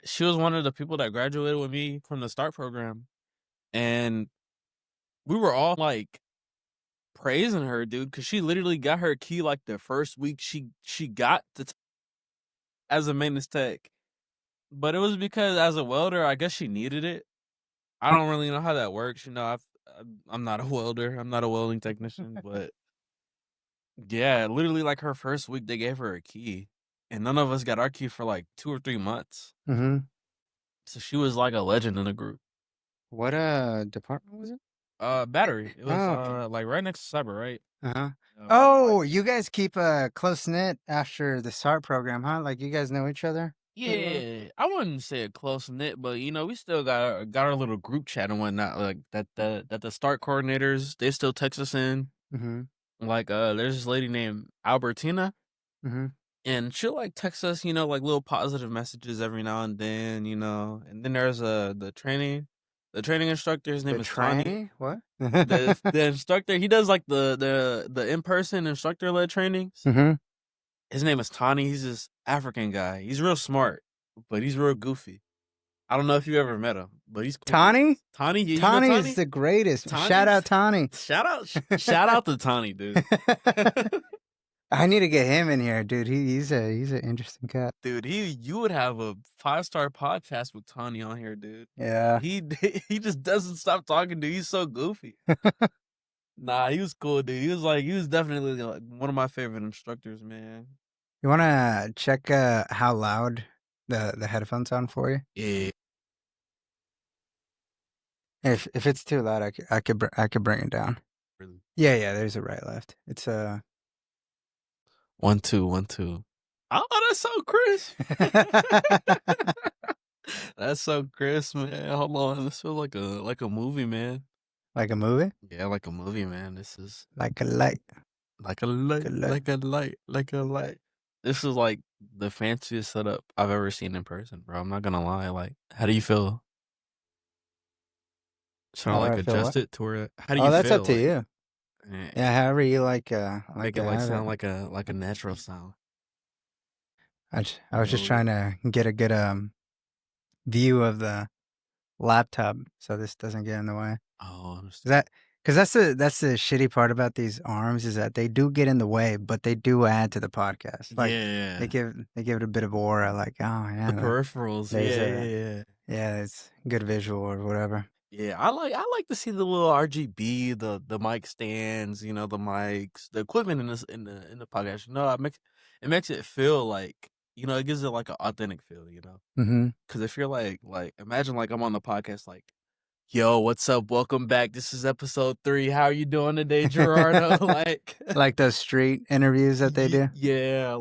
She was one of the people that graduated with me from the START program, and we were all like praising her, dude, because she literally got her key like the first week she got as a maintenance tech. But it was because as a welder, I guess she needed it. I don't really know how that works. I'm not a welder. I'm not a welding technician, but yeah, literally like her first week, they gave her a key, and none of us got our key for like 2 or 3 months. Mm-hmm. So she was like a legend in the group. What department was it? Battery. It was okay. like right next to cyber, right? Uh-huh. Uh, Oh, you guys keep a close knit after the SART program, huh? Like you guys know each other? Yeah, I wouldn't say a close knit, but we still got our little group chat and whatnot. Like that the start coordinators, they still text us in. Mm-hmm. Like there's this lady named Albertina, Mm-hmm. and she'll like text us, like little positive messages every now and then, And then there's the training instructor. His name The is Tani. trainee? What? The instructor, he does like the in person instructor led trainings. Mm-hmm. His name is Tani. He's this African guy. He's real smart, but he's real goofy. I don't know if you ever met him, but he's cool. Tani? Tani, you know Tani Tani? is the greatest. Tani's- Shout out Tani. Shout out to Tani, dude. I need to get him in here, dude. He's an interesting cat. Dude, you would have a 5-star podcast with Tani on here, dude. Yeah. He just doesn't stop talking, dude. He's so goofy. Nah, he was cool, dude. He was definitely like one of my favorite instructors, man. You want to check how loud the headphones sound for you? Yeah. If it's too loud, I could bring it down. Really. Yeah. There's a right left. It's 1 2 1 2. Oh, that's so crisp. That's so crisp, man. Hold on, this feels like a movie, man. Like a movie? Yeah, like a movie, man. This is like a light. like a light, like a light, like a light. This is like the fanciest setup I've ever seen in person, bro. I'm not gonna lie. Like, how do you feel? Trying to like adjust it to where. How do you feel? Oh, that's up to like, you. Yeah, however you like. Make it like sound like a natural sound. I was just trying to get a good view of the laptop so this doesn't get in the way. Oh, because that's the shitty part about these arms is that they do get in the way, but they do add to the podcast. Like yeah, they give it a bit of aura. Like yeah, the peripherals. Yeah. It's good visual or whatever. Yeah, I like to see the little RGB, the mic stands, the mics, the equipment in the podcast. It makes it feel like it gives it like an authentic feel. Mm-hmm. Because if you're like imagine like I'm on the podcast like, yo, what's up? Welcome back. This is episode 3. How are you doing today, Gerardo? Like those street interviews that they do. Yeah,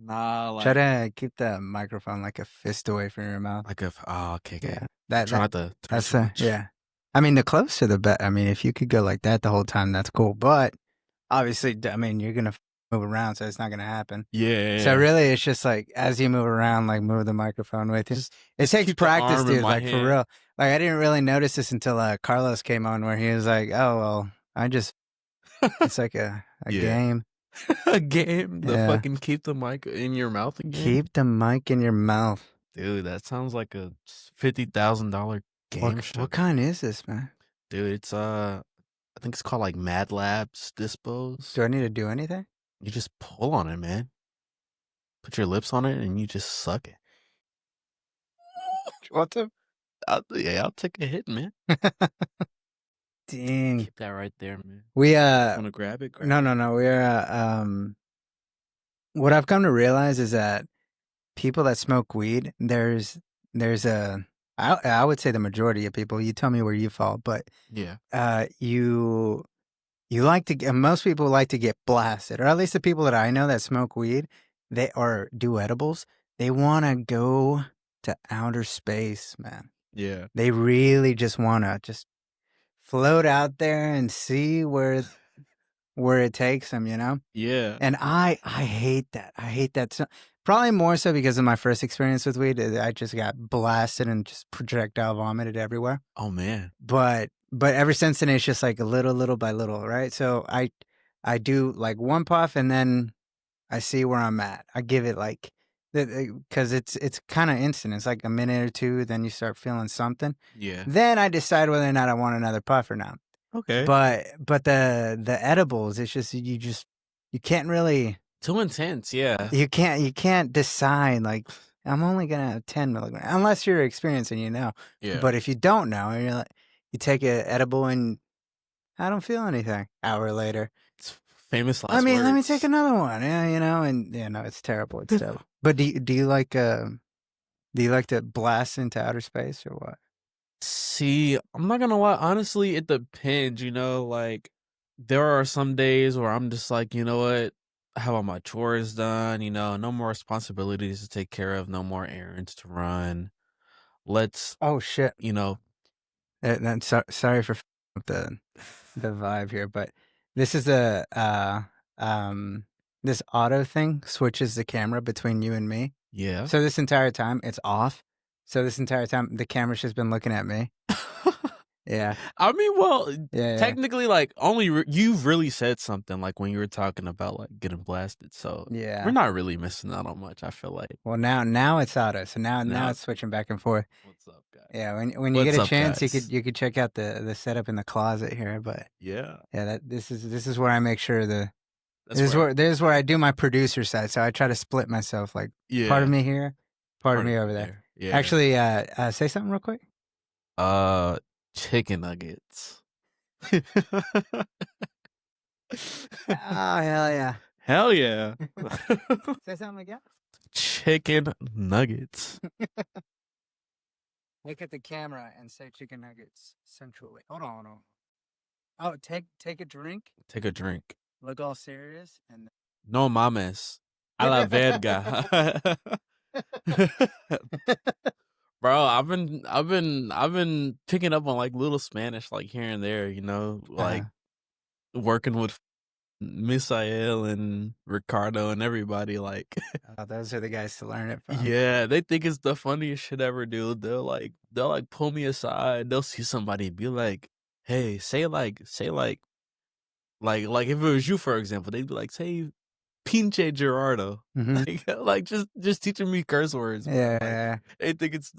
nah, like try to keep the microphone like a fist away from your mouth. like okay. Yeah. Try not to that's yeah. I mean, the closer the better. I mean, if you could go like that the whole time, that's cool. But obviously, I mean, you're gonna move around, so it's not gonna happen. Yeah. So really, it's just like as you move around, like move the microphone with you. It takes practice, dude. Like for real. Like I didn't really notice this until Carlos came on, where he was like, "Oh well, it's like a game." A game? The fucking keep the mic in your mouth again? Keep the mic in your mouth. Dude, that sounds like a $50,000 game show. What kind is this, man? Dude, it's I think it's called like Mad Labs Dispose. Do I need to do anything? You just pull on it, man. Put your lips on it and you just suck it. What the? I'll take a hit, man. Dang. Keep that right there, man. We want to grab it? No. We're what I've come to realize is that people that smoke weed, there's I would say the majority of people. You tell me where you fall, but yeah, you like to. Most people like to get blasted, or at least the people that I know that smoke weed, or do edibles. They want to go to outer space, man. Yeah, they really just want to just float out there and see where it takes them, Yeah. And I hate that. I hate that. So, probably more so because of my first experience with weed. I just got blasted and just projectile vomited everywhere. Oh man. But ever since then, it's just like little by little, right? So I do like one puff and then I see where I'm at. I give it like because it's kind of instant. It's like a minute or two, then you start feeling something. Yeah. Then I decide whether or not I want another puff or not. Okay. But the edibles, it's just you can't really too intense. Yeah. You can't decide like I'm only gonna have 10 milligrams unless you're experiencing, Yeah. But if you don't know, and you're like, you take an edible and I don't feel anything. Hour later, It's famous last words. let me take another one. Yeah, and no, it's terrible. It's terrible. But do you like to blast into outer space or what? See, I'm not gonna lie. Honestly, it depends. Like there are some days where I'm just like, you know what? I have all my chores done. No more responsibilities to take care of. No more errands to run. Let's. Oh shit. Then Sorry for the vibe here, but this is this auto thing switches the camera between you and me. Yeah. So this entire time it's off. So this entire time the camera's just been looking at me. Yeah. I mean, well, yeah. technically, like only you've really said something like when you were talking about like getting blasted. So yeah, we're not really missing out on much. I feel like. Well, now it's auto. So now it's switching back and forth. What's up, guys? Yeah, when you get a chance, you could check out the setup in the closet here. But yeah, this is where I make sure this is where I do my producer side. So I try to split myself, like part of me here, part of me over there. Yeah. Actually, say something real quick. Chicken nuggets. Oh hell yeah! Hell yeah! Say something again. Chicken nuggets. Look at the camera and say chicken nuggets centrally. Hold on. Oh, take a drink. Take a drink. Look all serious and. No mames. A la verga. Bro, I've been picking up on like little Spanish like here and there, like working with Misael and Ricardo and everybody like those are the guys to learn it from. Yeah, they think it's the funniest shit ever, dude. They'll pull me aside, they'll see somebody be like, hey, say like if it was you, for example, they'd be like, say Pinche Gerardo. Mm-hmm. like just teaching me curse words. Yeah. They think it's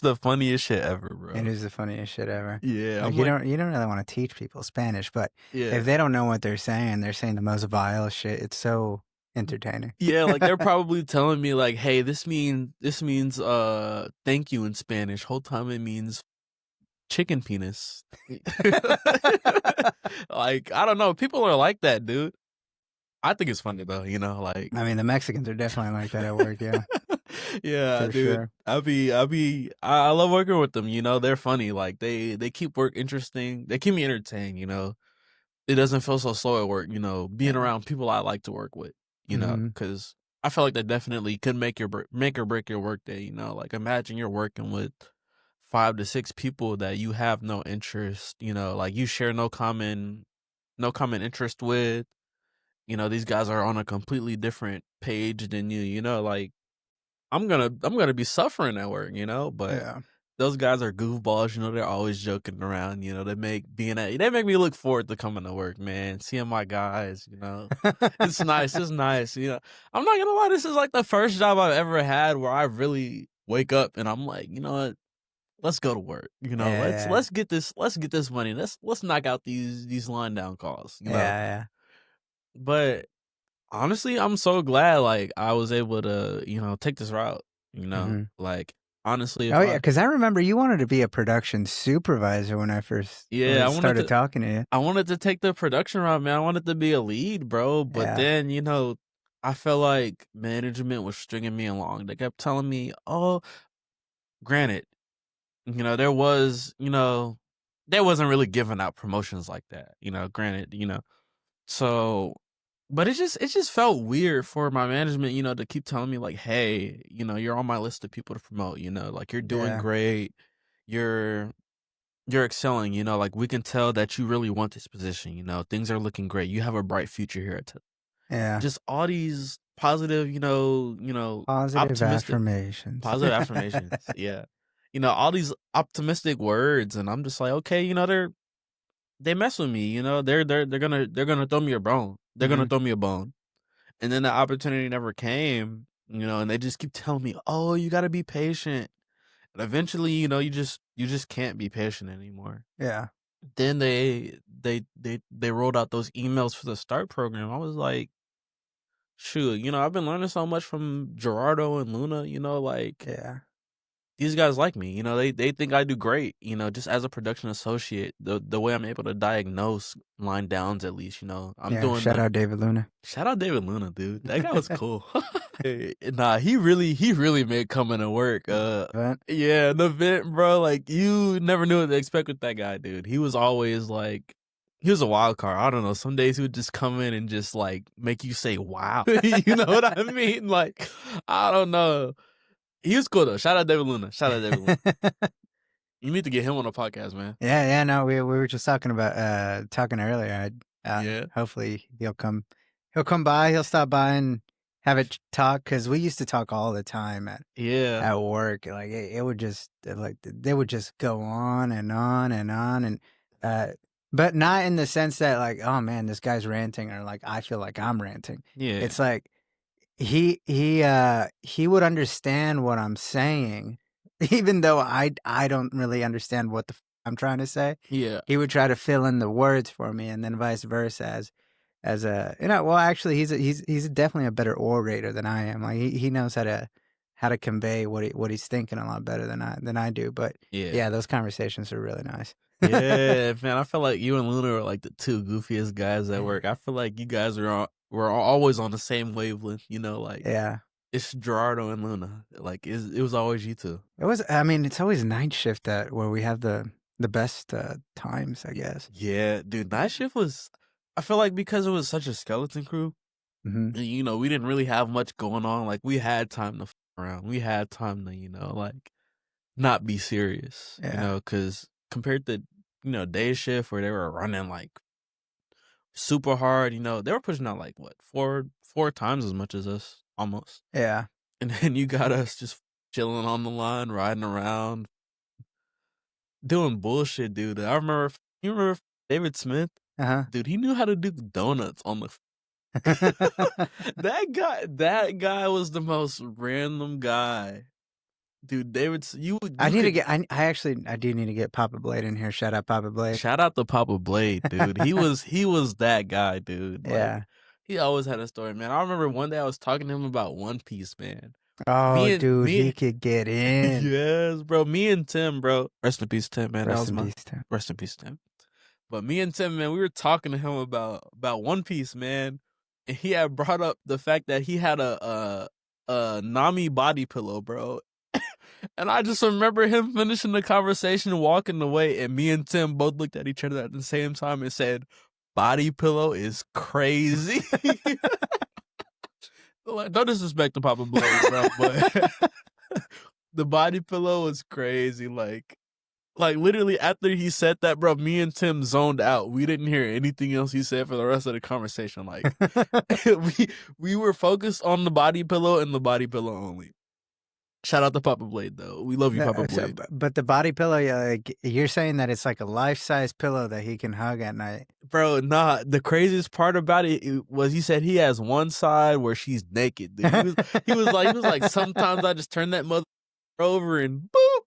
the funniest shit ever, bro. It is the funniest shit ever. Yeah. Like, you don't really want to teach people Spanish, but if they don't know what they're saying the most vile shit. It's so entertaining. Yeah, like they're probably telling me like, hey, this means thank you in Spanish. Whole time it means chicken penis. Like, I don't know. People are like that, dude. I think it's funny though, like. I mean, the Mexicans are definitely like that at work, yeah. Yeah, for dude. Sure. I love working with them. They're funny. Like they keep work interesting. They keep me entertained. It doesn't feel so slow at work. Being around people I like to work with. Because I feel like that definitely could make or break your work day. Like imagine you're working with 5 to 6 people that you have no interest. Like you share no common interest with. These guys are on a completely different page than you, like I'm gonna be suffering at work, but those guys are goofballs, they're always joking around, they make me look forward to coming to work, man, seeing my guys, it's nice. I'm not gonna lie, this is like the first job I've ever had where I really wake up and I'm like, you know what, let's go to work, let's get this money, let's knock out these line down calls, But honestly, I'm so glad like I was able to, take this route, like honestly. Oh yeah, because I remember you wanted to be a production supervisor when I first started talking to you. I wanted to take the production route, man. I wanted to be a lead, bro. But then, I felt like management was stringing me along. They kept telling me, oh, granted, there wasn't really giving out promotions like that, granted, so. But it just felt weird for my management, to keep telling me like, hey, you're on my list of people to promote, like you're doing great. You're excelling, like we can tell that you really want this position, things are looking great. You have a bright future here at just all these positive, positive affirmations. Positive affirmations. Yeah. All these optimistic words, and I'm just like, okay, they mess with me, they're gonna throw me a bone. They're gonna throw me a bone. And then the opportunity never came. you know, and they just keep telling me, "Oh, you got to be patient." And eventually, you know, you just can't be patient anymore. Yeah. Then they rolled out those emails for the start program. I was like, shoot, you know, I've been learning so much from Gerardo and Luna, you know, like Yeah. these guys like me, you know, they think I do great, you know, just as a production associate, the way I'm able to diagnose line downs, at least, you know, I'm doing Shout out David Luna. Shout out David Luna, dude. That guy was cool. Nah, he really made coming to work. Yeah, the vent, bro. Like you never knew what to expect with that guy, dude. He was always like, he was a wild card. I don't know. Some days he would just come in and just like make you say, "Wow," you know what I mean? Like, I don't know. He was cool though. Shout out David Luna. Shout out David Luna. You need to get him on the podcast, man. Yeah. No, we were just talking earlier. Yeah. Hopefully he'll come by. He'll stop by and have a talk, because we used to talk all the time at work. Like it would just like they would just go on and on and on, and but not in the sense that like, oh man, this guy's ranting, or like I feel like I'm ranting. Yeah. It's like he would understand what I'm saying, even though I don't really understand what I'm trying to say. Yeah. He would try to fill in the words for me, and then vice versa. As a, you know, well, actually, he's definitely a better orator than I am. Like he knows how to convey what he's thinking a lot better than I do. But yeah, those conversations are really nice. Yeah, man, I feel like you and Luna are like the two goofiest guys at work. I feel like you guys were always on the same wavelength, you know, like it's Gerardo and Luna. Like it was always you two. It was. I mean, it's always night shift where we have the best times, I guess. Yeah, dude, night shift was. I feel like because it was such a skeleton crew, you know, we didn't really have much going on. Like we had time to f around. We had time to, you know, like not be serious. You know, because compared to, you know, day shift where they were running like super hard, you know, they were pushing out like what, four times as much as us, almost. Yeah. And then you got us just chilling on the line, riding around, doing bullshit, dude. You remember David Smith? Dude, he knew how to do donuts on the that guy was the most random guy. Dude, I do need to get Papa Blade in here. Shout out Papa Blade. Shout out to Papa Blade, dude. He was that guy, dude. Like, he always had a story, man. I remember one day I was talking to him about One Piece, man. Oh, he could get in. Yes, bro. Me and Tim, bro. Rest in peace, Tim, man. Rest in peace, Tim. But me and Tim, man, we were talking to him about One Piece, man. And he had brought up the fact that he had a Nami body pillow, bro. And I just remember him finishing the conversation, walking away, and me and Tim both looked at each other at the same time and said, "Body pillow is crazy." Like, no disrespect to Papa Blade, bro, but the body pillow is crazy. Like literally after he said that, bro, me and Tim zoned out. We didn't hear anything else he said for the rest of the conversation. Like we were focused on the body pillow and the body pillow only. Shout out to Papa Blade, though. We love you, Papa Blade. But the body pillow, like, you're saying that it's like a life-size pillow that he can hug at night. Bro, nah. The craziest part about it was he said he has one side where she's naked. Dude. He was like, sometimes I just turn that mother over and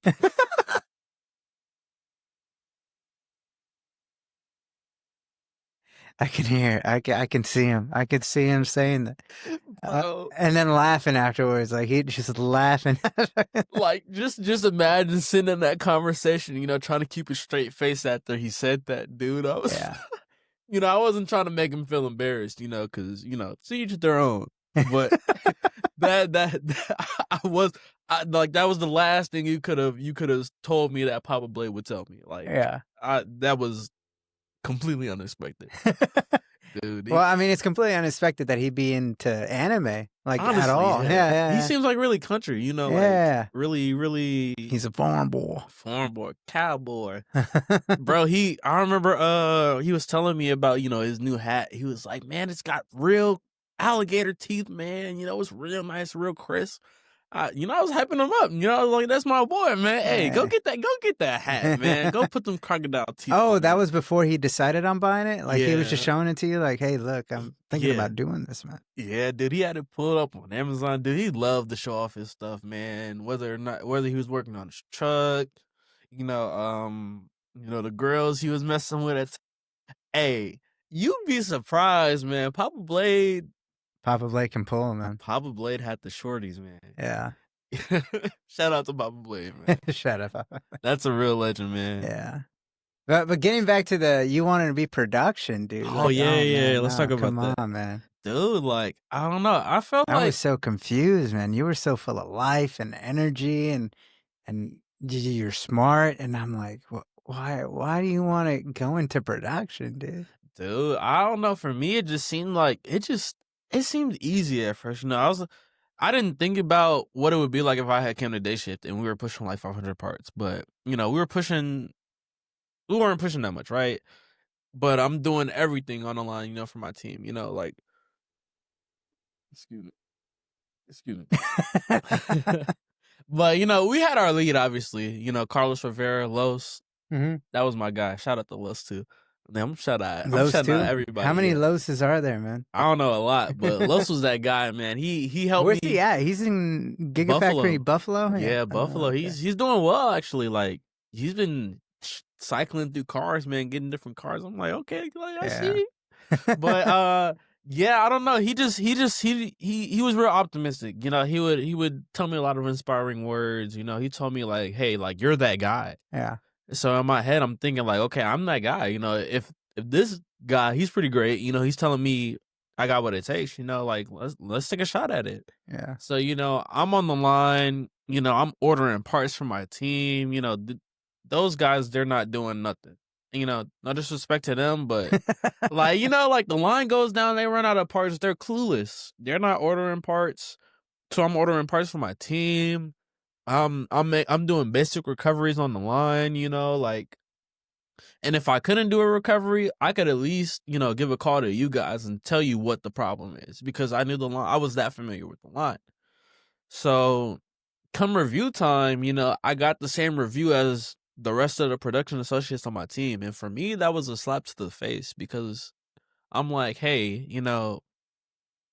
boop. I can hear. I can see him. I could see him saying that, and then laughing afterwards. Like he just laughing. Like just imagine sitting in that conversation, you know, trying to keep a straight face after he said that, dude. I was, you know, I wasn't trying to make him feel embarrassed, you know, because you know, to each their own. But that was the last thing you could have told me that Papa Blade would tell me. Like, that was completely unexpected. Dude. Well, I mean, it's completely unexpected that he'd be into anime, like, honestly, at all. Yeah. He seems like really country, you know, like really, really. He's a farm boy, cowboy. Bro, I remember, he was telling me about, you know, his new hat. He was like, man, it's got real alligator teeth, man. You know, it's real nice, real crisp. I was hyping him up. Like, that's my boy, man. Hey, go Yeah. get that hat, man. Go put them crocodile teeth Oh, on that it. was before he decided on buying it? Like, he was just Yeah. showing it to you like, "Hey, look, I'm thinking Yeah. about doing this, man." Yeah, dude, he had it pulled up on Amazon. Dude, he loved to show off his stuff, man. Whether he was working on his truck, the girls he was messing with. Hey, you'd be surprised, man. Papa Blake can pull, man. Papa Blade had the shorties, man. Yeah. Shout out to Papa Blade, man. Shut up. That's a real legend, man. Yeah. But getting back to you wanting to be production, dude. Oh, Like, yeah, yeah. man, Let's no, talk about come that. on, man. Dude, like, I don't know. I felt I like was so confused, man. You were so full of life and energy, and you're smart, and I'm like, why do you want to go into production, dude? Dude, I don't know. For me, it just seemed like it seemed easy at first. I didn't think about what it would be like if I had came to day shift and we were pushing like 500 parts. But we weren't pushing that much, right? But I'm doing everything on the line, for my team. Like, excuse me. But we had our lead, obviously. Carlos Rivera, Los. Mm-hmm. That was my guy. Shout out to Los too. I'm shouting out everybody. How many Loses are there, man? I don't know a lot, but Los was that guy, man. He helped Where's me. he at? He's in Gigafactory Buffalo. Yeah, Buffalo. Okay. He's doing well, actually. Like, he's been cycling through cars, man, getting different cars. I'm like, okay, like, I see. But yeah, I don't know. He was real optimistic. He would tell me a lot of inspiring words. He told me like, hey, like, you're that guy. Yeah. So in my head, I'm thinking like, okay, I'm that guy. If this guy, he's pretty great. He's telling me I got what it takes. Like, let's take a shot at it. Yeah. So I'm on the line. I'm ordering parts for my team. Those guys, they're not doing nothing. No disrespect to them, but like, like the line goes down, they run out of parts. They're clueless. They're not ordering parts. So I'm ordering parts for my team. I'm doing basic recoveries on the line, like, and if I couldn't do a recovery, I could at least, give a call to you guys and tell you what the problem is, because I knew the line. I was that familiar with the line. So come review time, I got the same review as the rest of the production associates on my team. And for me, that was a slap to the face, because I'm like, hey,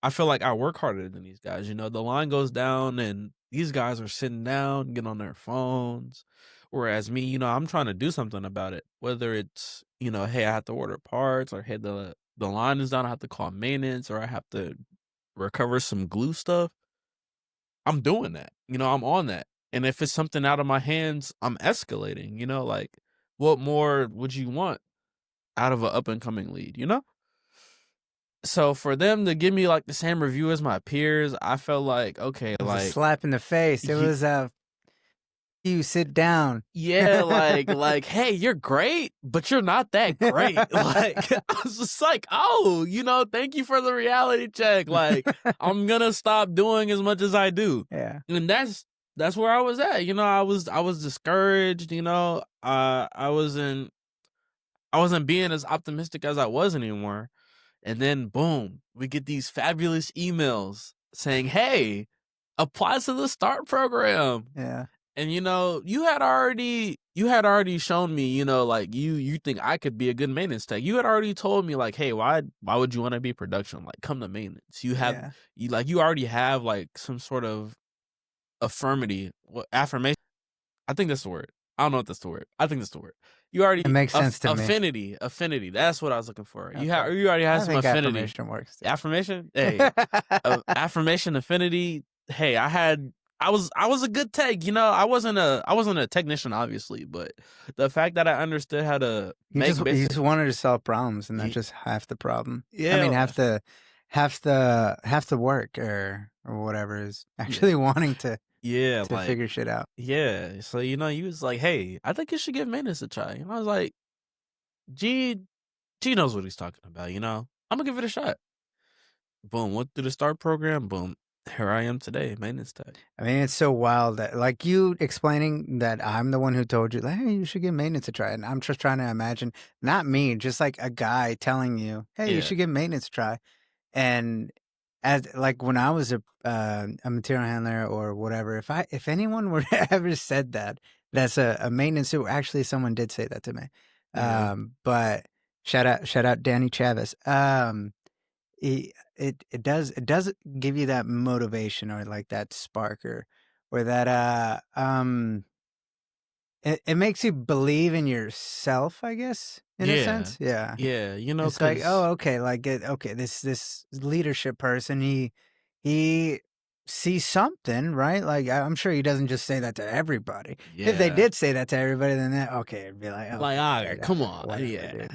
I feel like I work harder than these guys. The line goes down and these guys are sitting down, getting on their phones. Whereas me, I'm trying to do something about it. Whether it's, hey, I have to order parts, or hey, the line is down, I have to call maintenance, or I have to recover some glue stuff. I'm doing that. I'm on that. And if it's something out of my hands, I'm escalating. Like, what more would you want out of an up and coming lead, So for them to give me like the same review as my peers, I felt like, okay, it was like a slap in the face. It was you sit down. Yeah, like, hey, you're great, but you're not that great. Like, I was just like, oh, thank you for the reality check. Like, I'm gonna stop doing as much as I do. Yeah. And that's where I was at. I was discouraged, I wasn't being as optimistic as I was anymore. And then boom, we get these fabulous emails saying, hey, apply to the START program. Yeah. And you had already shown me, like, you think I could be a good maintenance tech. You had already told me like, hey, why would you want to be production? Like, come to maintenance. You have you already have like some sort of affirmity, affirmation. I think that's the word. I don't know if that's the word. I think that's the word. You already, it makes sense to me. Affinity. That's what I was looking for. Okay. You already have some affinity. Affirmation works. Affirmation. Hey, affirmation, affinity. Hey, I was a good tech. I wasn't a technician, obviously, but the fact that I understood how to you just wanted to solve problems, and that's just half the problem. Yeah, I mean, half the work or whatever is actually wanting to figure shit out. Yeah, so he was like, hey, I think you should give maintenance a try. And I was like, G knows what he's talking about. I'm gonna give it a shot. Boom, went through the START program. Boom. Here I am today, maintenance tech. I mean, it's so wild that, like, you explaining that I'm the one who told you, like, hey, you should give maintenance a try. And I'm just trying to imagine, not me, just like a guy telling you, hey, you should give maintenance a try. And as like when I was a material handler or whatever, if anyone were to ever said that, that's a maintenance super. Actually, someone did say that to me. Yeah. But shout out Danny Chavis. It does give you that motivation or like that spark or that it makes you believe in yourself, I guess, in a Yeah. sense. Yeah. Yeah, you know, It's like, oh, cause okay, okay, this leadership person, he sees something, right? Like I'm sure he doesn't just say that to everybody. If they yeah. did say that to everybody, then okay, it'd be like, Like, okay, alright, come on, whatever, yeah.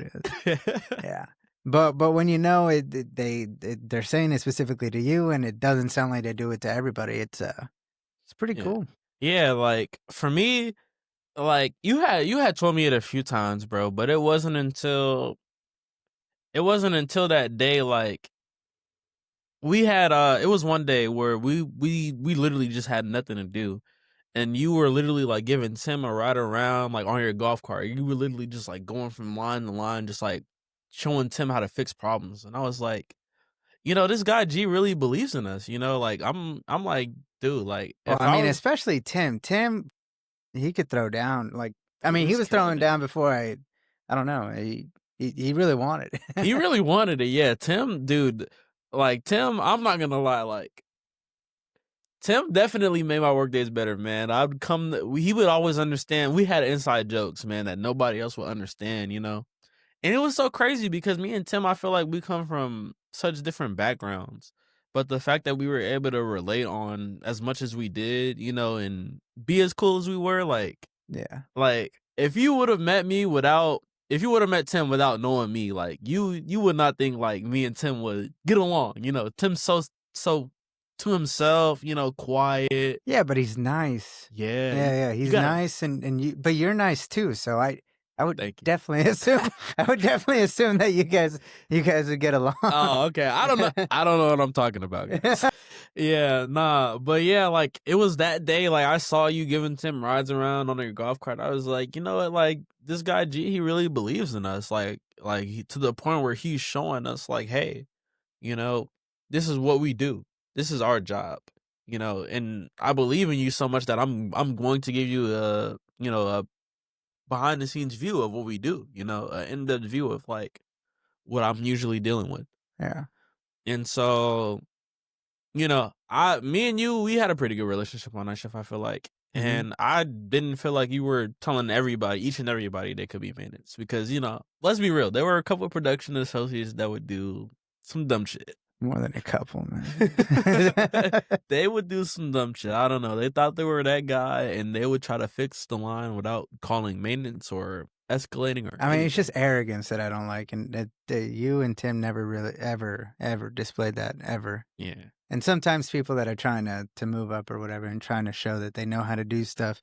dude. Yeah. But when you know they're saying it specifically to you, and it doesn't sound like they do it to everybody, it's pretty Yeah. cool. Yeah, like, for me, like, you had told me it a few times, bro, but it wasn't until that day, like, we had, it was one day where we literally just had nothing to do, and you were literally, like, giving Tim a ride around, like, on your golf cart. You were literally just, like, going from line to line, just, like, showing Tim how to fix problems, and I was like, you know, this guy G really believes in us, you know, like, I'm like, dude, like, Well, if I I mean, was especially Tim. Tim, he could throw down. Like, I he mean, he was was killing throwing it. down before I don't know. He really wanted He it. really wanted it, yeah, Tim, dude, like, Tim, I'm not gonna lie, like, Tim definitely made my work days better, man. He would always understand. We had inside jokes, man, that nobody else would understand, you know? And it was so crazy because me and Tim, I feel like we come from such different backgrounds. But the fact that we were able to relate on as much as we did, you know, and be as cool as we were, Yeah. like if you would have met me without if you would have met Tim without knowing me, like you would not think like me and Tim would get along. You know, Tim's so to himself, you know, quiet. Yeah, but he's nice. Yeah, Yeah, you he's gotta nice, but you're nice too. So I would thank you. definitely assume that you guys would get along. Oh, okay. I don't know what I'm talking about, guys. Yeah, nah. But yeah, like it was that day, like I saw you giving Tim rides around on your golf cart. I was like, you know what, like this guy G, he really believes in us. To the point where he's showing us like, hey, you know, this is what we do. This is our job. You know, and I believe in you so much that I'm going to give you a behind the scenes view of what we do, you know, an in-depth view of like what I'm usually dealing with. Yeah. And so, you know, me and you, we had a pretty good relationship on that shift, I feel like. Mm-hmm. And I didn't feel like you were telling each and everybody they could be maintenance. Because, you know, let's be real, there were a couple of production associates that would do some dumb shit. More than a couple, man. They would do some dumb shit. I don't know. They thought they were that guy and they would try to fix the line without calling maintenance or escalating or I mean, it's anything. just arrogance that I don't like, and that you and Tim never really ever displayed that ever. Yeah. And sometimes people that are trying to move up or whatever and trying to show that they know how to do stuff,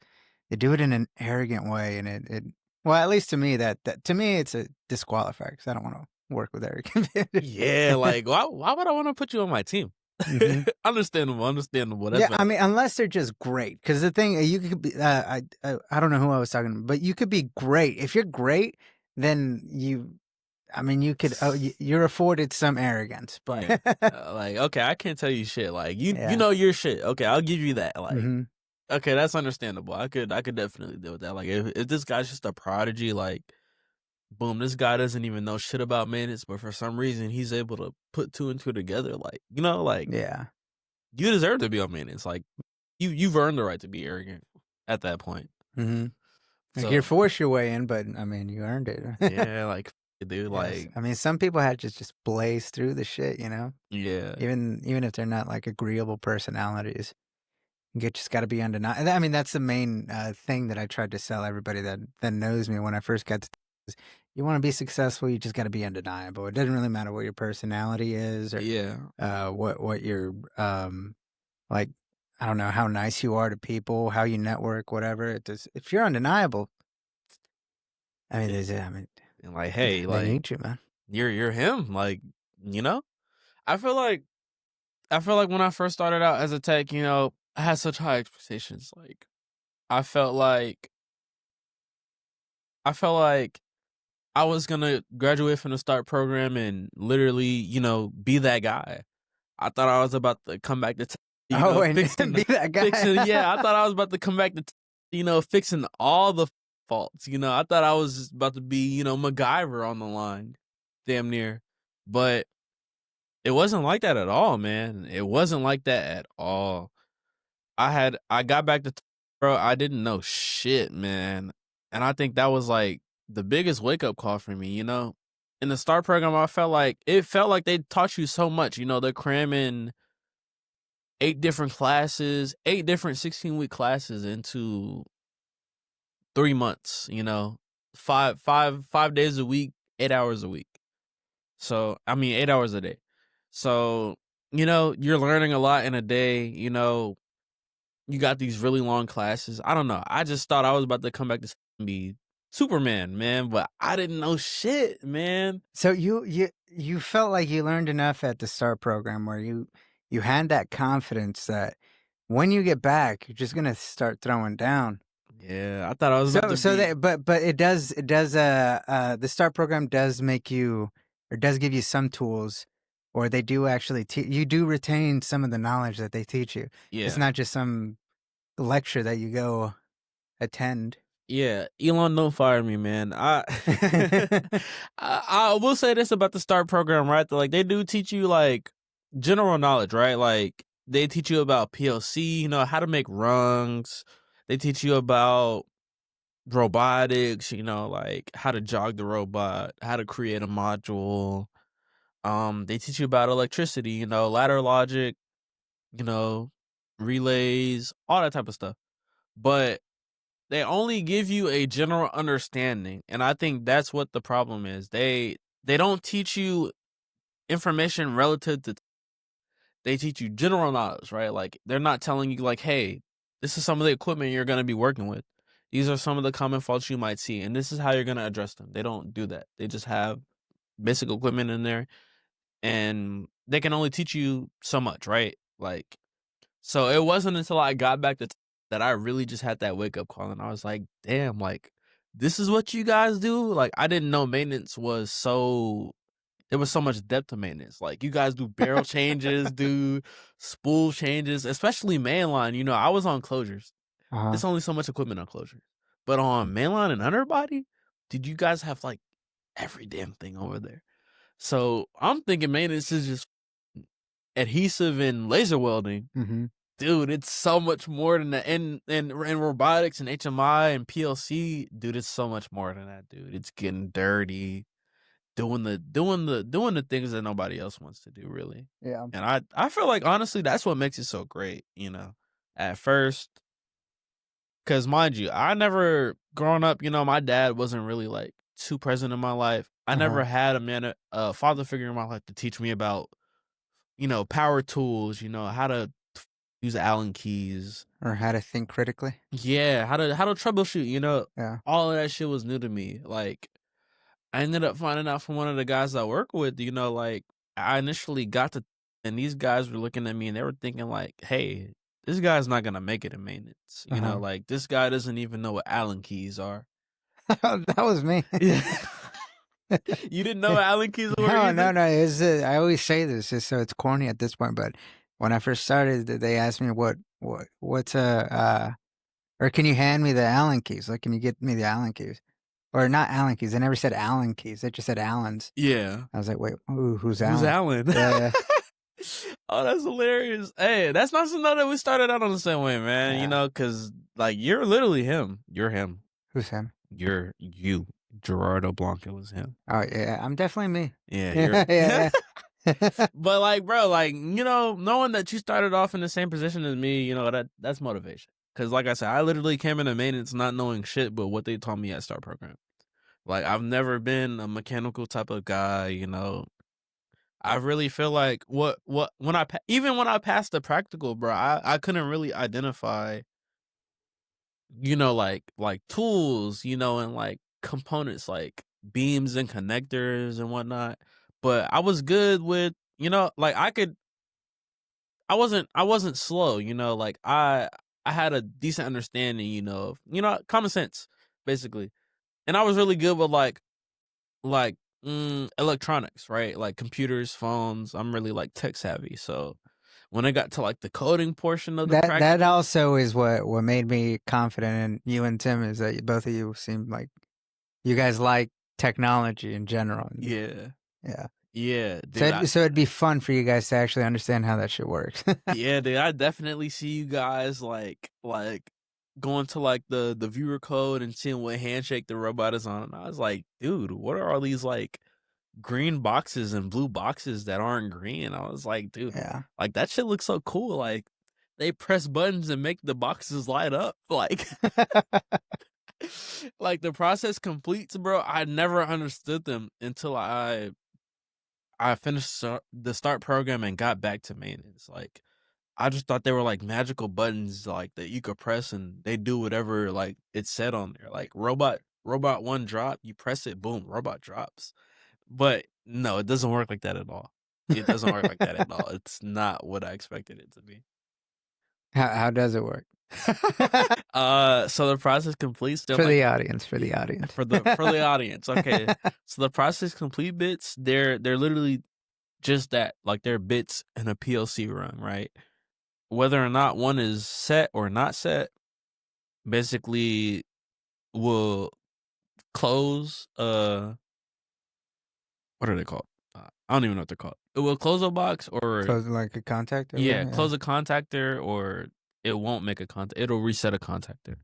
they do it in an arrogant way, and it well, at least to me, that to me it's a disqualifier because I don't want to work with arrogant people. Yeah, like why would I want to put you on my team? Mm-hmm. Understandable. That's Yeah, valid. I mean, unless they're just great. Because the thing, you could be, I don't know who I was talking to, but you could be great. If you're great, then I mean, you could, you're afforded some arrogance, but Yeah. Like, okay, I can't tell you shit. Like, you yeah. know your shit. Okay, I'll give you that. Like, Mm-hmm. okay, that's understandable. I could definitely deal with that. Like, if this guy's just a prodigy, like, boom, this guy doesn't even know shit about minutes, but for some reason he's able to put two and two together. Like, you know, like Yeah. you deserve to be on maintenance. Like, you've earned the right to be arrogant at that point. Mm-hmm. Like you're So forced your way in, but I mean, you earned it. yeah, like, dude, Yes. like, I mean, some people had to just blaze through the shit, you know? yeah, Even if they're not like agreeable personalities. You just got to be undeniable. I mean, that's the main thing that I tried to sell everybody that knows me when I first got to. Is you want to be successful, you just got to be undeniable. It doesn't really matter what your personality is or yeah, what your like. I don't know how nice you are to people, how you network, whatever. It does. If you're undeniable, I mean, and like, hey, they like, need you, man. you're him. Like, you know, I feel like when I first started out as a tech, you know, I had such high expectations. Like, I felt like I felt like I was gonna graduate from the start program and literally, you know, be that guy. I thought I was about to come back to, and fixing, be that guy. yeah, I thought I was about to come back to, fixing all the faults. I thought I was just about to be, MacGyver on the line, damn near. But it wasn't like that at all, man. It wasn't like that at all. I got back to, bro, I didn't know shit, man. And I think that was like the biggest wake up call for me, In the START program, it felt like they taught you so much. They're cramming 8 different classes, 8 different 16-week classes into 3 months, 5 days a week, 8 hours a week. So, 8 hours a day. So, you're learning a lot in a day, you got these really long classes. I don't know. I just thought I was about to come back to be Superman, man, but I didn't know shit, man. So you felt like you learned enough at the START program where you had that confidence that when you get back, you're just gonna start throwing down. Yeah, I thought I was about to be... but it does the START program does make you, or does give you some tools, or they do actually you do retain some of the knowledge that they teach you. Yeah. It's not just some lecture that you go attend. Yeah, Elon, don't fire me, man. I will say this about the START program, right? Like, they do teach you like general knowledge, right? Like, they teach you about PLC, how to make rungs. They teach you about robotics, like how to jog the robot, how to create a module. They teach you about electricity, ladder logic, relays, all that type of stuff. But they only give you a general understanding, and I think that's what the problem is. They don't teach you information relative to. They teach you general knowledge, right? Like, they're not telling you like, hey, this is some of the equipment you're going to be working with. These are some of the common faults you might see, and this is how you're going to address them. They don't do that. They just have basic equipment in there, and they can only teach you so much, right? Like, so it wasn't until I got back to that I really just had that wake up call, and I was like, damn, like, this is what you guys do? Like, I didn't know maintenance was so... There was so much depth to maintenance. Like, you guys do barrel changes, do spool changes, especially mainline. I was on closures. There's only so much equipment on closures. But on mainline and underbody, did you guys have like every damn thing over there? So I'm thinking maintenance is just adhesive and laser welding. Mm-hmm. Dude, it's so much more than that. And robotics and HMI and PLC, dude, it's so much more than that, dude. It's getting dirty. Doing the things that nobody else wants to do, really. Yeah. And I feel like, honestly, that's what makes it so great, at first. Because, mind you, I never, growing up, my dad wasn't really like too present in my life. I never had a father figure in my life to teach me about, power tools, how to use Allen keys. Or how to think critically. Yeah, how to troubleshoot, Yeah. all of that shit was new to me. Like, I ended up finding out from one of the guys I work with, like, I initially got to, and these guys were looking at me and they were thinking like, hey, this guy's not going to make it in maintenance. Like, this guy doesn't even know what Allen keys are. That was me. You didn't know what Allen keys were? No. I always say this just so it's corny at this point, but when I first started, they asked me what's or can you hand me the Allen keys? Like, can you get me the Allen keys? Or not Allen keys. They never said Allen keys. They just said Allen's. Yeah. I was like, wait, who's Allen? Who's Allen? Yeah. Oh, that's hilarious. Hey, that's not something that we started out on the same way, man. Yeah. Because, like, you're literally him. You're him. Who's him? You're you. Gerardo Blanco is him. Oh, yeah. I'm definitely me. Yeah. Yeah. But, like, bro, like, knowing that you started off in the same position as me, that's motivation. Because, like I said, I literally came into maintenance not knowing shit but what they taught me at START program. Like, I've never been a mechanical type of guy, I really feel like when I passed the practical, bro, I couldn't really identify, like tools, and like components like beams and connectors and whatnot. But I was good with, like I wasn't slow, like I had a decent understanding, of, common sense, basically. And I was really good with like Electronics, right? Like computers, phones. I'm really like tech savvy. So when I got to like the coding portion of the That practice, also is what made me confident in you and Tim, is that both of you seem like you guys like technology in general. yeah, Yeah. yeah, So dude. so it'd be fun for you guys to actually understand how that shit works. Yeah, dude, I definitely see you guys like going to like the viewer code and seeing what handshake the robot is on. And I was like, dude, what are all these like green boxes and blue boxes that aren't green? I was like, dude, Yeah. like that shit looks so cool. Like they press buttons and make the boxes light up. Like like the process completes, bro. I never understood them until I finished the start program and got back to maintenance. Like I just thought they were like magical buttons like that you could press and they do whatever like it said on there. Like robot one drop, you press it, boom, robot drops. But no, it doesn't work like that at all. It doesn't work like that at all. It's not what I expected it to be. How does it work? So the process completes. For the audience, for the audience. For the audience. Okay. So the process complete bits, they're literally just that. Like they're bits in a PLC run, right? Whether or not one is set or not set, basically will close what are they called? I don't even know what they're called. It will close a box or Close like a contactor? yeah, close a contactor, or it won't make a contact. It'll reset a contactor.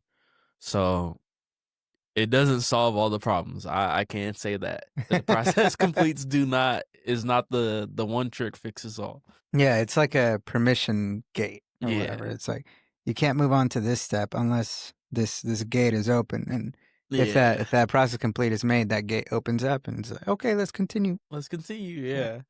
So it doesn't solve all the problems. I can't say that. The process completes is not the one trick fixes all. Yeah, it's like a permission gate or whatever. It's like you can't move on to this step unless this gate is open. And if that process complete is made, that gate opens up and it's like, okay, let's continue. Let's continue. Yeah.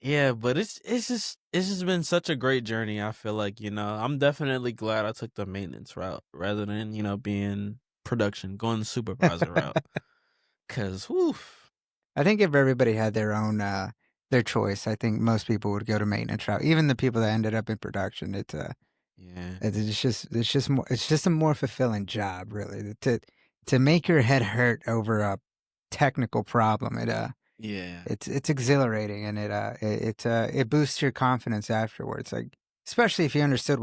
Yeah, but it's just been such a great journey. I feel like, I'm definitely glad I took the maintenance route rather than, being production, going the supervisor route. Cause whew. I think if everybody had their own their choice, I think most people would go to maintenance route. Even the people that ended up in production. It's just a more fulfilling job, really. To make your head hurt over a technical problem. It's exhilarating, and it boosts your confidence afterwards. Like, especially if you understood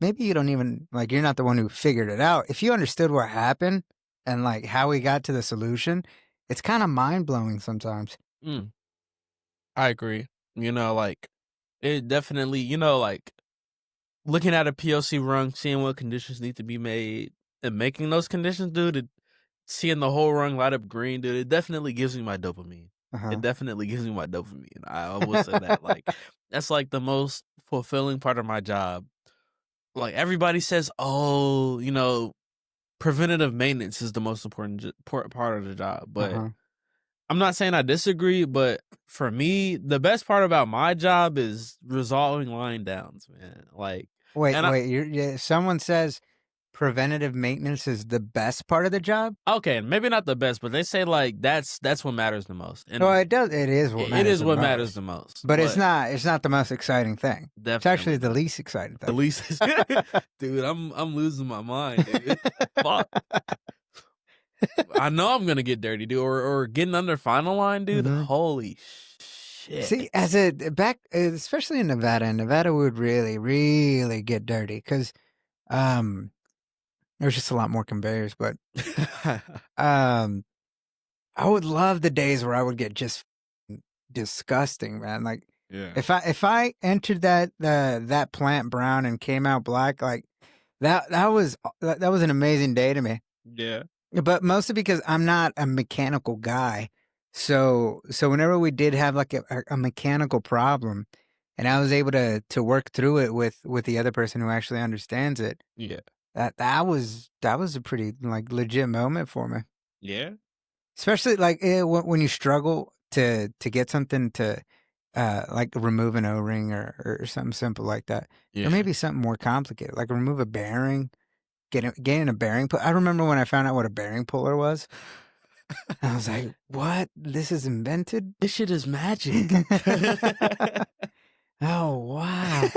maybe you don't even like, you're not the one who figured it out. If you understood what happened and like how we got to the solution, it's kind of mind blowing sometimes. I agree. Like it definitely, like looking at a PLC run, seeing what conditions need to be made and making those conditions, dude, seeing the whole run light up green, dude, it definitely gives me my dopamine. It definitely gives me my dopamine. I will say that. Like, that's like the most fulfilling part of my job. Like, everybody says, oh, preventative maintenance is the most important part of the job. But I'm not saying I disagree, but for me, the best part about my job is resolving line downs, man. Like, wait, someone says preventative maintenance is the best part of the job? Okay, maybe not the best, but they say like that's what matters the most. And it does. It is what matters the most. But it's not the most exciting thing. Definitely. It's actually the least exciting thing. The least, dude. I'm losing my mind, dude. Fuck. I know I'm gonna get dirty, dude, or getting under final line, dude. Holy shit! See, especially in Nevada would really, really get dirty because there's just a lot more conveyors. But I would love the days where I would get just disgusting, man. Like, if I entered that plant brown and came out black, like that was an amazing day to me. Yeah. But mostly because I'm not a mechanical guy. So whenever we did have like a mechanical problem and I was able to work through it with the other person who actually understands it. Yeah. That was a pretty like legit moment for me. Yeah. Especially like when you struggle to get something to like remove an O-ring or something simple like that. Yeah. Or maybe something more complicated, like remove a bearing. Getting a bearing puller. I remember when I found out what a bearing puller was. I was like, "What? This is invented? This shit is magic." Oh wow!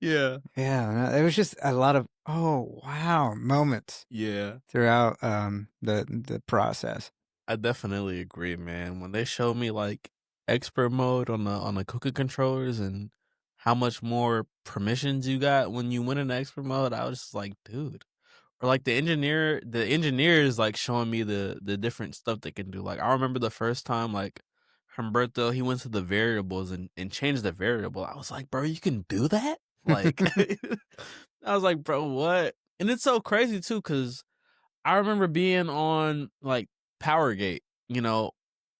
Yeah. Yeah. It was just a lot of oh wow moments. Yeah. Throughout the process. I definitely agree, man. When they showed me like expert mode on the Kuka controllers and how much more permissions you got when you went into expert mode, I was just like, dude. Or like the engineer is like showing me the different stuff they can do. Like I remember the first time like Humberto, he went to the variables and changed the variable. I was like, bro, you can do that? Like I was like, bro, what? And it's so crazy too, because I remember being on like Powergate, you know,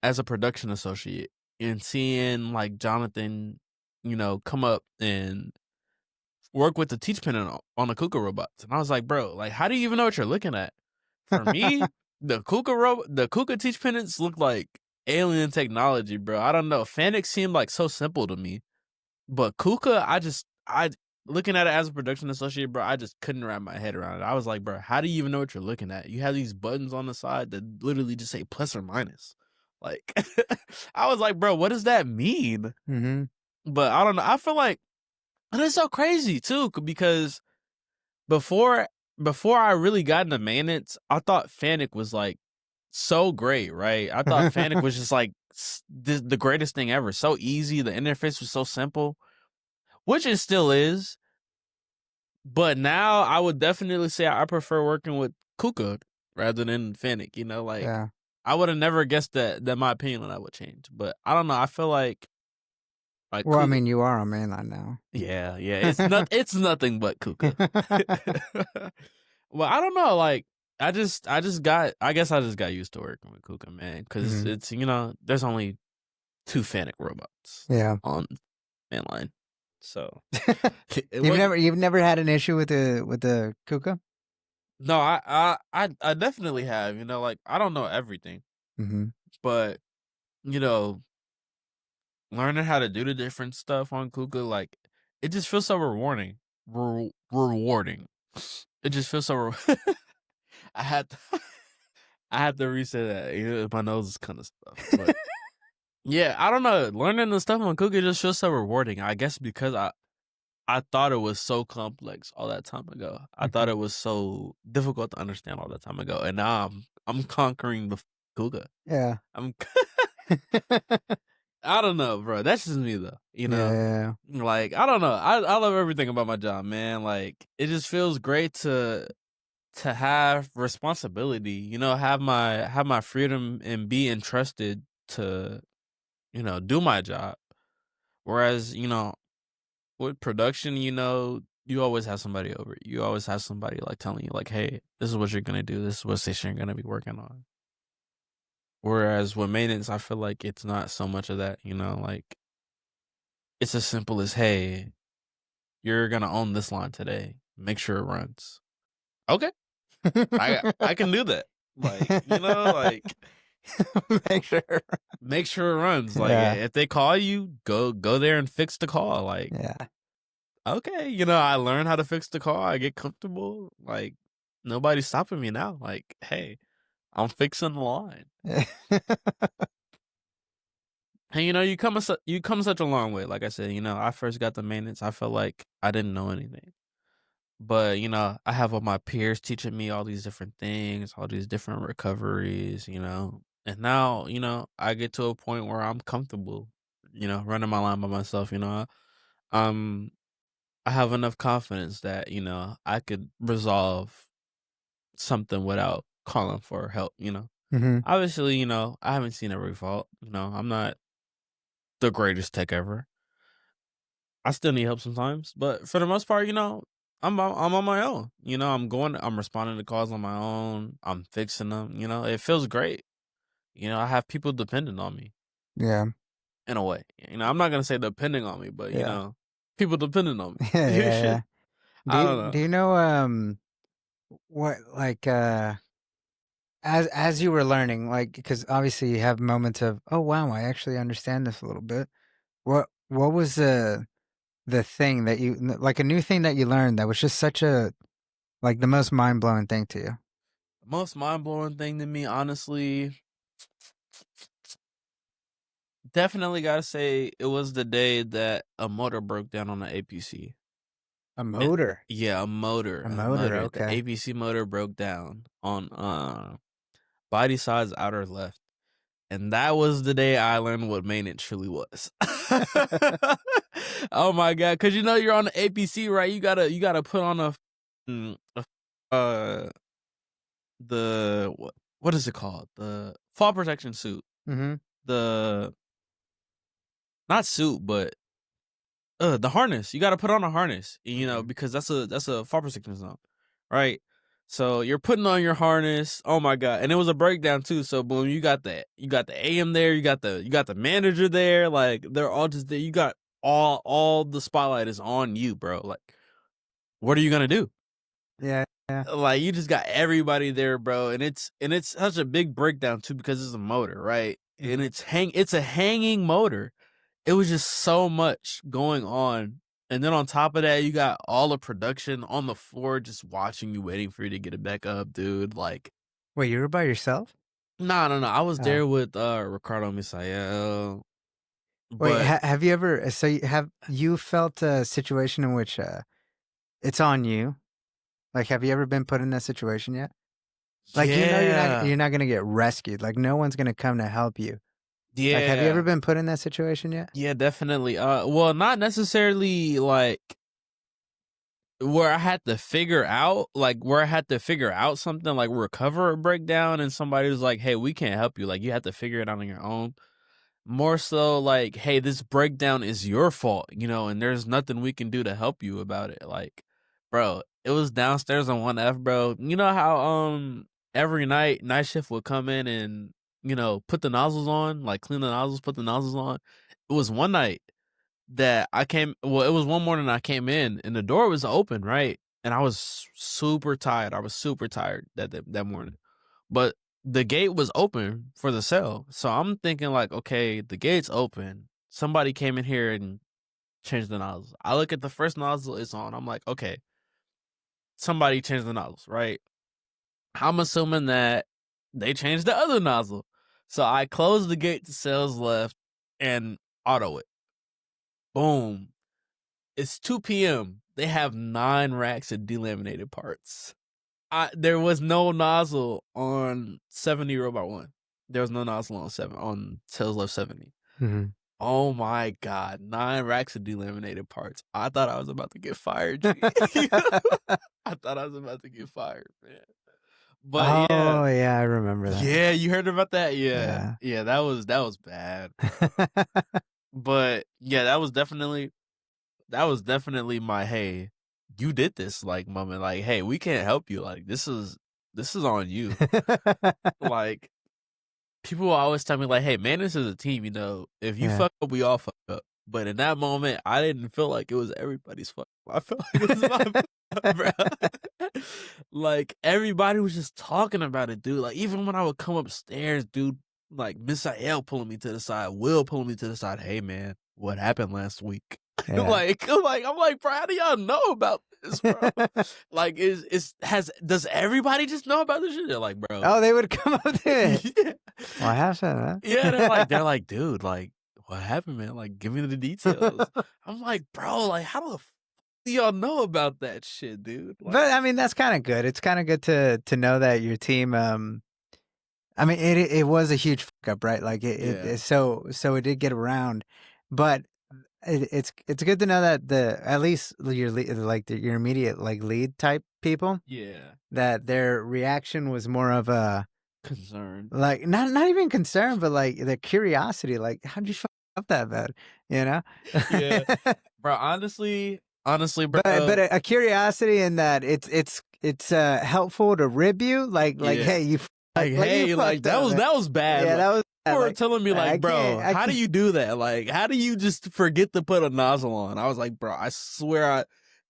as a production associate and seeing like Jonathan, you know, come up and work with the teach pin on the Kuka robots. And I was like, bro, like, how do you even know what you're looking at? For me, the Kuka teach pendants look like alien technology, bro. I don't know. Fennec seemed like so simple to me. But Kuka, I looking at it as a production associate, bro, I just couldn't wrap my head around it. I was like, bro, how do you even know what you're looking at? You have these buttons on the side that literally just say plus or minus. Like, I was like, bro, what does that mean? Mm-hmm. But I don't know. I feel like, and it's so crazy too, because before I really got into maintenance, I thought Fennec was like so great, right? I thought Fennec was just like the greatest thing ever. So easy. The interface was so simple, which it still is. But now I would definitely say I prefer working with Kuka rather than Fennec. You know, like Yeah. I would have never guessed that my opinion on that would change. But I don't know. I feel like Well, I Kuka. mean, you are on mainline now. Yeah. It's nothing but Kuka. Well, I don't know. Like I guess I just got used to working with Kuka, man, because Mhm. it's there's only 2 Fennec robots Yeah. on mainline, so You've never had an issue with the Kuka? No, I definitely have. Like I don't know everything, Mm-hmm. but you know, learning how to do the different stuff on Kuka, like it just feels so rewarding. Rewarding. It just feels so. I had to, I had to reset that. My nose is kind of stuff, but yeah, I don't know. Learning the stuff on Kuka just feels so rewarding. I guess because I thought it was so complex all that time ago. I thought it was so difficult to understand all that time ago, and now I'm conquering the Kuga. Yeah. I'm I don't know, bro. That's just me though. Yeah. Like I don't know. I love everything about my job, man. Like it just feels great to have responsibility. Have my freedom and be entrusted to do my job. Whereas with production, you always have somebody over. You always have somebody like telling you, like, "Hey, this is what you're gonna do. This is what station you're gonna be working on." Whereas with maintenance, I feel like it's not so much of that. Like it's as simple as, "Hey, you're gonna own this line today. Make sure it runs." Okay, I can do that. Like like Make sure. make sure it runs. Like Yeah. if they call you, go there and fix the call. Like Yeah. okay, I learn how to fix the car. I get comfortable. Like nobody's stopping me now. Like, hey, I'm fixing the line. And you come such a long way. Like I said, I first got the maintenance. I felt like I didn't know anything. But, I have all my peers teaching me all these different things, all these different recoveries, And now, I get to a point where I'm comfortable, running my line by myself, um I have enough confidence that, I could resolve something without calling for help. Mm-hmm. Obviously, I haven't seen every fault. I'm not the greatest tech ever. I still need help sometimes, but for the most part, I'm on my own. I'm responding to calls on my own. I'm fixing them. It feels great. I have people depending on me Yeah. in a way. I'm not gonna say depending on me, but Yeah. people depending on Yeah. me. Yeah. Yeah. I don't Do know. you know what like as you were learning, like, because obviously you have moments of, oh wow, I actually understand this a little bit. What was the thing that like a new thing that you learned that was just such a, like, the most mind blowing thing to you? The most mind blowing thing to me, honestly, definitely gotta say it was the day that a motor broke down on the APC. A Eh, motor. yeah, a A motor. motor. The Okay. APC motor broke down on body size outer left. And that was the day I learned what maintenance truly was. Oh my god! Because you're on the APC, right? You gotta put on the what is it called? The fall protection suit. Mm-hmm. The not suit, but the harness. You gotta put on a harness, because that's a fall protection zone, right? So you're putting on your harness. Oh my god! And it was a breakdown too. So boom, you got the AM there. You got the manager there. Like they're all just there. You got all the spotlight is on you, bro. Like, what are you gonna do? Yeah. Like you just got everybody there, bro. And it's such a big breakdown too because it's a motor, right? And it's a hanging motor. It was just so much going on. And then on top of that, you got all the production on the floor just watching you, waiting for you to get it back up, dude. Like, wait, you were by yourself? No. I was there with Ricardo Misael. Wait, have you ever? So have you felt a situation in which it's on you? Like, have you ever been put in that situation yet? Like, you're not gonna get rescued. Like, no one's gonna come to help you. Yeah. Like, have you ever been put in that situation yet? Yeah, definitely. Well, not necessarily like where I had to figure out something, like recover a breakdown, and somebody was like, "Hey, we can't help you. Like, you have to figure it out on your own." More so like, "Hey, this breakdown is your fault, and there's nothing we can do to help you about it." Like, bro, it was downstairs on 1F, bro. You know how every night shift would come in and put the nozzles on, like clean the nozzles, put the nozzles on. It was one night that it was one morning I came in and the door was open, right? And I was super tired. That morning. But the gate was open for the cell. So I'm thinking like, okay, the gate's open. Somebody came in here and changed the nozzles. I look at the first nozzle, it's on. I'm like, okay, somebody changed the nozzles, right? I'm assuming that they changed the other nozzle. So I closed the gate to cells left and auto it. Boom. It's 2 p.m. They have 9 racks of delaminated parts. There was no nozzle on 70 Robot 1. There was no nozzle on cells left 70. Mm-hmm. Oh my god, 9 racks of delaminated parts. I thought I was about to get fired. I thought I was about to get fired, man. But yeah, I remember that. Yeah, you heard about that? Yeah, that was bad. But yeah, that was definitely my, hey, you did this, like, moment. Like, hey, we can't help you. Like, this is on you. Like, people will always tell me, like, hey, man, this is a team, if you fuck up, we all fuck up. But in that moment, I didn't feel like it was everybody's fuck up. I felt like it was my fuck, bro. Like, everybody was just talking about it, dude. Like, even when I would come upstairs, dude, like, Miss Ayel pulling me to the side, Will pulling me to the side, hey, man, what happened last week? Yeah. I'm like, bro, how do y'all know about this, bro? Like, does everybody just know about this shit? They're like, bro. Oh, they would come up there. Yeah. Well, I have said that. Yeah, they're like, dude, like, what happened, man? Like, give me the details. I'm like, bro, like, how the do y'all know about that shit, dude? Like, but I mean, that's kind of good. It's kind of good to know that your team. I mean, it was a huge fuck up, right? Like so it did get around, but it's good to know that at least your your immediate lead type people, that their reaction was more of a concern, like not even concern, but like the curiosity, like how'd you fuck up that bad, Yeah, bro. Honestly, bro. But a curiosity in that it's helpful to rib you, like hey, you. That was bad. Yeah, that was. People were telling me, like, bro, how do you do that? Like, how do you just forget to put a nozzle on? I was like, bro, I swear,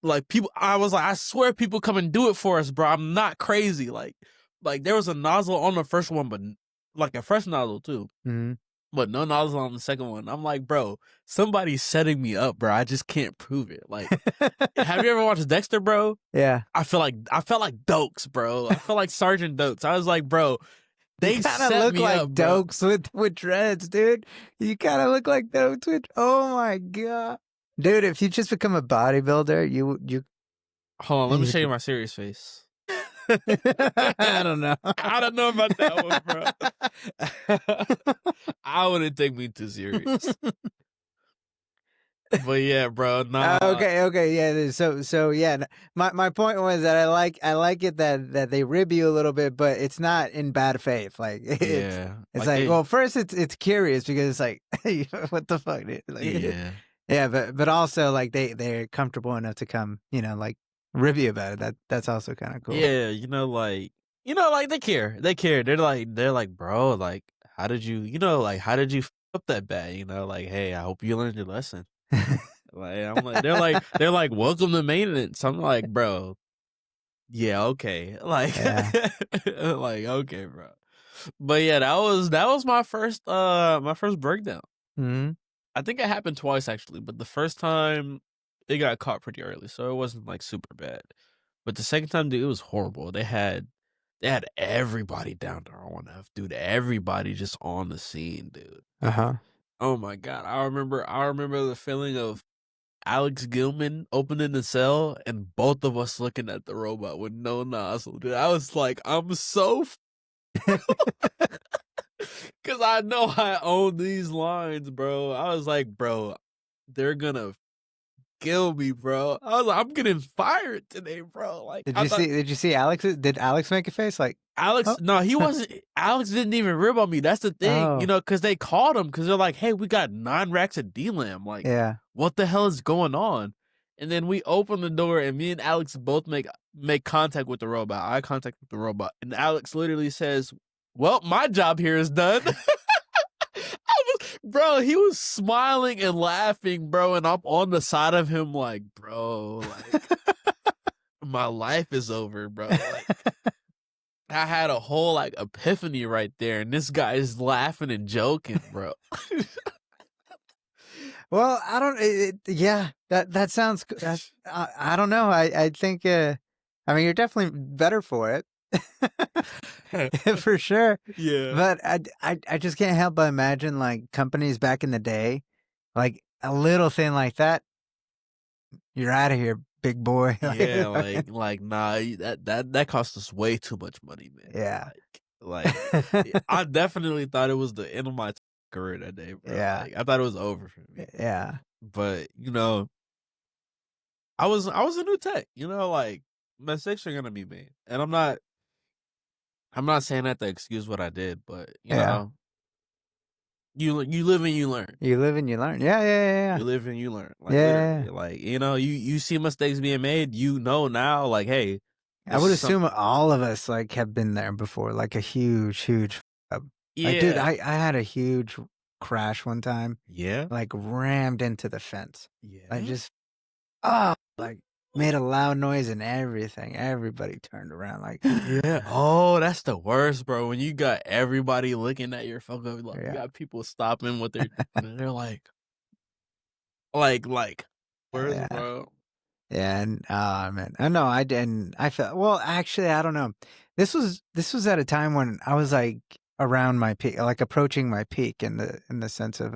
I swear people come and do it for us, bro. I'm not crazy. Like there was a nozzle on the first one, but like a fresh nozzle too. Mm-hmm. But no nozzle on the second one. I'm like, bro, somebody's setting me up, bro. I just can't prove it. Like, have you ever watched Dexter, bro? Yeah. I felt like Dokes, bro. I felt like Sergeant Dokes. I was like, bro, they kind of look like Dokes with dreads, dude. You kind of look like Dokes with. Oh my god, dude! If you just become a bodybuilder, you. Hold on, let me show you my serious face. I don't know. I don't know about that one, bro. I wouldn't take me too serious. But yeah, bro. Nah. Okay, yeah. So yeah. My point was that I like it that they rib you a little bit, but it's not in bad faith. Like it's like well, first it's curious because it's like what the fuck, dude? Like, yeah, but also like they're comfortable enough to come, like rib you about it. That's also kind of cool. Yeah, like they care. They care. They're like, bro, like how did you f up that bad? Like, hey, I hope you learned your lesson. Like I'm like they're like welcome to maintenance. I'm like, bro, yeah, okay. Like like okay, bro. But yeah, that was my first breakdown. Mm-hmm. I think it happened twice actually, but the first time it got caught pretty early, so it wasn't like super bad. But the second time, dude, it was horrible. They had everybody down there on F, dude. Everybody just on the scene, dude. Oh my god, I remember the feeling of Alex Gilman opening the cell and both of us looking at the robot with no nozzle, dude. I was like, I'm so because I know I own these lines, bro. I was like, bro, they're gonna kill me, bro. I was like, I'm getting fired today, bro. Like, did you see Alex? Did Alex make a face like Alex? Oh. No, he wasn't. Alex didn't even rib on me. That's the thing, because they called him because they're like, hey, we got 9 racks of DLAM. Like, what the hell is going on? And then we open the door and me and Alex both make contact with the robot, eye contact with the robot. And Alex literally says, well, my job here is done. Bro, he was smiling and laughing, bro, and I'm on the side of him like, bro, like, my life is over, bro. Like, I had a whole, like, epiphany right there, and this guy is laughing and joking, bro. Well, I don't, yeah, that sounds, I don't know. I think, I mean, you're definitely better for it. For sure. Yeah. But I just can't help but imagine like companies back in the day, like a little thing like that, you're out of here, big boy. Yeah, like nah, that cost us way too much money, man. Yeah. Like I definitely thought it was the end of my career that day, bro. Yeah. Like, I thought it was over for me. Yeah. But I was a new tech, like mistakes are gonna be made. And I'm not saying that to excuse what I did, but you know, you live and you learn. You live and you learn. Yeah. You live and you learn. Like, literally, like, you see mistakes being made, now, like, hey. I would assume all of us like have been there before, like a huge yeah. Like, dude, I had a huge crash one time. Yeah. Like rammed into the fence. Yeah. I just like made a loud noise and everything. Everybody turned around like, yeah. Oh, that's the worst, bro. When you got everybody looking at your phone, like, you got people stopping what they're doing. They're like, where's bro? Yeah, and man, no, I didn't. I felt well. Actually, I don't know. This was at a time when I was like around my peak, like approaching my peak in the sense of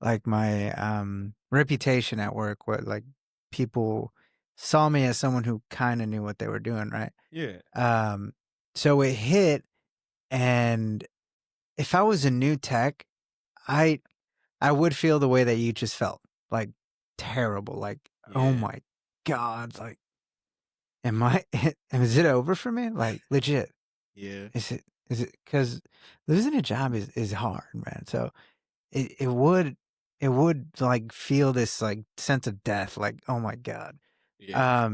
like my reputation at work, where like people saw me as someone who kind of knew what they were doing, right? Yeah. So it hit, and if I was a new tech, I would feel the way that you just felt, like terrible, like oh my god, like is it over for me? Like legit. Yeah. Is it because losing a job is hard, man. So it would like feel this like sense of death, like oh my god. Yeah.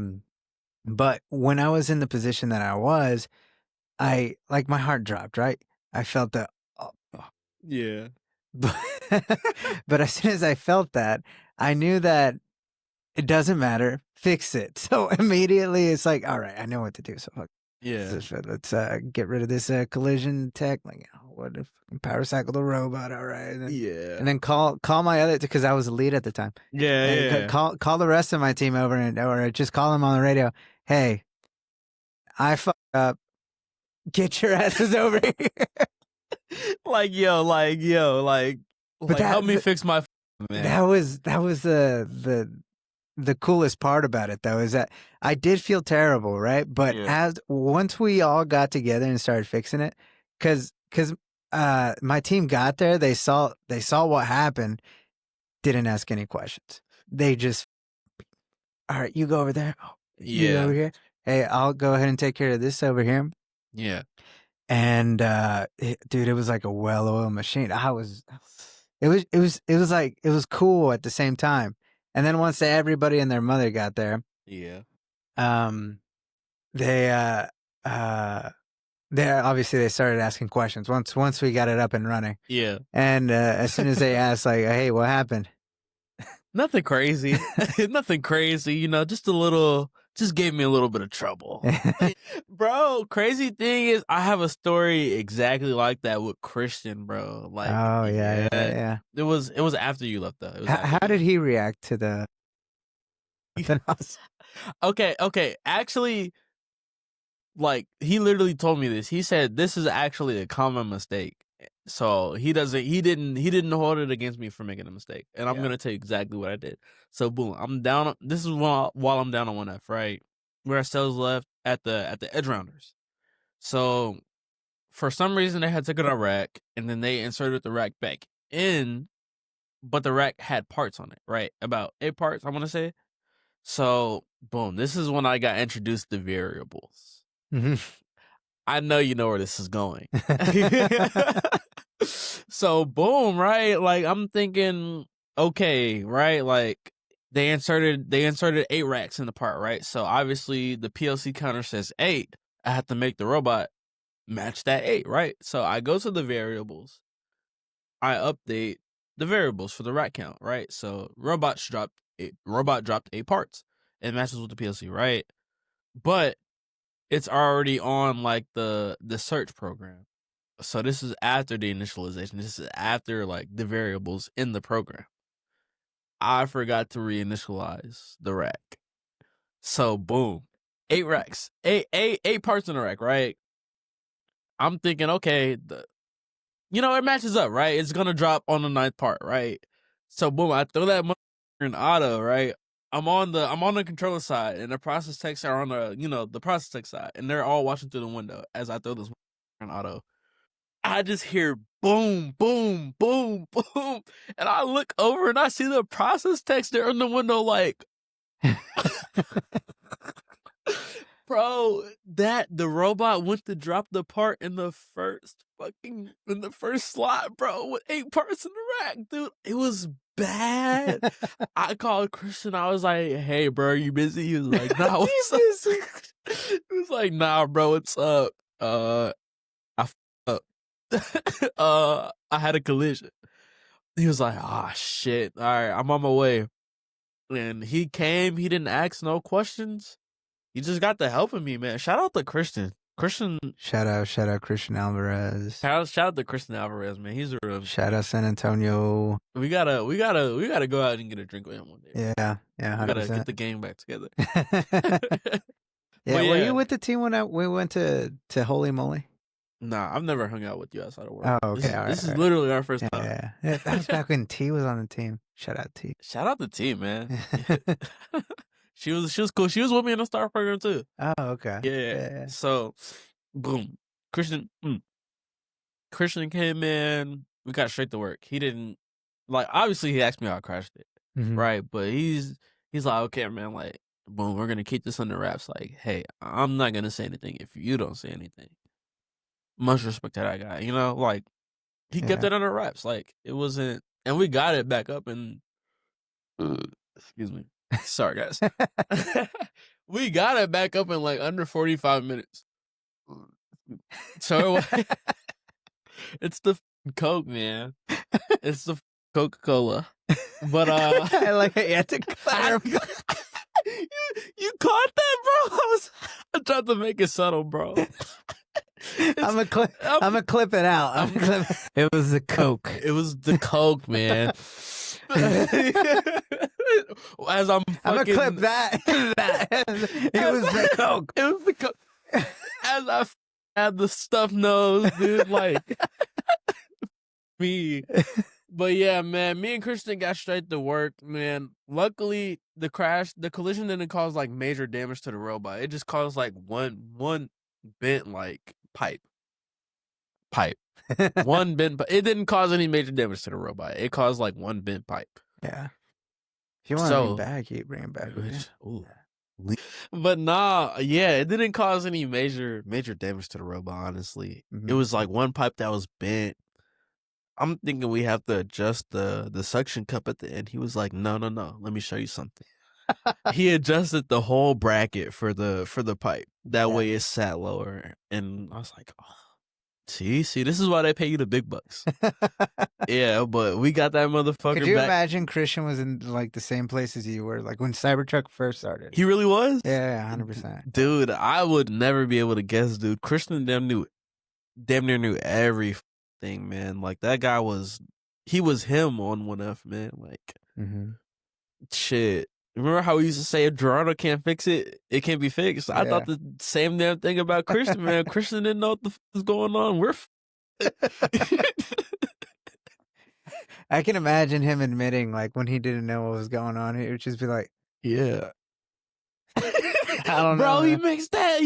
But when I was in the position that I was, I like my heart dropped, right? I felt that yeah. But as soon as I felt that, I knew that it doesn't matter, fix it. So immediately it's like, all right, I know what to do. So let's get rid of this collision tech. Like, what if power cycle the robot? All right, and then call my other, because I was the lead at the time. Call the rest of my team over, or just call them on the radio. Hey, I fucked up. Get your asses over here. like help me fix my man. That was the the coolest part about it though is that I did feel terrible, right? But once we all got together and started fixing it, because my team got there, they saw what happened, didn't ask any questions. They just, all right, you go over there. Oh, you go over here. Hey, I'll go ahead and take care of this over here. Yeah. And dude, it was like a well-oiled machine. It was cool at the same time. And then once everybody and their mother got there, they obviously they started asking questions once we got it up and running. Yeah. And as soon as they asked, like, hey, what happened? Nothing crazy. Nothing crazy, you know, just gave me a little bit of trouble. Bro, crazy thing is I have a story exactly like that with Christian, bro. Like, oh yeah. It was after you left though. How did he react to the Okay. Actually, like, he literally told me this. He said this is actually a common mistake. So he didn't hold it against me for making a mistake. And I'm gonna tell you exactly what I did. So boom, I'm down. This is while I'm down on 1F, right? Where our cells left at the edge rounders. So for some reason they had taken our rack and then they inserted the rack back in, but the rack had parts on it, right? About 8 parts, I wanna say. So boom, this is when I got introduced to variables. Mm-hmm. I know you know where this is going. So boom, right? Like, I'm thinking, okay, right? Like, they inserted 8 racks in the part, right? So obviously the PLC counter says 8. I have to make the robot match that 8, right? So I go to the variables. I update the variables for the rack count, right? So robot dropped 8 parts. It matches with the PLC, right? But it's already on like the search program. So this is after the initialization. This is after like the variables in the program. I forgot to reinitialize the rack. So boom, 8 racks, 8 parts in the rack, right? I'm thinking, okay, it matches up, right? It's gonna drop on the 9th part, right? So boom, I throw that in auto, right? I'm on the controller side, and the process techs are on the process tech side, and they're all watching through the window as I throw this in auto. I just hear boom, boom, boom, boom, and I look over and I see the process techs there in the window, like, bro, the robot went to drop the part in the first slot, bro, with 8 parts in the rack, dude. It was bad. I called Christian. I was like, "Hey, bro, are you busy?" He was like, "Nah, what's up?" He was like, "Nah, bro, what's up? I f***ed up. I had a collision." He was like, "Ah, shit. All right, I'm on my way." And he came. He didn't ask no questions. He just got the help of me, man. Shout out to Christian. Shout out Christian Alvarez. Shout out to Christian Alvarez, man. He's a real. Shout out San Antonio. We gotta go out and get a drink with him one day. Yeah, 100%. We gotta get the gang back together. Yeah, were you with the team when we went to Holy Moly? Nah, I've never hung out with you outside of work. Oh, okay. This is literally our first time. Yeah. That was back when T was on the team. Shout out T. Shout out to T, man. She was cool. She was with me in the Star program too. Oh, okay. Yeah. So, boom, Christian came in. We got straight to work. He didn't obviously he asked me how I crashed it, right? But he's like, okay, man, like, boom, we're gonna keep this under wraps. Like, hey, I'm not gonna say anything if you don't say anything. Much respect to that guy, like, he kept it under wraps. Like, it wasn't, and we got it back up and excuse me. Sorry, guys. We got it back up in like under 45 minutes. So it's the Coke, man. It's the Coca-Cola. But I like how you had to clarify. You caught that, bro? I tried to make it subtle, bro. I'm gonna clip it out. It was the Coke. It was the Coke, man. As I'm gonna clip that. It was the Coke. It was the Coke. As I had the stuffed nose, dude, like me, But yeah, man, me and Christian got straight to work, man. Luckily, the collision didn't cause like major damage to the robot. It just caused like one bent like pipe. One bent. It didn't cause any major damage to the robot. It caused like one bent pipe. Yeah. If you want to bring it back, you bring it back. But nah, yeah, it didn't cause any major damage to the robot. Honestly, it was like one pipe that was bent. I'm thinking we have to adjust the suction cup at the end. He was like, no. Let me show you something. He adjusted the whole bracket for the pipe. That way it sat lower. And I was like, oh, see, this is why they pay you the big bucks. Yeah, but we got that motherfucker. Could you imagine Christian was in like the same place as you were, like when Cybertruck first started? He really was? Yeah, 100%. Dude, I would never be able to guess, dude. Christian damn near knew everything, man. Like that guy he was him on 1F, man. Like, shit. Remember how we used to say if Gerardo can't fix it, it can't be fixed? I thought the same damn thing about Christian, man. Christian didn't know what the fuck was going on. We're I can imagine him admitting, like, when he didn't know what was going on, he would just be like, yeah. I don't know. Bro, he makes that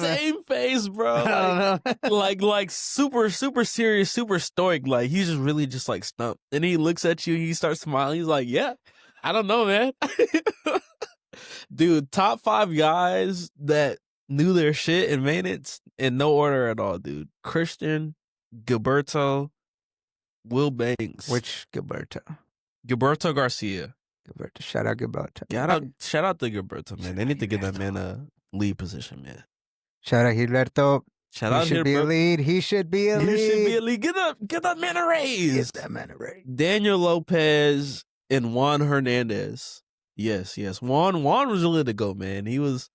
same face, bro. I don't know. like super serious, super stoic. Like he's just really just like stumped. And he looks at you, he starts smiling. He's like, yeah, I don't know, man. Dude, top 5 guys that knew their shit and made it in no order at all, dude. Christian, Gilberto, Will Banks. Which Gilberto? Gilberto Garcia. Gilberto. Shout out Gilberto. Shout out to Gilberto, man. They need to give that man a lead position, man. Shout out Gilberto. Shout out He should be a lead. He should be a lead. Get that man a raise. Get that man a raise. Daniel Lopez and Juan Hernandez. Yes. Juan was really the go, man. He was.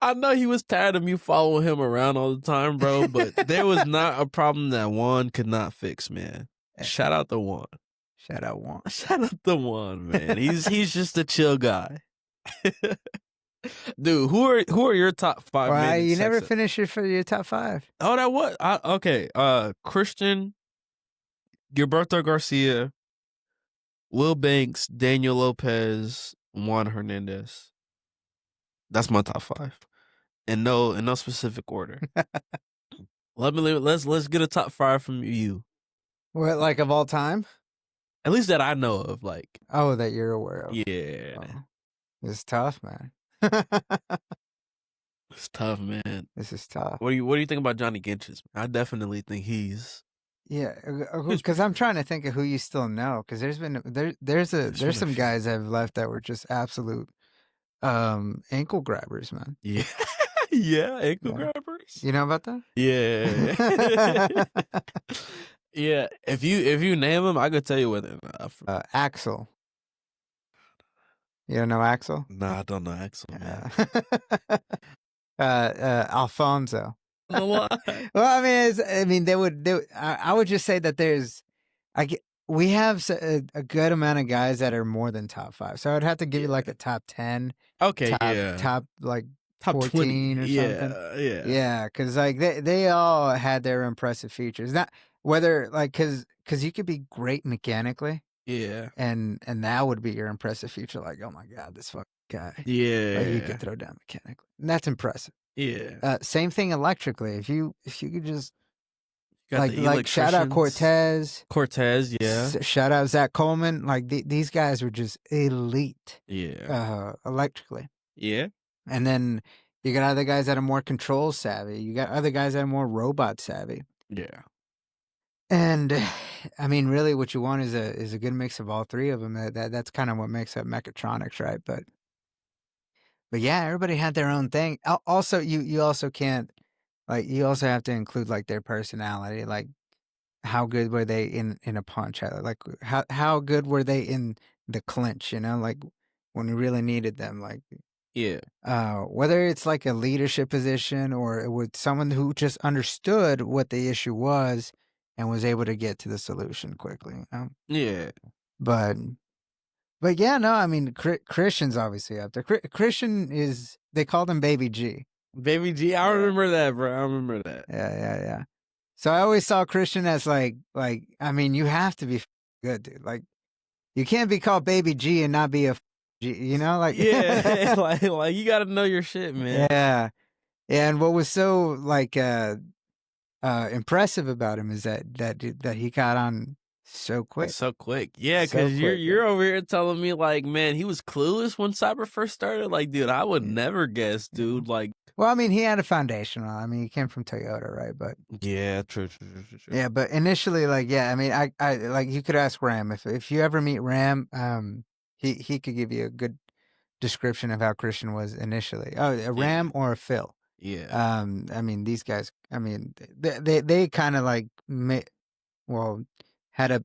I know he was tired of me following him around all the time, bro, but there was not a problem that Juan could not fix, man. Shout out to Juan. Shout out Juan. Shout out to Juan, man. He's just a chill guy. Dude, who are your top 5? Why you never finish your top 5? Oh, that what? Okay. Christian, Gilberto Garcia, Will Banks, Daniel Lopez, Juan Hernandez. That's my top 5, in no specific order. Let's get a top 5 from you. What, like of all time? At least that I know of, like. Oh, that you're aware of. Yeah. Oh. It's tough, man. It's tough, man. This is tough. What do you think about Johnny Ginches? I definitely think he's. Yeah, because I'm trying to think of who you still know. Because there's some guys that have left that were just absolute ankle grabbers, man. Yeah. Yeah, ankle grabbers. You know about that? Yeah. Yeah. If you name them, I could tell you whether Axel. You don't know Axel? No, I don't know Axel, man. Alfonso. Well, I mean, I would just say that we have a good amount of guys that are more than top 5. So I'd have to give you like a top 10. Okay, top like top 14 or something. Yeah, because like they all had their impressive features. Not whether like because you could be great mechanically. Yeah, and that would be your impressive feature. Like, oh my god, this fucking guy. Yeah, like, you could throw down mechanically. And that's impressive. Yeah. Same thing electrically. If you could just like shout out Cortez. Yeah. Shout out Zach Coleman. Like these guys were just elite. Yeah. Electrically. Yeah. And then you got other guys that are more control savvy. You got other guys that are more robot savvy. Yeah. And I mean, really, what you want is a good mix of all 3 of them. That's kind of what makes up mechatronics, right? But yeah, everybody had their own thing. Also, you also can't like you also have to include like their personality, like how good were they in a punch? Like how good were they in the clinch? You know, like when we really needed them, like. Yeah. Whether it's like a leadership position or with someone who just understood what the issue was and was able to get to the solution quickly. You know? Yeah. But yeah, no, I mean, Christian's obviously up there. Christian they called him Baby G. Baby G, I remember that, bro. I remember that. Yeah. So I always saw Christian as like I mean, you have to be good, dude. Like you can't be called Baby G and not be a G, you know? Like yeah, like you got to know your shit, man. Yeah. And what was so like impressive about him is that he got on so quick. So quick. Yeah, because you're over here telling me like, man, he was clueless when Cyber first started. Like, dude, I would never guess, dude. Like, well, I mean, he had a foundational. I mean, he came from Toyota, right? But yeah, true. Yeah, but initially, like, yeah, I mean, I like you could ask Ram if you ever meet Ram, he could give you a good description of how Christian was initially. Oh, a Ram or a Phil. Yeah. I mean, these guys. I mean, they kind of like had a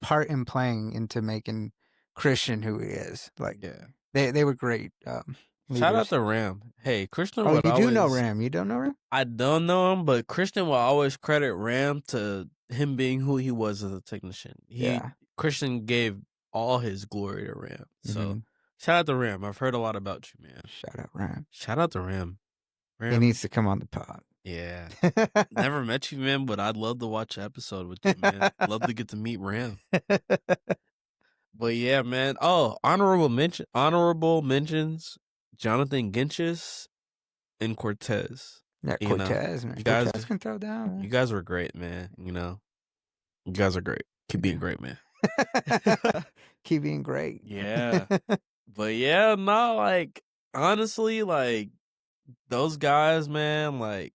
part in playing into making Christian who he is. Like, they were great. Shout out to Ram. Hey, Christian. Oh, you do know Ram? You don't know Ram? I don't know him, but Christian will always credit Ram to him being who he was as a technician. Christian gave all his glory to Ram. So shout out to Ram. I've heard a lot about you, man. Shout out Ram. Shout out to Ram. He needs to come on the pod. Yeah. Never met you, man, but I'd love to watch an episode with you, man. Love to get to meet Ram. But yeah, man. Oh, honorable mentions. Jonathan Ginches and Cortez. Yeah, Cortez, man. Cortez can throw down. Man. You guys were great, man. You know, you guys are great. Keep being great, man. Keep being great. Yeah. But yeah, no, like, honestly, like, those guys, man, like,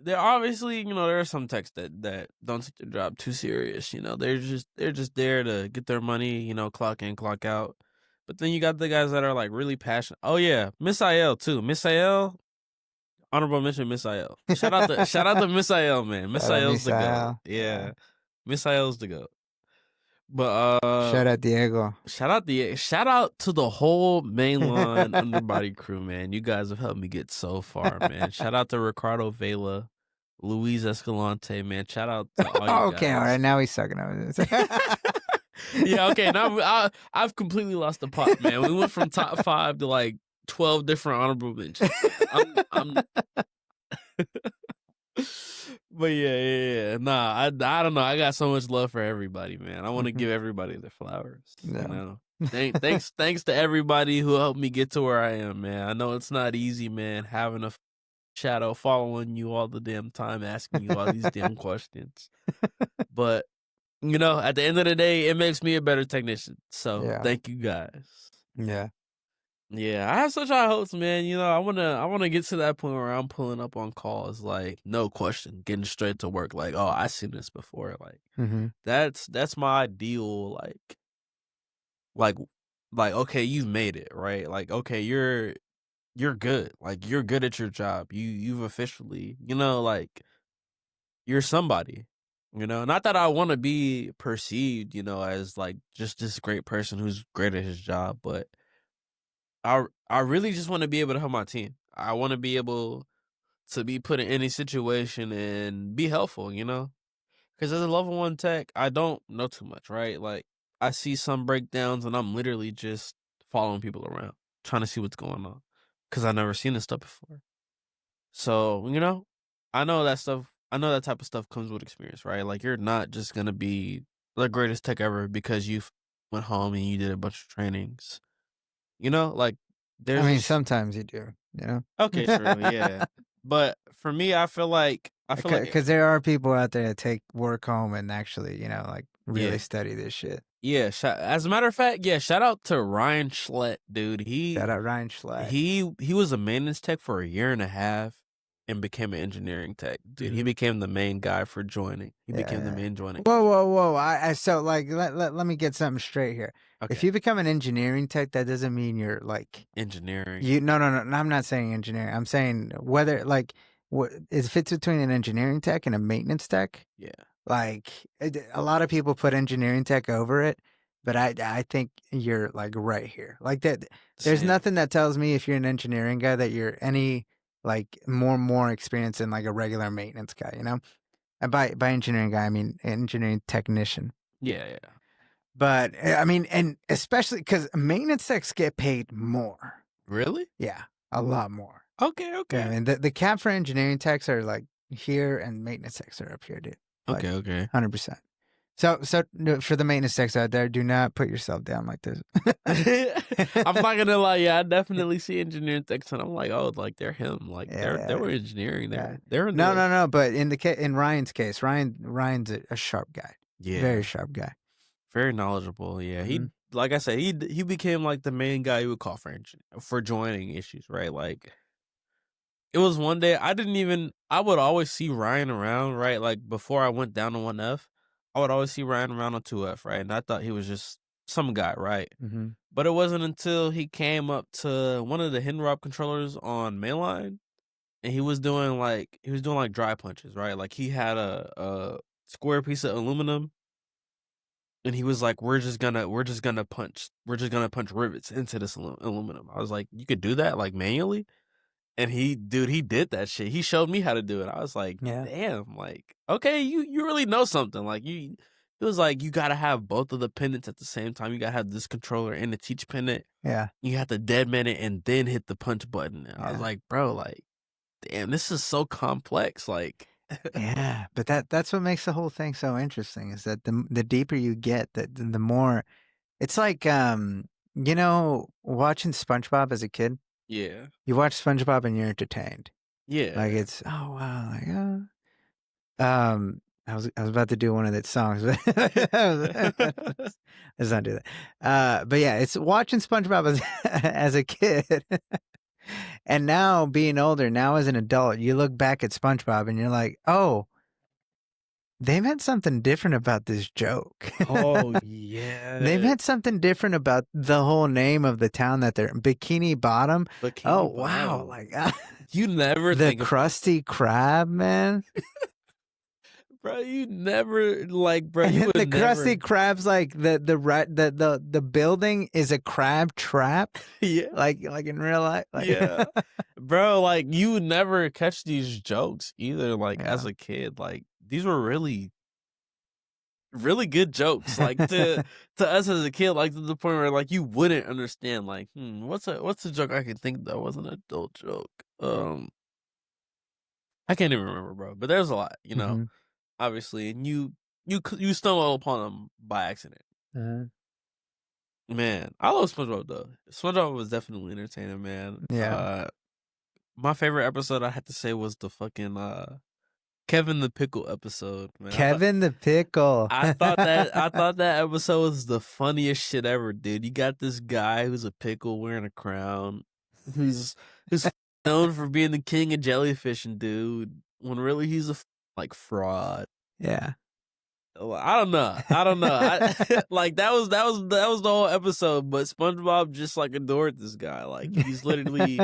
they're obviously, you know, there are some techs that don't take their job too serious. You know, they're just there to get their money, you know, clock in, clock out. But then you got the guys that are like really passionate. Oh yeah, Miss IL too. Miss IL, honorable mention, Miss IL. Shout out to Miss IL, man. Miss IL's the goat. Yeah, Miss IL's the goat. But shout out Diego. Shout out to the whole mainline underbody crew, man. You guys have helped me get so far, man. Shout out to Ricardo Vela, Luis Escalante, man. Shout out to all you guys. Okay, all right. Now he's sucking over this. Yeah, okay. Now I've completely lost the pot, man. We went from top 5 to like 12 different honorable mentions. But yeah. Nah, I don't know. I got so much love for everybody, man. I want to give everybody their flowers. You know. Thanks to everybody who helped me get to where I am, man. I know it's not easy, man, having a shadow following you all the damn time, asking you all these damn questions. But you know, at the end of the day, it makes me a better technician. So thank you guys. Yeah, I have such high hopes, man. You know, I wanna get to that point where I'm pulling up on calls, like no question, getting straight to work. Like, oh, I seen this before. Like, that's my ideal. Like, okay, you've made it, right? Like, okay, you're good. Like, you're good at your job. You've officially, you know, like, you're somebody. You know, not that I want to be perceived, you know, as like just this great person who's great at his job, but I really just want to be able to help my team. I want to be able to be put in any situation and be helpful, you know? Because as a level 1 tech, I don't know too much, right? Like, I see some breakdowns and I'm literally just following people around, trying to see what's going on. Because I've never seen this stuff before. So, you know, I know that type of stuff comes with experience, right? Like, you're not just going to be the greatest tech ever because you went home and you did a bunch of trainings. You know, like, I mean, sometimes you do, you know? Okay, true, yeah. But for me, I feel like... Because there are people out there that take work home and actually, you know, like, really study this shit. Yeah, as a matter of fact, shout out to Ryan Schlett, dude. Shout out Ryan Schlett. He was a maintenance tech for a year and a half and became an engineering tech. Dude, he became the main guy for joining. He became the main joining. Whoa. So, like, let me get something straight here. Okay. If you become an engineering tech, that doesn't mean you're, like... Engineering. No, I'm not saying engineering. I'm saying whether, like, it fits between an engineering tech and a maintenance tech. Yeah. Like, a lot of people put engineering tech over it, but I think you're, like, right here. Like, that. There's nothing that tells me if you're an engineering guy that you're any... like more experience than like a regular maintenance guy, you know? And by engineering guy, I mean engineering technician. Yeah. But I mean, and especially because maintenance techs get paid more. Really? Yeah, a lot more. Okay. Yeah, I mean, the cap for engineering techs are like here and maintenance techs are up here, dude. Like, okay. 100%. So for the maintenance techs out there, do not put yourself down like this. I'm not gonna lie, yeah, I definitely see engineering techs, and I'm like, oh, like they're him, like they were engineering, they're in no. But in Ryan's case, Ryan's a sharp guy, very sharp guy, very knowledgeable. Yeah, he like I said, he became like the main guy you would call for joining issues, right? Like it was one day I would always see Ryan around, right? Like before I went down to 1F, I would always see Ryan around on 2F, right? And I thought he was just some guy, right? Mm-hmm. But it wasn't until he came up to one of the hidden rob controllers on mainline, and he was doing like dry punches, right? Like he had a square piece of aluminum, and he was like, we're just gonna punch rivets into this aluminum. I was like, you could do that like manually? And he did that shit. He showed me how to do it. I was like, damn, like, okay, you really know something. Like it was like, you gotta have both of the pendants at the same time. You gotta have this controller and the teach pendant. Yeah. You have to deadman it and then hit the punch button. And I was like, bro, like, damn, this is so complex. Like, yeah, but that's what makes the whole thing so interesting is that the deeper you get, the more it's like watching SpongeBob as a kid. Yeah. You watch SpongeBob and you're entertained. Yeah. Like it's wow, like I was about to do one of the songs, but let's not do that. But yeah, it's watching SpongeBob as a kid. And now being older, now as an adult, you look back at SpongeBob and you're like, oh, they meant something different about this joke. Oh, yeah. They meant something different about the whole name of the town that they're in. Bikini Bottom. Wow. Like, you never the Krusty Krab, man. Bro, you never like, bro. You the Krusty Krab's like the building is a crab trap. Yeah, like in real life. Like, yeah, bro. Like you would never catch these jokes either. Like as a kid, like these were really, really good jokes. Like to us as a kid, like to the point where like you wouldn't understand. Like, what's a joke I can think that was an adult joke? I can't even remember, bro. But there's a lot, obviously, and you stumble upon them by accident. Man, I love SpongeBob though. SpongeBob was definitely entertaining, man. Yeah. My favorite episode I had to say was the fucking Kevin the Pickle episode, man. Kevin the Pickle. I thought that episode was the funniest shit ever, dude. You got this guy who's a pickle wearing a crown, who's known for being the king of jellyfishing, dude, when really he's a fraud. Yeah. I don't know. Like that was the whole episode, but SpongeBob just like adored this guy. Like he's literally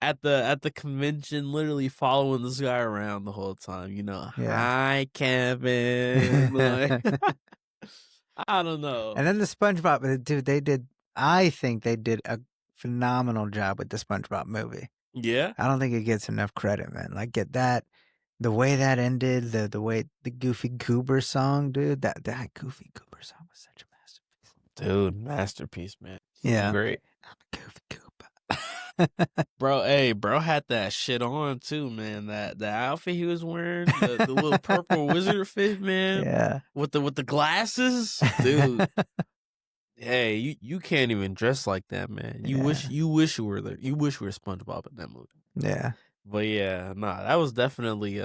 at the convention, literally following this guy around the whole time. Hi Kevin. Like, I don't know. And then the SpongeBob, dude, I think they did a phenomenal job with the SpongeBob movie. Yeah, I don't think it gets enough credit, man. Like get that. The way that ended, the way the Goofy Goober song, dude, that Goofy Goober song was such a masterpiece. Dude, masterpiece, man. Yeah. Great. I'm a Goofy Goober. Bro had that shit on too, man. That the outfit he was wearing, the little purple wizard fit, man. Yeah. With the glasses, dude. Hey, you can't even dress like that, man. You wish you were there. You wish you were SpongeBob in that movie. Yeah. But yeah, that was definitely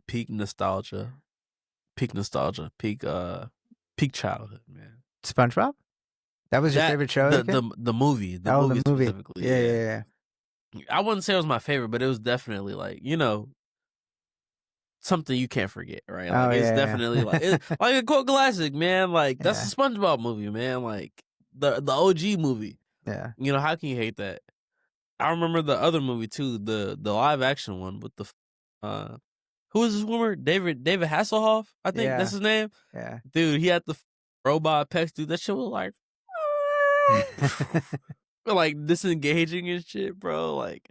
peak nostalgia. Peak childhood, man. SpongeBob? That was your favorite show? The movie. The movie specifically. Yeah. I wouldn't say it was my favorite, but it was definitely like, something you can't forget, right? Like it's definitely like it's like a cult classic, man. Like that's a SpongeBob movie, man. Like the OG movie. Yeah. How can you hate that? I remember the other movie too, the live action one with the who was this swimmer? David Hasselhoff, I think that's his name. Yeah. Dude, he had the robot pecs, dude. That shit was like like disengaging and shit, bro. Like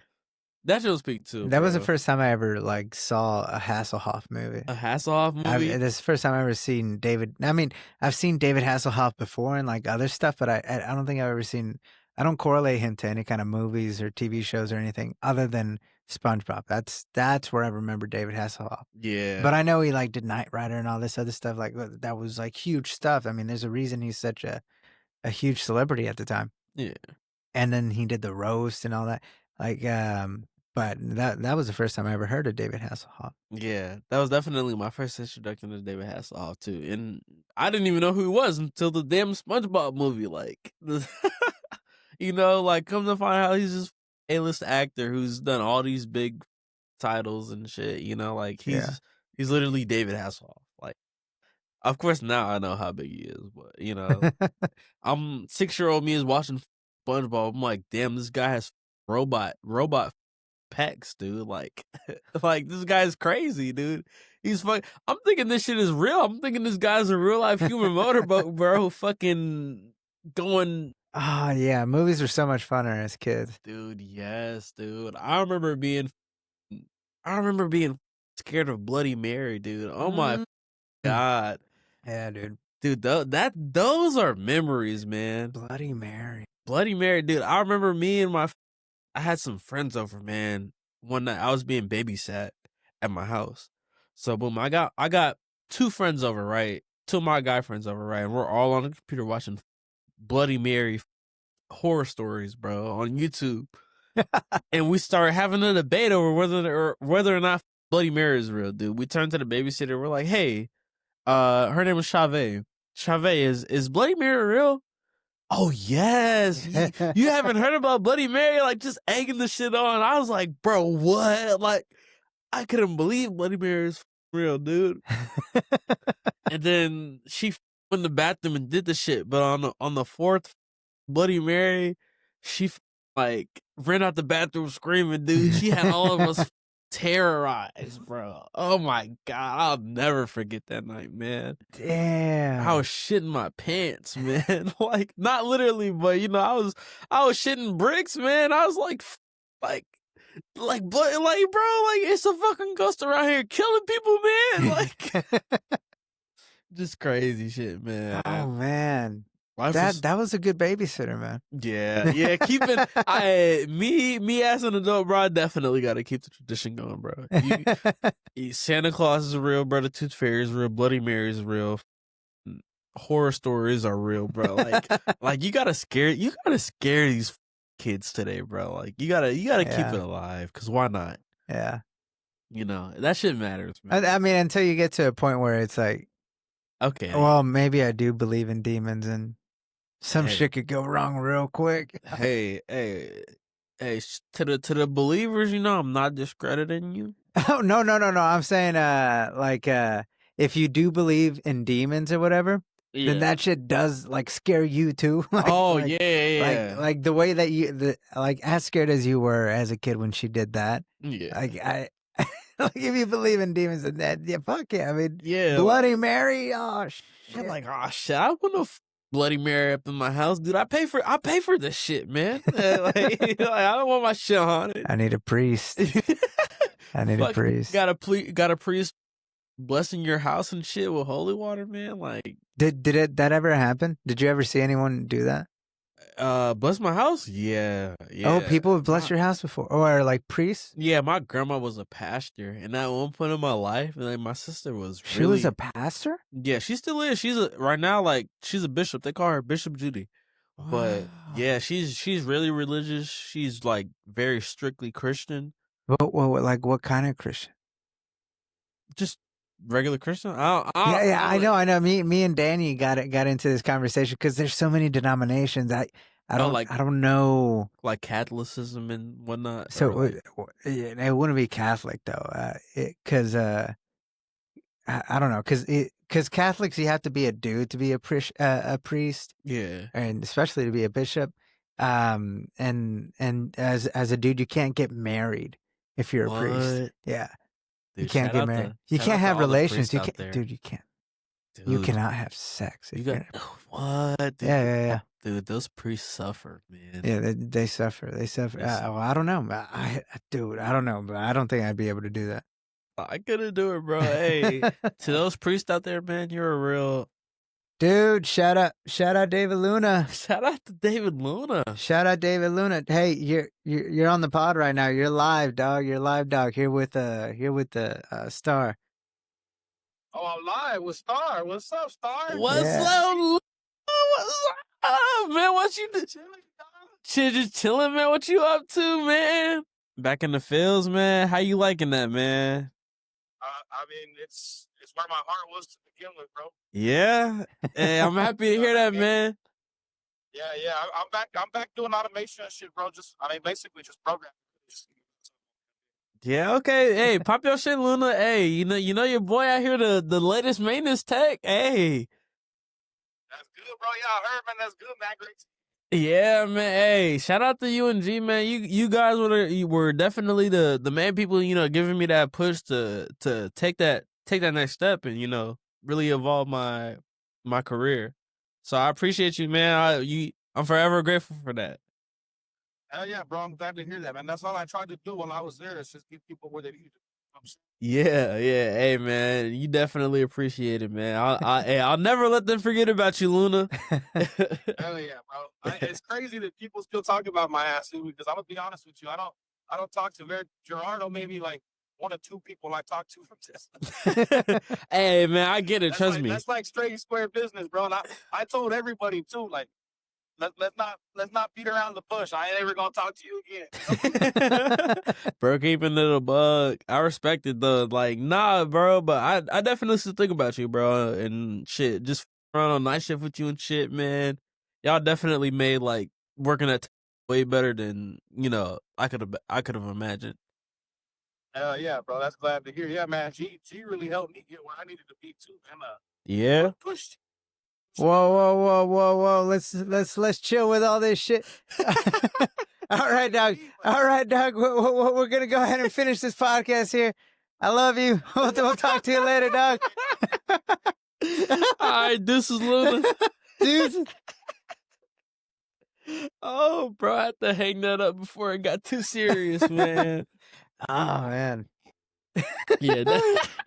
that shit was peak too. That was the first time I ever saw a Hasselhoff movie. A Hasselhoff movie? This is the first time I've ever seen David. I mean, I've seen David Hasselhoff before and other stuff, but I don't think I've ever seen. I don't correlate him to any kind of movies or TV shows or anything other than SpongeBob. That's where I remember David Hasselhoff. Yeah. But I know he like did Knight Rider and all this other stuff. Like that was like huge stuff. I mean, there's a reason he's such a huge celebrity at the time. Yeah. And then he did the roast and all that. Like, but that was the first time I ever heard of David Hasselhoff. Yeah, that was definitely my first introduction to David Hasselhoff too, and I didn't even know who he was until the damn SpongeBob movie. Like, you know, like come to find out he's just A-list actor who's done all these big titles and shit. You know, like he's literally David Hasselhoff. Like, of course now I know how big he is, but you know, I'm 6-year-old me is watching SpongeBob. I'm like, damn, this guy has robot pecs, dude. Like, like this guy's crazy, dude. He's fuck. I'm thinking this shit is real. I'm thinking this guy's a real life human motorboat, bro. Fucking going. Oh yeah, movies were so much funner as kids, dude. Yes, dude. I remember being scared of Bloody Mary, dude. Oh my god. Yeah, dude. Dude, those are memories, man. Bloody Mary, dude. I remember I had some friends over, man. One night I was being babysat at my house. So boom, I got 2 friends over, right? 2 of my guy friends over, right? And we're all on the computer watching Bloody Mary horror stories, bro, on YouTube. And we started having a debate over whether or not Bloody Mary is real, dude. We turned to the babysitter, we're like, hey, her name is Chave. Chave, is Bloody Mary real? Oh yes, you haven't heard about Bloody Mary? Like just egging the shit on. I was like, bro, what? Like, I couldn't believe Bloody Mary is real, dude. And then she went in the bathroom and did the shit, but on the 4th Bloody Mary, she like ran out the bathroom screaming, dude. She had all of us terrorized, bro. Oh my god, I'll never forget that night, man. Damn, I was shitting my pants, man. Like not literally, but you know, I was shitting bricks, man. I was like, bro, like it's a fucking ghost around here killing people, man. Like, just crazy shit, man. Oh man. That was a good babysitter, man. Yeah. Keeping me as an adult, bro, I definitely got to keep the tradition going, bro. Santa Claus is real, bro. The Tooth Fairy is real. Bloody Mary is real. Horror stories are real, bro. Like you gotta scare these kids today, bro. Like you gotta keep it alive, because why not? Yeah. You know that shit matters, man. I mean, until you get to a point where it's like, okay, well, maybe I do believe in demons and some shit could go wrong real quick. Hey, to the believers, you know, I'm not discrediting you. Oh no! I'm saying, if you do believe in demons or whatever, then that shit does like scare you too. Yeah. Like the way that like as scared as you were as a kid when she did that. Yeah. Like like if you believe in demons and that, yeah, fuck yeah. I mean, yeah, Bloody Mary. Oh shit! Like, oh shit! I want to Bloody Mary up in my house, dude. I pay for this shit, man. like, I don't want my shit haunted. I need a priest. I need a priest. Got a priest blessing your house and shit with holy water, man. Like, did that ever happen? Did you ever see anyone do that? Bless my house? Yeah. Oh, people have blessed your house before, or like priests? Yeah, my grandma was a pastor, and at one point in my life, and like my sister was. She was a pastor? Yeah, she still is. She's right now, like she's a bishop. They call her Bishop Judy. Wow. But yeah, she's really religious. She's like very strictly Christian. Well, like what kind of Christian? Just regular Christian. I know. Me and Danny got into this conversation because there's so many denominations. I don't know, like Catholicism and whatnot. So it wouldn't be Catholic though, because I don't know, because Catholics, you have to be a dude to be a priest. Yeah, and especially to be a bishop. And as a dude, you can't get married if you're a priest. Yeah. Dude, you can't get married. You can't have relations. You can't, dude. You can't. Dude, you cannot have sex. What? Dude? Yeah. Dude, those priests suffer, man. Yeah, they suffer. They suffer. Well, I don't know. I don't know, but I don't think I'd be able to do that. I couldn't do it, bro. Hey, to those priests out there, man, you're a real Dude, shout out David Luna. Shout out to David Luna. Shout out David Luna. Hey, you're on the pod right now. You're live, dog. You're live, dog. Here with the Star. Oh, I'm live with Star. What's up, Star? What's up? What's up, man? What you do? Just chilling, man. What you up to, man? Back in the fields, man. How you liking that, man? I mean, it's where my heart was to begin with, bro. Yeah. Hey, I'm happy to hear that, man. Yeah. I'm back doing automation and shit, bro. Basically just programming. Yeah, okay. Hey, pop your shit, Luna. Hey, you know your boy out here, the latest maintenance tech. Hey. That's good, bro. Yeah, I heard, man. That's good, man. Great. Yeah, man. Hey, shout out to UNG, man. You guys were definitely the main people, giving me that push to take that next step and really evolve my career. So I appreciate you, man. I'm forever grateful for that. Hell yeah, bro. I'm glad to hear that, man. That's all I tried to do while I was there, is just give people where they needed to. Yeah. Hey, man, you definitely appreciate it, man. I'll never let them forget about you, Luna. Hell yeah, bro. It's crazy that people still talk about my ass, because I'm gonna be honest with you. I don't talk to Gerardo. Maybe like one or two people I talk to from Tesla. Hey, man, I get it. Trust me. That's like straight square business, bro. And I told everybody too, like, let's not beat around the bush. I ain't ever gonna talk to you again. Bro, keeping it a bug. I respect it though. Like, nah, bro, but I definitely still think about you, bro, and shit. Just run on night shift with you and shit, man. Y'all definitely made like working at way better than I could have imagined. Hell yeah, bro. That's glad to hear. Yeah, man. She really helped me get where I needed to be too, man. Yeah. Pushed. Whoa. Let's chill with all this shit. All right, dog. We're going to go ahead and finish this podcast here. I love you. We'll talk to you later, dog. All right, this is Luna. Dude. Oh, bro, I had to hang that up before it got too serious, man. Oh, man. Yeah.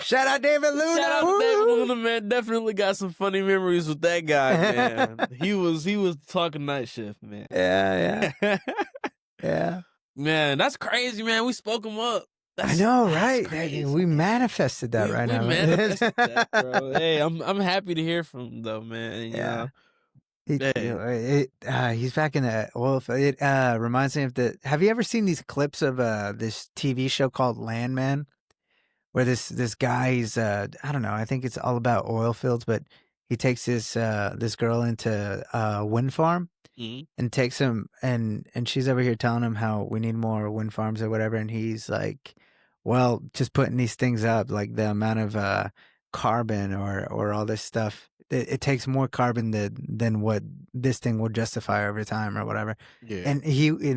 Shout out David Luna. Shout out to David Luna, man. Definitely got some funny memories with that guy, man. He was talking night shift, man. Yeah. Yeah. Man, that's crazy, man. We spoke him up. I know, right? We manifested that right now. We manifested that, bro. Hey, I'm happy to hear from him, though, man. Yeah. He's back in the oil field. It reminds me of have you ever seen these clips of this TV show called Landman? Where this guy, he's I don't know, I think it's all about oil fields, but he takes this girl into a wind farm and takes him, and she's over here telling him how we need more wind farms or whatever, and he's like, well, just putting these things up, like the amount of carbon or all this stuff, it takes more carbon than what this thing will justify over time or whatever. Yeah. And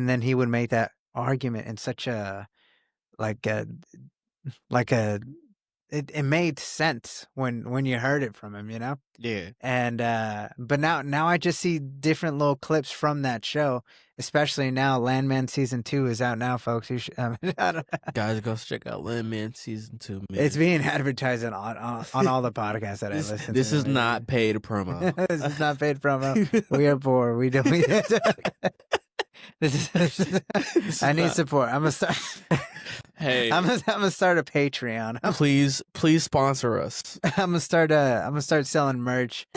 then he would make that argument in such a it made sense when you heard it from him, Yeah. And but now I just see different little clips from that show, especially now. Landman season 2 is out now, folks. You should, guys, go check out Landman season 2, man. It's being advertised on all the podcasts that I listen to. This is not paid promo. This is not paid promo. We are poor. We don't. I need support. I'm gonna start. Hey, I'm gonna start a Patreon. Please sponsor us. I'm gonna start selling merch.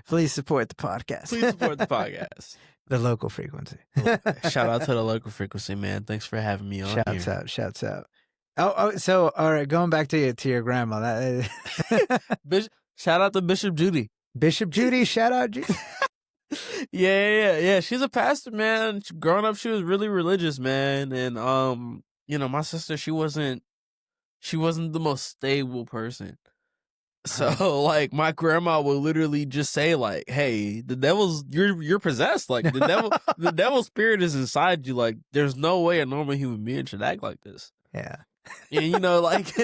Please support the podcast. Please support the podcast. The local frequency. Shout out to the local frequency, man. Thanks for having me on. Shouts out. Oh, so all right, going back to your grandma. Shout out to Bishop Judy. Bishop Judy, shout out Judy. Yeah. She's a pastor, man. Growing up, she was really religious, man. And my sister, she wasn't the most stable person. So like my grandma would literally just say like, "Hey, you're possessed. Like the devil's spirit is inside you. Like there's no way a normal human being should act like this." Yeah. And like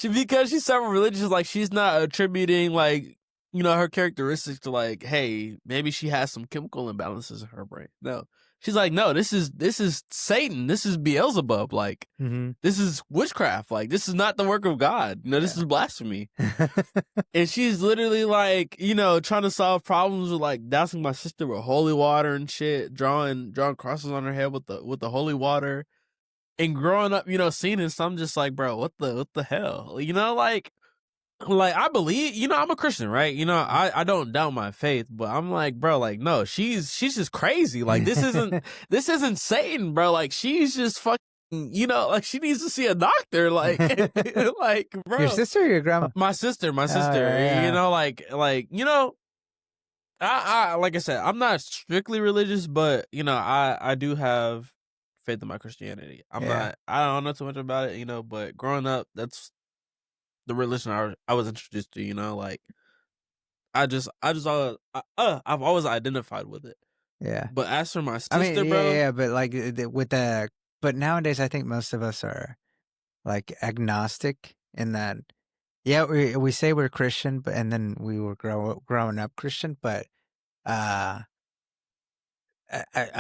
because she's so religious, like she's not attributing like her characteristics to like, hey, maybe she has some chemical imbalances in her brain. No, She's like, no, this is Satan. This is Beelzebub. Like, this is witchcraft. Like, this is not the work of God. You know, this is blasphemy. And she's literally like, you know, trying to solve problems with like dousing my sister with holy water and shit, drawing crosses on her head with the holy water. And growing up, you know, seeing this, I'm just like, bro, what the hell? You know, like I believe, you know, I'm a Christian, right? You know, I don't doubt my faith, but I'm like, bro, like, no, she's just crazy. Like, this isn't Satan, bro. Like, she's just fucking, you know, like, she needs to see a doctor. Like, like, bro. Your sister or your grandma? My sister, yeah. you know, like, you know, I like I said, I'm not strictly religious, but, you know, I do have faith in my Christianity. I don't know too much about it, you know, but growing up, that's the religion I was introduced to, you know, like I've always identified with it. Yeah. But as for my sister, bro, yeah, but like but nowadays I think most of us are like agnostic in that. Yeah, we say we're Christian, but and then we were growing up Christian, but I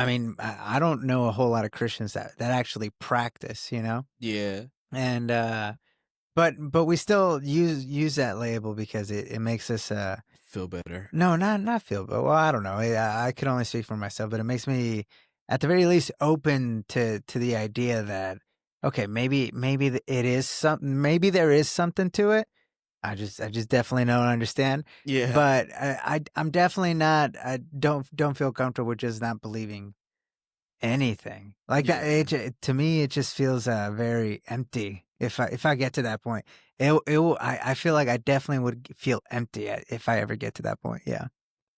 mean I don't know a whole lot of Christians that actually practice, you know. Yeah. And but we still use that label because it makes us feel better. No, not feel better. Well, I don't know. I could only speak for myself, but it makes me at the very least open to the idea that okay, maybe it is something. Maybe there is something to it. I just definitely don't understand. Yeah. But I'm definitely not. I don't feel comfortable with just not believing anything like that. To me, it just feels very empty. If I get to that point, I feel like I definitely would feel empty if I ever get to that point. Yeah,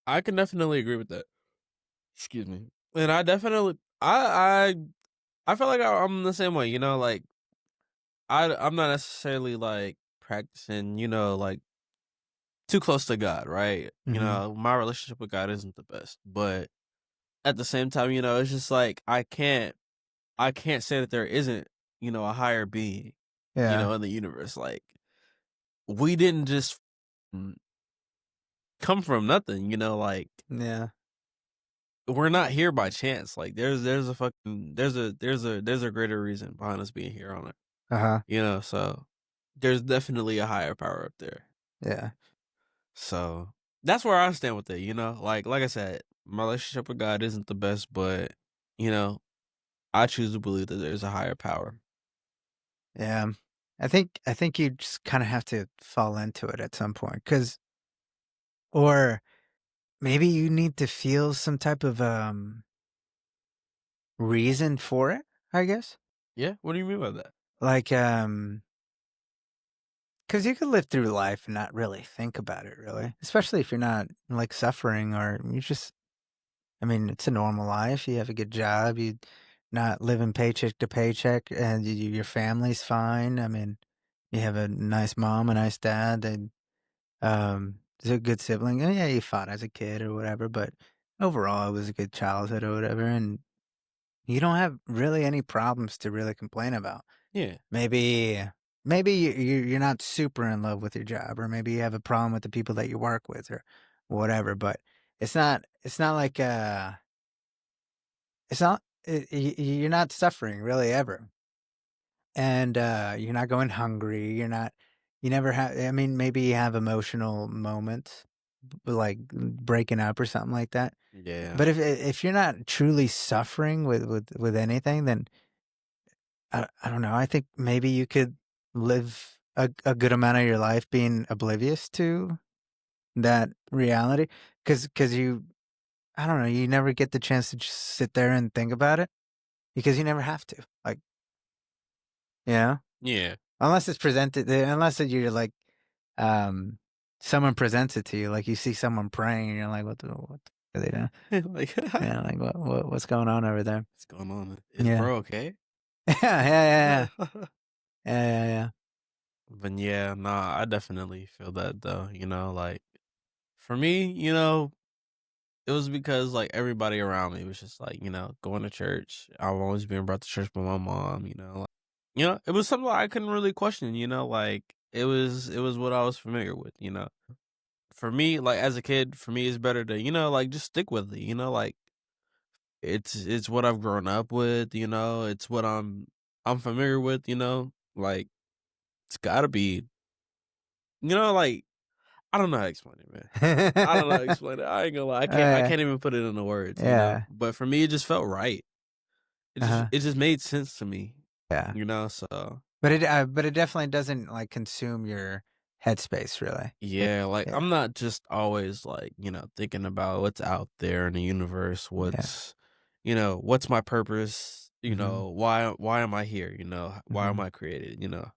I can definitely agree with that. Excuse me. And I definitely, I feel like I'm the same way. You know, like I'm not necessarily like practicing, you know, like too close to God, right? You know, my relationship with God isn't the best, but at the same time, you know, it's just like I can't say that there isn't, you know, a higher being, you know, in the universe. Like we didn't just come from nothing, you know, like we're not here by chance. Like there's a greater reason behind us being here on it. You know, so there's definitely a higher power up there. Yeah. So that's where I stand with it, you know? Like I said, my relationship with God isn't the best, but you know, I choose to believe that there's a higher power. Yeah. I think you just kind of have to fall into it at some point or maybe you need to feel some type of reason for it, I guess. Yeah, what do you mean by that? Like cuz you could live through life and not really think about it really, especially if you're not like suffering or you just I mean, it's a normal life. You have a good job, you not living paycheck to paycheck and your family's fine. I mean, you have a nice mom, a nice dad, is a good sibling. Oh, yeah, you fought as a kid or whatever, but overall, it was a good childhood or whatever, and you don't have really any problems to really complain about. Yeah. Maybe you're not super in love with your job, or maybe you have a problem with the people that you work with, or whatever. But it's not like you're not suffering really ever, and you're not going hungry. You never have. I mean, maybe you have emotional moments, like breaking up or something like that. Yeah. But if you're not truly suffering with anything, then I don't know. I think maybe you could live a good amount of your life being oblivious to that reality, because you I don't know, you never get the chance to just sit there and think about it because you never have to. Like, Yeah. unless it's presented, unless you're like someone presents it to you, like you see someone praying and you're like, what are they doing? Like like what's going on over there? What's going on? Is bro okay? Yeah. Yeah. But yeah, nah, I definitely feel that though, you know, like for me, you know, it was because like everybody around me was just like, you know, going to church. I've always been brought to church by my mom, you know, it was something I couldn't really question, you know, like it was what I was familiar with, you know. For me, like as a kid, for me it's better to, you know, like just stick with it, you know, like it's what I've grown up with, you know, it's what I'm familiar with, you know, like it's gotta be, you know, like I don't know how to explain it, man. I don't know how to explain it. I ain't gonna lie. I yeah. can't even put it into words, you know. Yeah. But for me, it just felt right. Uh-huh. It just made sense to me, Yeah. you know. So But it definitely doesn't like consume your headspace, really. yeah, like Yeah. I'm not just always like, you know, thinking about what's out there in the universe, Yeah. you know, what's my purpose, you Mm-hmm. know, why am I here, you know, why am Mm-hmm. I created, you know.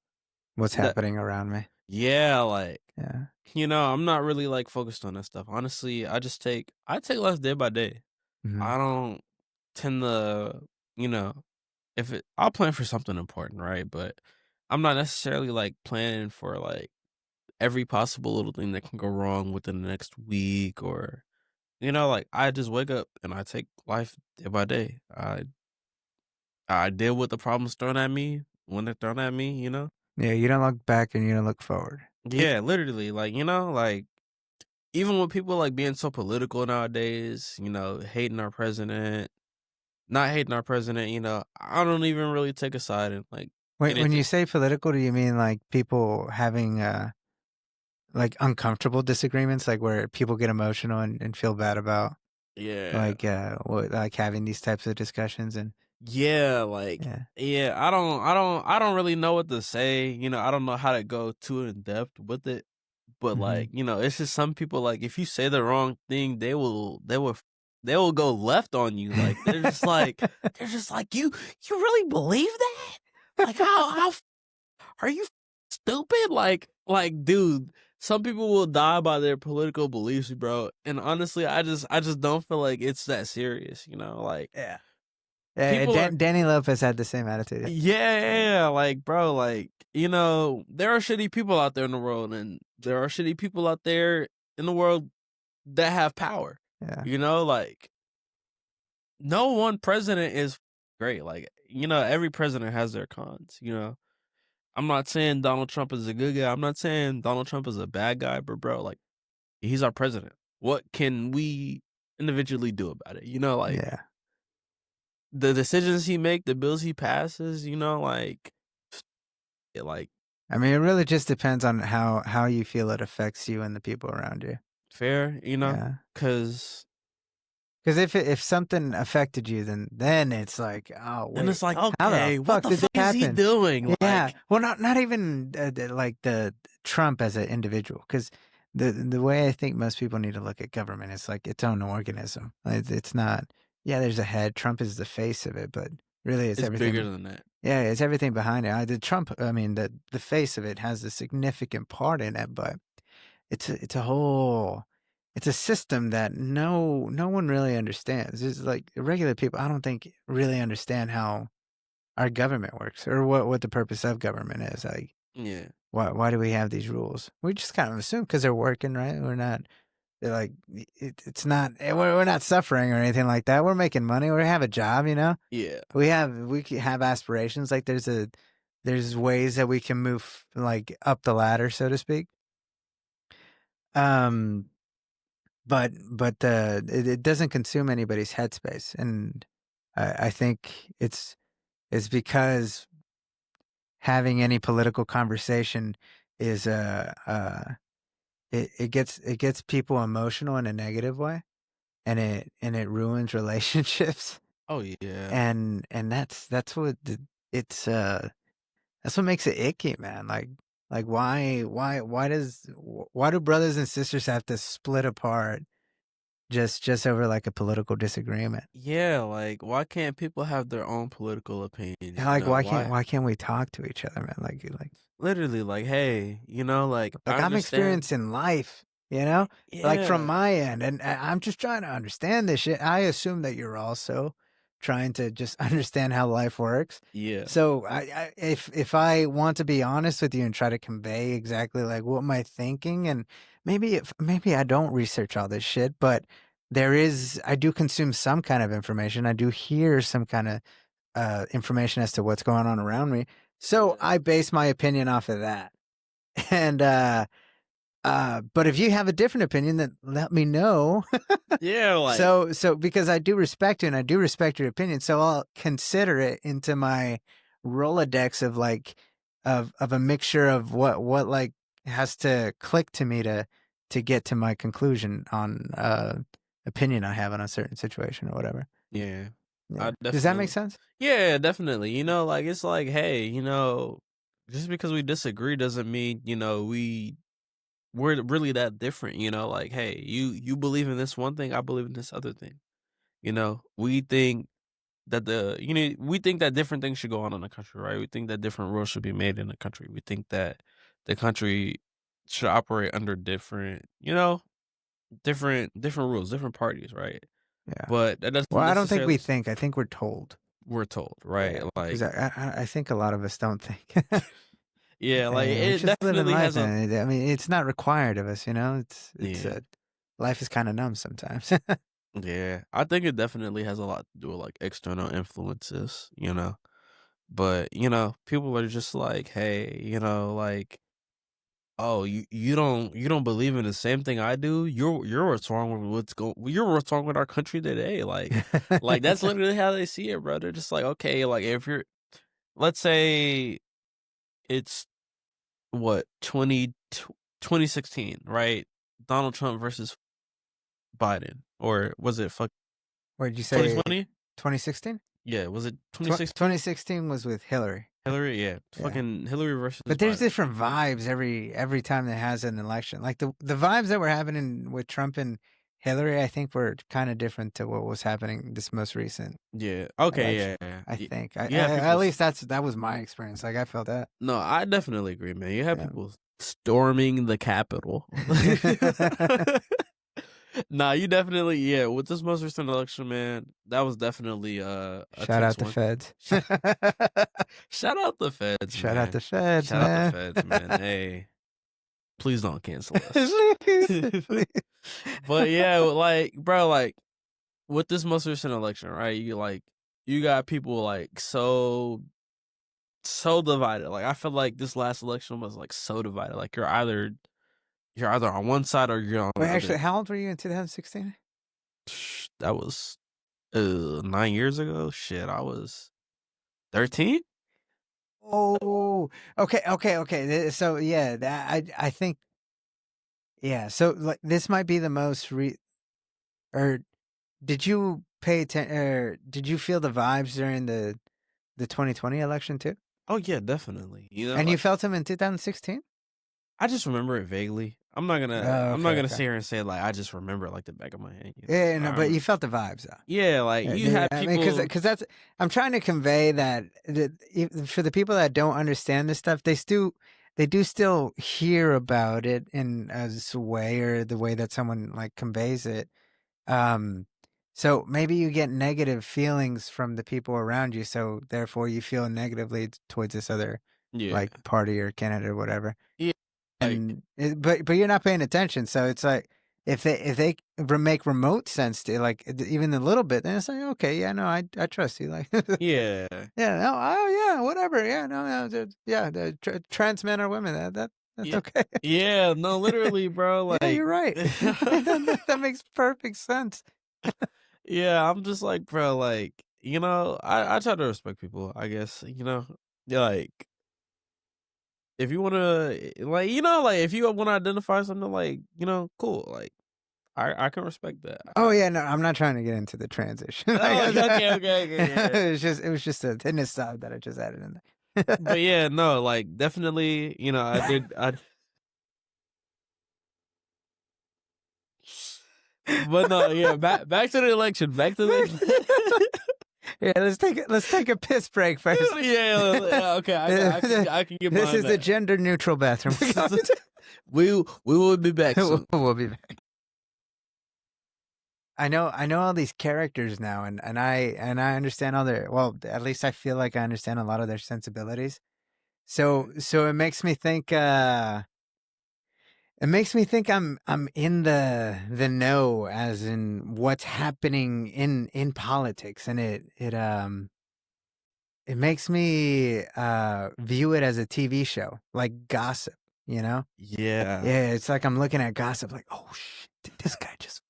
What's That happening around me? yeah, like Yeah. you know, I'm not really like focused on that stuff. Honestly, I take life day by day. Mm-hmm. I don't tend to, you know, I'll plan for something important, right? But I'm not necessarily like planning for like every possible little thing that can go wrong within the next week or you know, like I just wake up and I take life day by day. I deal with the problems thrown at me when they're thrown at me, you know? Yeah. You don't look back and you don't look forward. Yeah, literally. Like, you know, like even with people like being so political nowadays, you know, hating our president, not hating our president, you know, I don't even really take a side and like Wait, when anything. you say political, do you mean like people having like uncomfortable disagreements, like where people get emotional and feel bad about Yeah. like like having these types of discussions and Yeah, like yeah. yeah, I don't really know what to say, you know, I don't know how to go too in depth with it. But Mm-hmm. like, you know, it's just some people like if you say the wrong thing, they will go left on you. Like they're just like you really believe that? Like are you stupid? Like dude, some people will die by their political beliefs, bro. And honestly, I just don't feel like it's that serious, you know? Like Yeah. Yeah, people are Danny Lopez had the same attitude. yeah, like bro, like you know, there are shitty people out there in the world, and there are shitty people out there in the world that have power. Yeah. You know, like no one president is great. Like you know, every president has their cons. You know, I'm not saying Donald Trump is a good guy. I'm not saying Donald Trump is a bad guy, but bro, like he's our president. What can we individually do about it? You know, like Yeah. the decisions he make, the bills he passes. You know, like I mean, it really just depends on how you feel it affects you and the people around you. fair. You know, Yeah. because Because if something affected you, then it's like, oh then wait, it's like, how the okay, what fuck the did this fuck is he happen? doing? Yeah, Like, well, not even like the Trump as an individual, because the way I think most people need to look at government is like its own organism. It's not. Yeah, there's a head. Trump is the face of it, but really, it's it's bigger everything. than that. Yeah, it's everything behind it. The Trump, I mean, the face of it has a significant part in it, but it's a whole it's a system that no one really understands. It's like regular people, I don't think really understand how our government works or what the purpose of government is. Like Yeah. why do we have these rules? We just kind of assume because they're working, right? We're not they're like it's not we're not suffering or anything like that. We're making money. We have a job, you know. Yeah. We can have aspirations. Like there's ways that we can move like up the ladder, so to speak. Um, but it doesn't consume anybody's headspace, and I think it's because having any political conversation is it gets people emotional in a negative way, and it ruins relationships, Oh yeah. and that's what it's that's what makes it icky, man. Like why do brothers and sisters have to split apart just over like a political disagreement? Yeah, like why can't people have their own political And opinions? You like know, why why can't we talk to each other, man? literally like, hey, you know, like I Like I'm understand. experiencing life, you know? Like from Yeah. my end, and I'm just trying to understand this shit. I assume that you're also trying to just understand how life works. Yeah. So if I want to be honest with you and try to convey exactly like what am I thinking, and maybe I don't research all this shit, but I do consume some kind of information. I do hear some kind of information as to what's going on around me. So Yeah. I base my opinion off of that. And But if you have a different opinion, then let me know. Yeah, like so because I do respect you and I do respect your opinion, so I'll consider it into my Rolodex of like of a mixture of what like has to click to me to get to my conclusion on opinion I have on a certain situation or whatever. yeah. Yeah. Does that make sense? Yeah, definitely. You know, like it's like, hey, you know, just because we disagree doesn't mean, you know, we're really that different, you know, like, hey, you believe in this one thing, I believe in this other thing. You know, we think that we think that different things should go on in the country, right? We think that different rules should be made in the country. We think that the country should operate under different, you know, different rules, different parties, right? Yeah. But that doesn't Well, I don't think necessarily we think. I think we're told. we're told, right? Because Like I think a lot of us don't think. yeah, like We it just live in definitely life, has a man. I mean, it's not required of us, you know. It's yeah. life is kind of numb sometimes. Yeah. I think it definitely has a lot to do with like external influences, you know. But, you know, people are just like, hey, you know, like, oh, you don't believe in the same thing I do. You're what's wrong with you're what's wrong with our country today. Like that's literally how they see it, bro. They're just like, okay, like if you're let's say it's what 2016, right? Donald Trump versus Biden, or was it What did you say? 2020? 2016? Yeah, was it 2016? 2016 was with Hillary. Hillary, yeah, Yeah. fucking Hillary versus But there's Biden. different vibes every time that has an election. Like the vibes that were happening with Trump and Hillary, I think were kind of different to what was happening this most recent Yeah. Okay. election. Yeah. I think. Yeah. At least that was my experience. Like I felt that. No, I definitely agree, man. You have Yeah. people storming the Capitol. Nah, you definitely, yeah. With this most recent election, man, that was definitely a Shout out tense the one. feds. Shout out the feds, Shout man. out the feds, Shout man. out the feds, man. Hey, please don't cancel us. Please. But yeah, like, bro, like with this most recent election, right? You got people like so divided. Like I feel like this last election was like so divided. Like you're either on one side or you're on the Wait, other. actually, how old were you in 2016? That was 9 years ago. Shit, I was 13. Oh, okay. So yeah, I think yeah. So like this might be the most or did you pay attention? Or did you feel the vibes during the 2020 election too? Oh yeah, definitely. You know, And you like, felt them in 2016? I just remember it vaguely. I'm not gonna Oh, okay. sit here and say like I just remember it like the back of my hand. You know? Yeah, no, but you felt the vibes though. Yeah, like you had I people. mean, because that's I'm trying to convey that for the people that don't understand this stuff, they do still hear about it in a way or the way that someone like conveys it. So maybe you get negative feelings from the people around you, so therefore you feel negatively towards this other Yeah, like party or candidate or whatever. yeah, like, And but you're not paying attention, so it's like if they make remote sense to like even a little bit, then it's like okay, yeah, no, I trust you, like yeah, yeah, no, oh yeah, whatever, yeah, no, yeah, trans men or women, that's yeah. okay. Yeah, no, literally, bro. Like, Yeah, you're right. That makes perfect sense. yeah, I'm just like, bro, like, you know, I try to respect people, I guess, you know, like, if you want to, like, you know, like, if you want to identify something, like, you know, cool, like, I can respect that. Oh yeah, no, I'm not trying to get into the transition. Oh, okay. Yeah. It was just a tennis side that I just added in there. But yeah, no, like, definitely, you know, but no, yeah, back to the election, Yeah, let's take a piss break first. yeah, okay, I can get This behind is the that. gender neutral bathroom. We will be back soon. We'll be back. I know all these characters now, and I understand all their, well, at least I feel like I understand a lot of their sensibilities. So it makes me think I'm in the know, as in what's happening in politics, and it makes me view it as a TV show, like gossip, you know? Yeah. Yeah, it's like I'm looking at gossip like, oh shit, did this guy just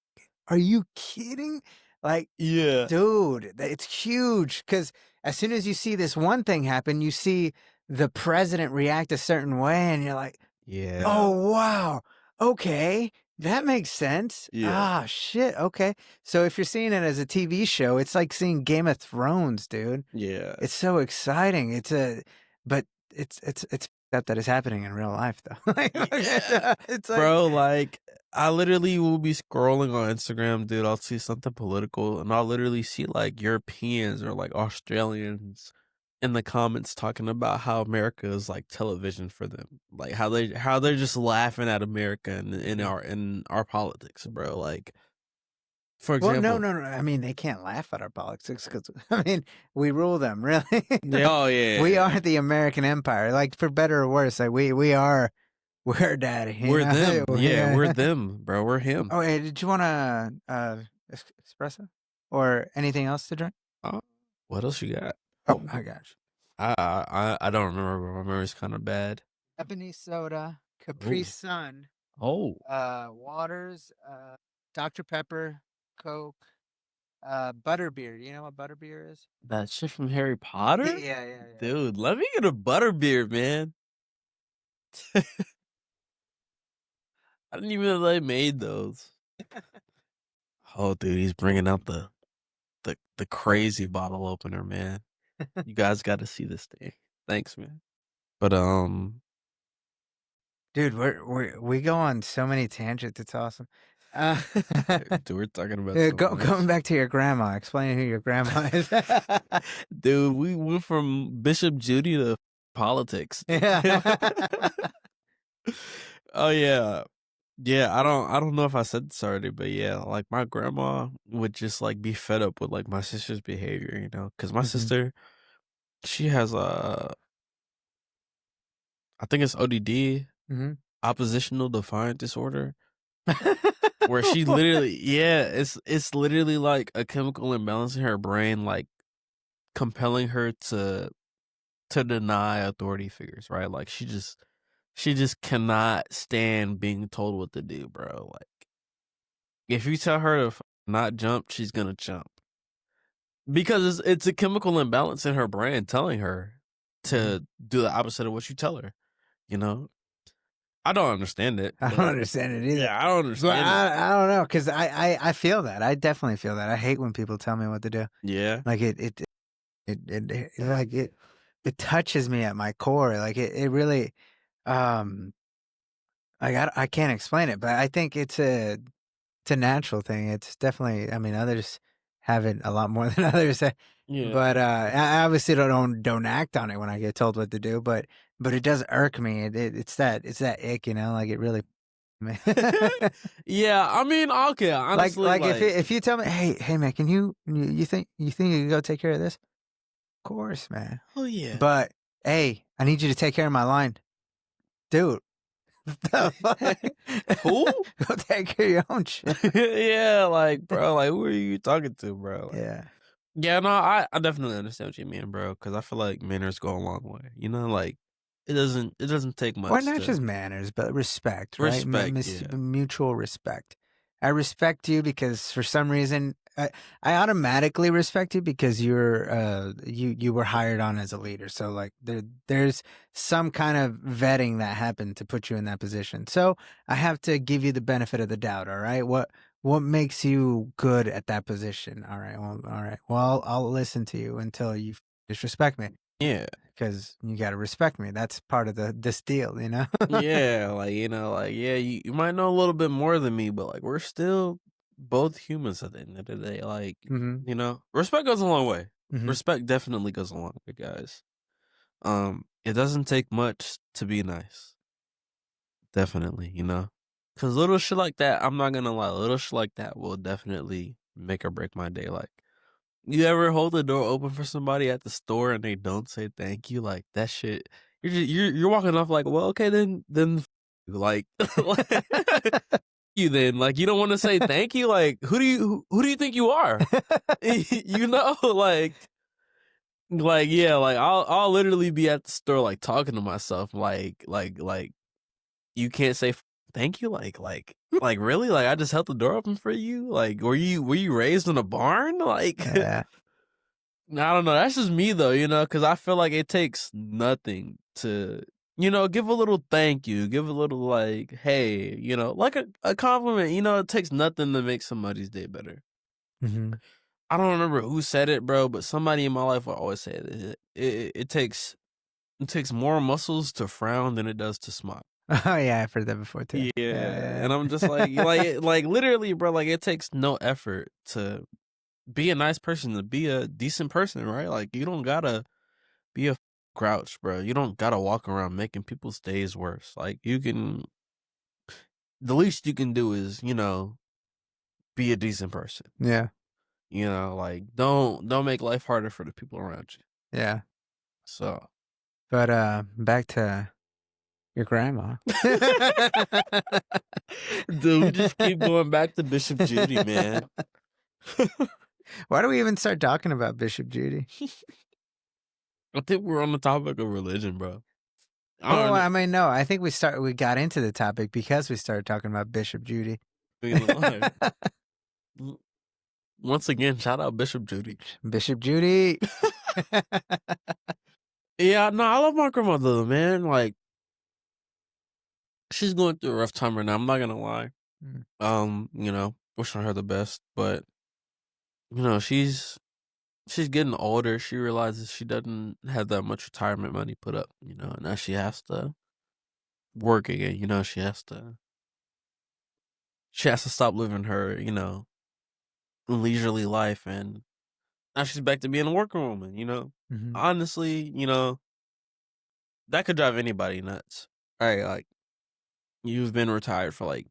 are you kidding? Like, Yeah. dude, it's huge because as soon as you see this one thing happen, you see the president react a certain way, and you're like, Yeah. oh, wow. Okay. That makes sense. Yeah. Ah, shit. Okay. So if you're seeing it as a TV show, it's like seeing Game of Thrones, dude. Yeah. It's so exciting. But it's up that is happening in real life, though. Yeah. It's like, bro, like, I literally will be scrolling on Instagram, dude. I'll see something political, and I'll literally see like Europeans or like Australians in the comments talking about how America is like television for them, like how they're just laughing at America and in our politics, bro. Like, for example, no. I mean, they can't laugh at our politics because I mean, we rule them, really. yeah. We are the American empire, like for better or worse. Like we're daddy. We're know? them, yeah, we're them, bro. We're him. Oh, hey, did you want a espresso or anything else to drink? What else you got? Oh, I got you. I don't remember. But my memory's kind of bad. Ebony soda, Capri Sun. Oh. Waters, Dr. Pepper, Coke, butterbeer. You know what butterbeer is? That shit from Harry Potter? Yeah. Dude, let me get a butterbeer, man. I didn't even know they made those. Oh, dude, he's bringing out the crazy bottle opener, man. You guys got to see this thing. Thanks, man. But dude, we go on so many tangents. It's awesome. dude, we're talking about going back to your grandma. Explain who your grandma is. Dude, we went from Bishop Judy to politics. Yeah. Oh yeah. Yeah, I don't know if I said this already, but yeah, like my grandma would just like be fed up with like my sister's behavior, you know, because my sister, she has I think it's ODD, oppositional defiant disorder, where she literally, it's literally like a chemical imbalance in her brain, like compelling her to deny authority figures, right? Like she just cannot stand being told what to do, bro. Like, if you tell her to not jump, she's gonna jump because it's a chemical imbalance in her brain telling her to do the opposite of what you tell her. You know, I don't understand it. I don't understand it either. Yeah, I don't understand. But I don't know because I feel that. I definitely feel that. I hate when people tell me what to do. Yeah, like it like it touches me at my core. Like it really, I can't explain it, but I think it's a natural thing. It's definitely. I mean, others have it a lot more than others. yeah. But I obviously don't act on it when I get told what to do. But it does irk me. It's that ick, you know. Like it really. Yeah, I mean, okay, honestly, like if you tell me, hey man, can you think you can go take care of this? Of course, man. Oh yeah. But hey, I need you to take care of my line, dude. The fuck? Who? Go take care of your own shit. Yeah, like, bro, like, who are you talking to, bro? Like, yeah, no, I definitely understand what you mean, bro. Because I feel like manners go a long way. You know, like it doesn't take much. Well, not just manners, but respect, right? Mutual respect. I respect you because for some reason I automatically respect you because you're you were hired on as a leader. So like there's some kind of vetting that happened to put you in that position. So I have to give you the benefit of the doubt. All right, what makes you good at that position? All right. Well, I'll listen to you until you disrespect me. Yeah. Because you got to respect me. That's part of this deal, you know? Yeah, like, you know, like, yeah, you might know a little bit more than me, but like, we're still both humans at the end of the day. Like, you know, respect goes a long way. Respect definitely goes a long way, guys. It doesn't take much to be nice. Definitely, you know? Because little shit like that, I'm not gonna lie, little shit like that will definitely make or break my day. Like, you ever hold the door open for somebody at the store and they don't say thank you? Like that shit, you're walking off like, well, okay, then like, you then like you don't want to say thank you. Like who do you think you are? You know, like yeah, like I'll literally be at the store like talking to myself, like you can't say thank you. Like really? Like I just held the door open for you. Like were you raised in a barn? Like Yeah. I don't know. That's just me though, because I feel like it takes nothing to, give a little thank you, give a little like, hey, like a compliment. It takes nothing to make somebody's day better. Mm-hmm. I don't remember who said it, bro, but somebody in my life will always say it. It takes more muscles to frown than it does to smile. Oh yeah, I've heard that before too. Yeah, Yeah. and I'm just like literally, bro. Like it takes no effort to be a nice person, to be a decent person, right? Like you don't gotta be a grouch, bro. You don't gotta walk around making people's days worse. Like the least you can do is, be a decent person. Yeah. Like don't make life harder for the people around you. Yeah. So, but back to your grandma. Dude, we just keep going back to Bishop Judy, man. Why do we even start talking about Bishop Judy? I think we're on the topic of religion, bro. I mean, no. I think we got into the topic because we started talking about Bishop Judy. Once again, shout out Bishop Judy. Bishop Judy. Yeah, no, I love my grandmother, man. Like, she's going through a rough time right now. I'm not gonna lie. Wishing her the best, but she's getting older. She realizes she doesn't have that much retirement money put up, and now she has to work again. She has to stop living her, leisurely life, and now she's back to being a working woman. Mm-hmm. Honestly, that could drive anybody nuts. Right? Like, you've been retired for like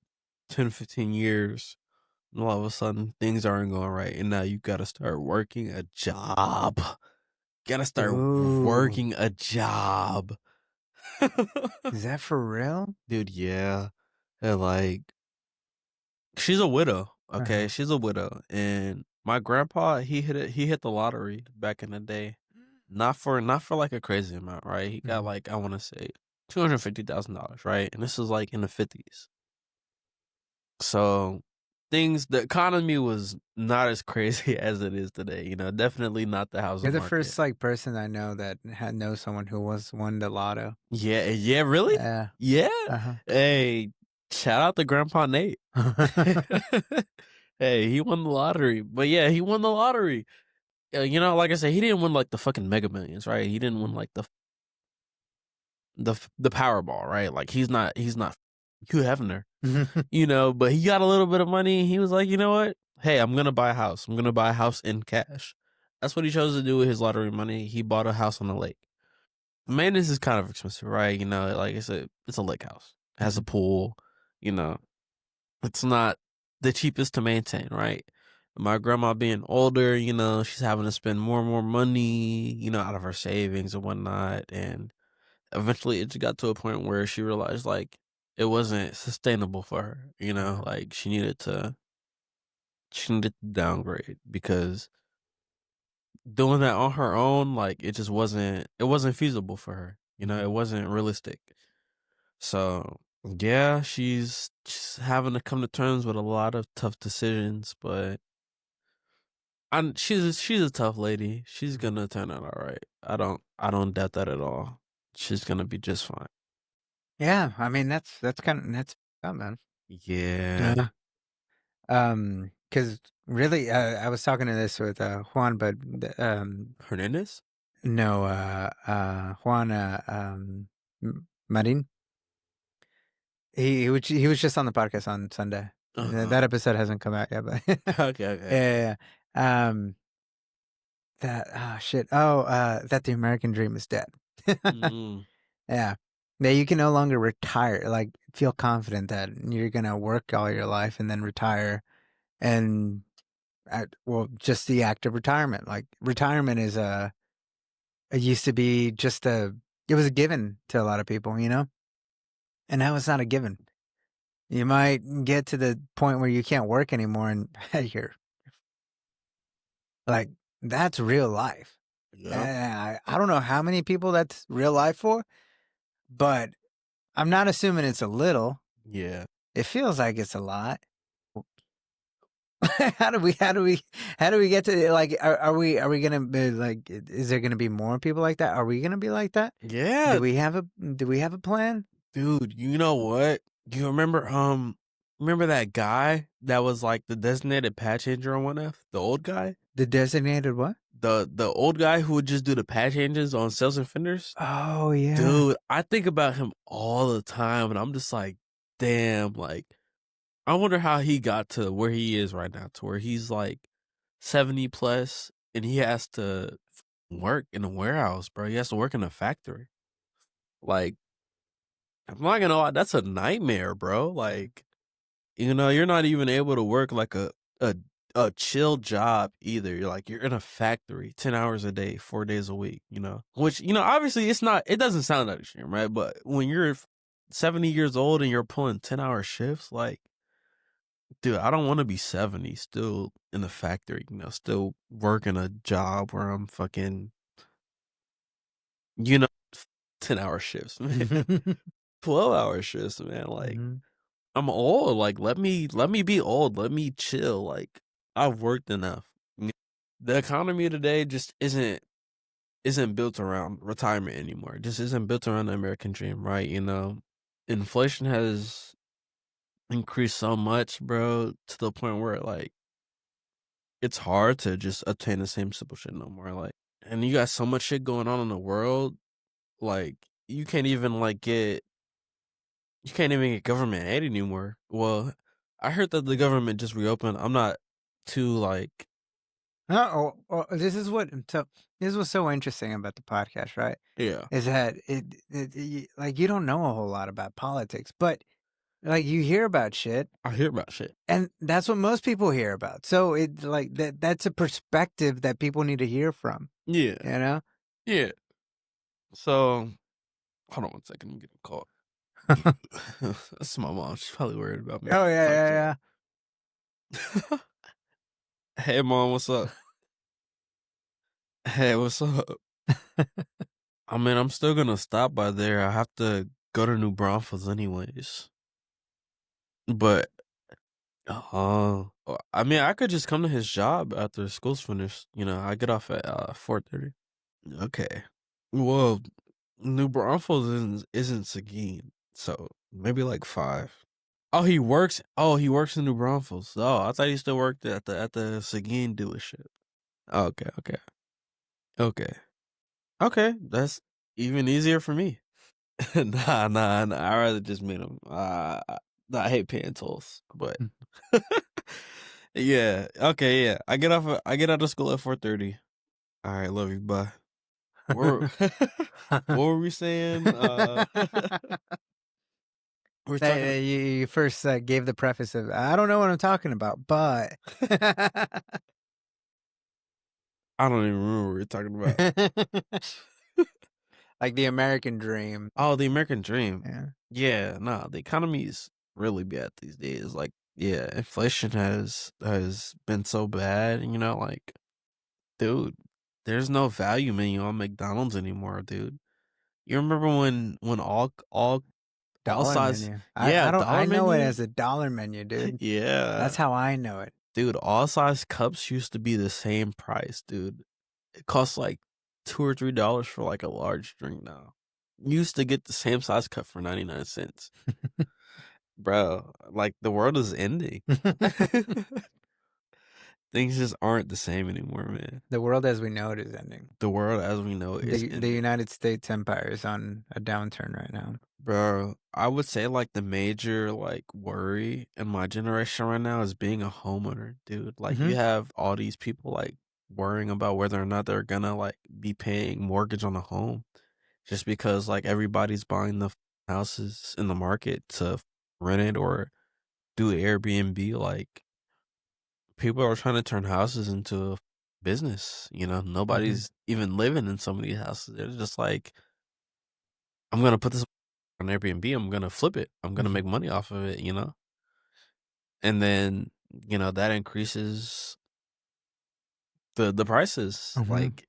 10, 15 years. And all of a sudden, things aren't going right, and now you got to start working a job. Got to start working a job. Is that for real? Dude, yeah. And like, she's a widow, okay? Uh-huh. She's a widow. And my grandpa, he hit the lottery back in the day. Not for like a crazy amount, right? He got like, I want to say $250,000, right? And this is like in the 50s. So the economy was not as crazy as it is today. Definitely not the housing You're the market. first like person I know that knows someone who won the lotto. Yeah, really? Yeah. Uh-huh. Hey, shout out to Grandpa Nate. Hey, he won the lottery. But yeah, he won the lottery. Like I said, he didn't win like the fucking Mega Millions, right? He didn't win like the Powerball, right? Like he's not Hugh Hefner. But he got a little bit of money. He was like, you know what? Hey, I'm gonna buy a house. I'm gonna buy a house in cash. That's what he chose to do with his lottery money. He bought a house on the lake. The maintenance is kind of expensive, right? Like it's a lake house. It has a pool. It's not the cheapest to maintain, right? My grandma being older, she's having to spend more and more money, out of her savings and whatnot. And eventually it just got to a point where she realized like it wasn't sustainable for her, like she needed to downgrade, because doing that on her own, like it wasn't feasible for her. It wasn't realistic. So yeah, she's having to come to terms with a lot of tough decisions, but she's a tough lady. She's gonna turn out all right. I don't doubt that at all. She's gonna be just fine. Yeah, I mean that's man. Yeah. Because really, I was talking to this with Juan, but Hernandez? No, Juan Marin. He was just on the podcast on Sunday. That episode hasn't come out yet, but okay. Yeah. That the American dream is dead. Yeah. Yeah, you can no longer retire. Like, feel confident that you're gonna work all your life and then retire, and just the act of retirement. Like, retirement is it used to be it was a given to a lot of people, and now it's not a given. You might get to the point where you can't work anymore, and you're like, that's real life. Yeah. I don't know how many people that's real life for, but I'm not assuming it's a little. Yeah. It feels like it's a lot. how do we get to like? Are we gonna be like? Is there gonna be more people like that? Are we gonna be like that? Yeah. Do we have a plan? Dude, you know what? You remember that guy that was like the designated patch changer on 1F? The old guy? The designated what? The old guy who would just do the patch changes on sales and fenders? Oh yeah. Dude, I think about him all the time and I'm just like, damn, like I wonder how he got to where he is right now, to where he's like 70 plus and he has to work in a warehouse, bro. He has to work in a factory. Like, I'm not gonna lie, that's a nightmare, bro. Like, you're not even able to work like a chill job either. You're like, you're in a factory 10 hours a day, 4 days a week, which, obviously it doesn't sound that extreme, right? But when you're 70 years old and you're pulling 10-hour shifts, like, dude, I don't want to be 70 still in the factory, still working a job where I'm fucking, 10-hour shifts, man. 12-hour shifts, man. Like, I'm old. Like, let me be old. Let me chill. Like, I've worked enough. The economy today just isn't built around retirement anymore. It just isn't built around the American dream, right? Inflation has increased so much, bro, to the point where like it's hard to just obtain the same simple shit no more. Like, and you got so much shit going on in the world, like you can't even get government aid anymore. Well, I heard that the government just reopened. I'm not too like. This is what's so interesting about the podcast, right? Yeah. Is that like you don't know a whole lot about politics, but like you hear about shit. I hear about shit. And that's what most people hear about. So it like that's a perspective that people need to hear from. Yeah. Yeah. So hold on one second, I'm getting caught. That's my mom. She's probably worried about me. Oh yeah. Hey mom, what's up? Hey, what's up? I mean, I'm still gonna stop by there. I have to go to New Braunfels anyways. But I mean, I could just come to his job after school's finished. I get off at 4:30. Okay. Well, New Braunfels isn't Seguin, so maybe like 5. Oh, he works. He works in New Braunfels. Oh, I thought he still worked at the Seguin dealership. Okay. That's even easier for me. Nah. I'd rather just meet him. I hate paying tolls, but yeah. Okay, yeah. I get out of school at 4:30. All right, love you. Bye. What were we saying? We're talking. You first gave the preface of I don't know what I'm talking about, but I don't even remember what we were talking about. Like the American dream. Oh, the American dream. Yeah. Yeah, nah, the economy is really bad these days. Like, yeah, inflation has been so bad, like, dude, there's no value menu on McDonald's anymore, dude. You remember when all dollar size menu. I know it as a dollar menu, dude. Yeah. That's how I know it. Dude, all size cups used to be the same price, dude. It costs like $2 or $3 for like a large drink now. You used to get the same size cup for 99 cents. Bro, like the world is ending. Things just aren't the same anymore, man. The world as we know it is ending. The world as we know it is ending. The United States empire is on a downturn right now. Bro, I would say like the major like worry in my generation right now is being a homeowner, dude. Like you have all these people like worrying about whether or not they're gonna like be paying mortgage on a home just because like everybody's buying the houses in the market to rent it or do Airbnb. Like people are trying to turn houses into a business, nobody's even living in some of these houses. They're just like, I'm gonna put this on Airbnb, I'm gonna flip it, I'm gonna make money off of it, and then that increases the prices. Like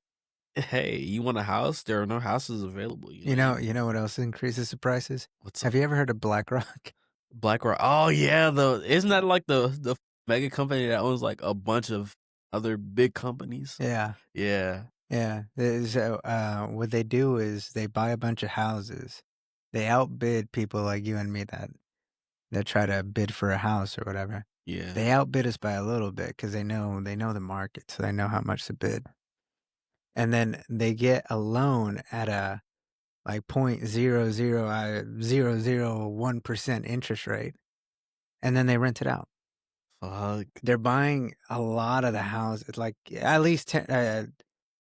Hey, you want a house? There are no houses available. You know what else increases the prices? What's Have you ever heard of BlackRock? BlackRock? Oh yeah, isn't that like the mega company that owns like a bunch of other big companies? Yeah. Yeah. Yeah. So what they do is they buy a bunch of houses. They outbid people like you and me that try to bid for a house or whatever. Yeah. They outbid us by a little bit because they know the market, so they know how much to bid. And then they get a loan at a like 0.00001% interest rate, and then they rent it out. Fuck. They're buying a lot of the houses, like at least 10.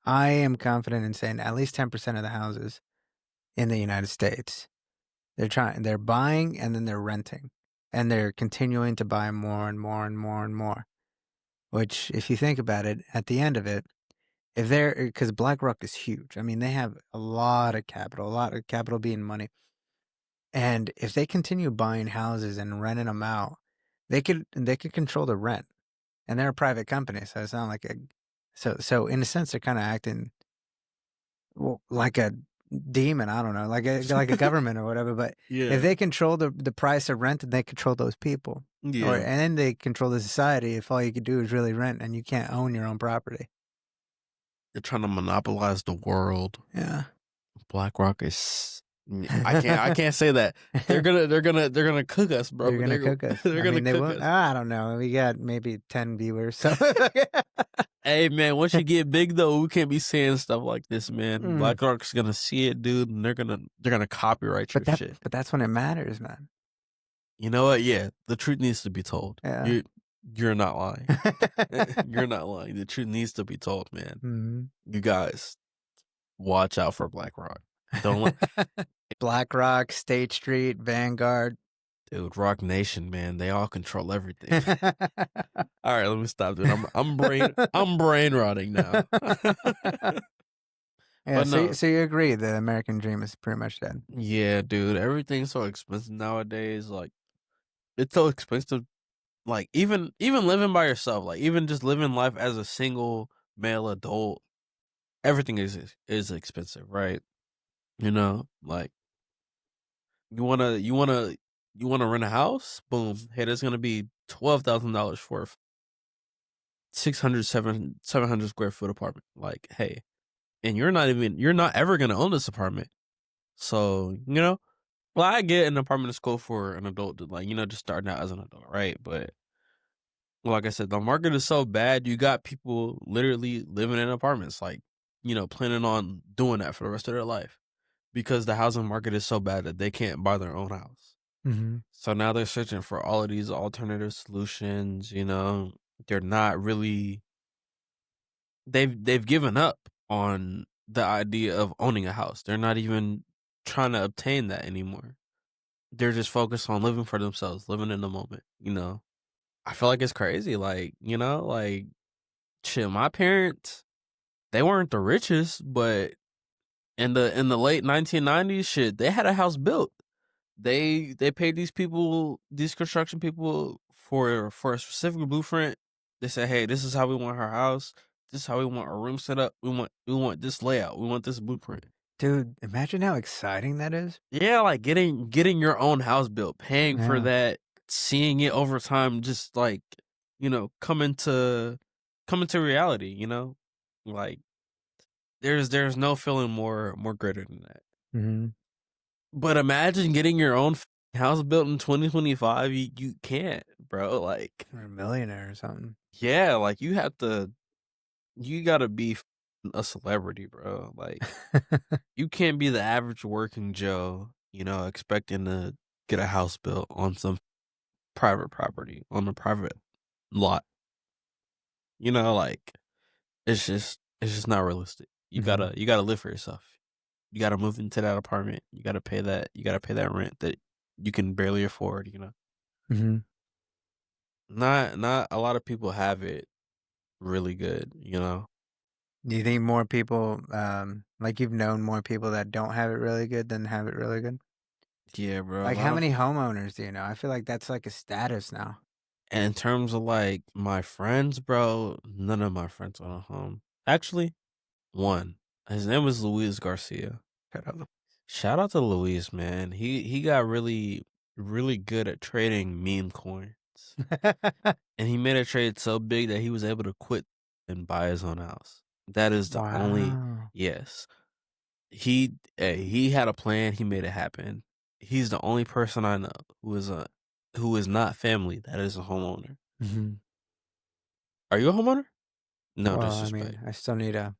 I am confident in saying at least 10% of the houses in the United States. They're buying and then they're renting, and they're continuing to buy more and more and more and more. Which, if you think about it, at the end of it, because BlackRock is huge. I mean, they have a lot of capital being money. And if they continue buying houses and renting them out, they could control the rent. And they're a private company, so it's not like so in a sense they're kind of acting like a demon. I don't know, like a government or whatever. But if they control the price of rent, then they control those people. Yeah. And then they control the society if all you could do is really rent and you can't own your own property. They're trying to monopolize the world. Yeah. BlackRock is. I can't say that. They're gonna cook us, bro. They're gonna cook us. They're gonna cook us. I don't know. We got maybe 10 viewers. So. Hey man, once you get big though, we can't be saying stuff like this, man. BlackRock's gonna see it, dude, and they're gonna copyright your shit. But that's when it matters, man. You know what? Yeah, the truth needs to be told. Yeah. You're not lying. You're not lying. The truth needs to be told, man. Mm-hmm. You guys, watch out for BlackRock. Don't BlackRock, State Street, Vanguard. Dude, Rock Nation, man, they all control everything. All right, let me stop, dude. I'm brain rotting now. Yeah, so you agree the American dream is pretty much dead? Yeah, dude. Everything's so expensive nowadays. Like, it's so expensive. Like, even living by yourself, like even just living life as a single male adult, everything is expensive, right? You know, like you wanna rent a house? Boom. Hey, there's gonna be $12,000 for a 700 square foot apartment. Like, hey, and you're not ever gonna own this apartment. So, well, I get an apartment is cool for an adult to just starting out as an adult, right? But like I said, the market is so bad. You got people literally living in apartments, like, planning on doing that for the rest of their life because the housing market is so bad that they can't buy their own house. Mm-hmm. So now they're searching for all of these alternative solutions. They're not really. They've given up on the idea of owning a house. They're not even trying to obtain that anymore. They're just focused on living for themselves, living in the moment. I feel like it's crazy. Like, shit, my parents, they weren't the richest, but in the late 1990s, shit, they had a house built. They paid these construction people for a specific blueprint. They said, "Hey, this is how we want our house. This is how we want our room set up. We want this layout. We want this blueprint." Dude, imagine how exciting that is. Yeah, like getting your own house built, paying for that, seeing it over time, just like coming to reality. Like there's no feeling more greater than that. Mm-hmm. But imagine getting your own house built in 2025. You can't, bro. Like, or a millionaire or something. Yeah, like you gotta be a celebrity, bro. Like, you can't be the average working Joe, expecting to get a house built on some private property, on a private lot. Like, it's just not realistic. You gotta live for yourself. You gotta move into that apartment. You gotta pay that rent that you can barely afford. Mm-hmm. Not a lot of people have it really good. Do you think more people, like you've known more people that don't have it really good than have it really good? Yeah, bro. Like, how many homeowners do you know? I feel like that's like a status now. And in terms of like my friends, bro, none of my friends own a home. Actually, one. His name was Luis Garcia. Shout out. Shout out to Luis, man. He got really, really good at trading meme coins. And he made a trade so big that he was able to quit and buy his own house. That is the only yes. He had a plan, he made it happen. He's the only person I know who is not family that is a homeowner. Mm-hmm. Are you a homeowner? No well, disrespect. I mean, I still need a.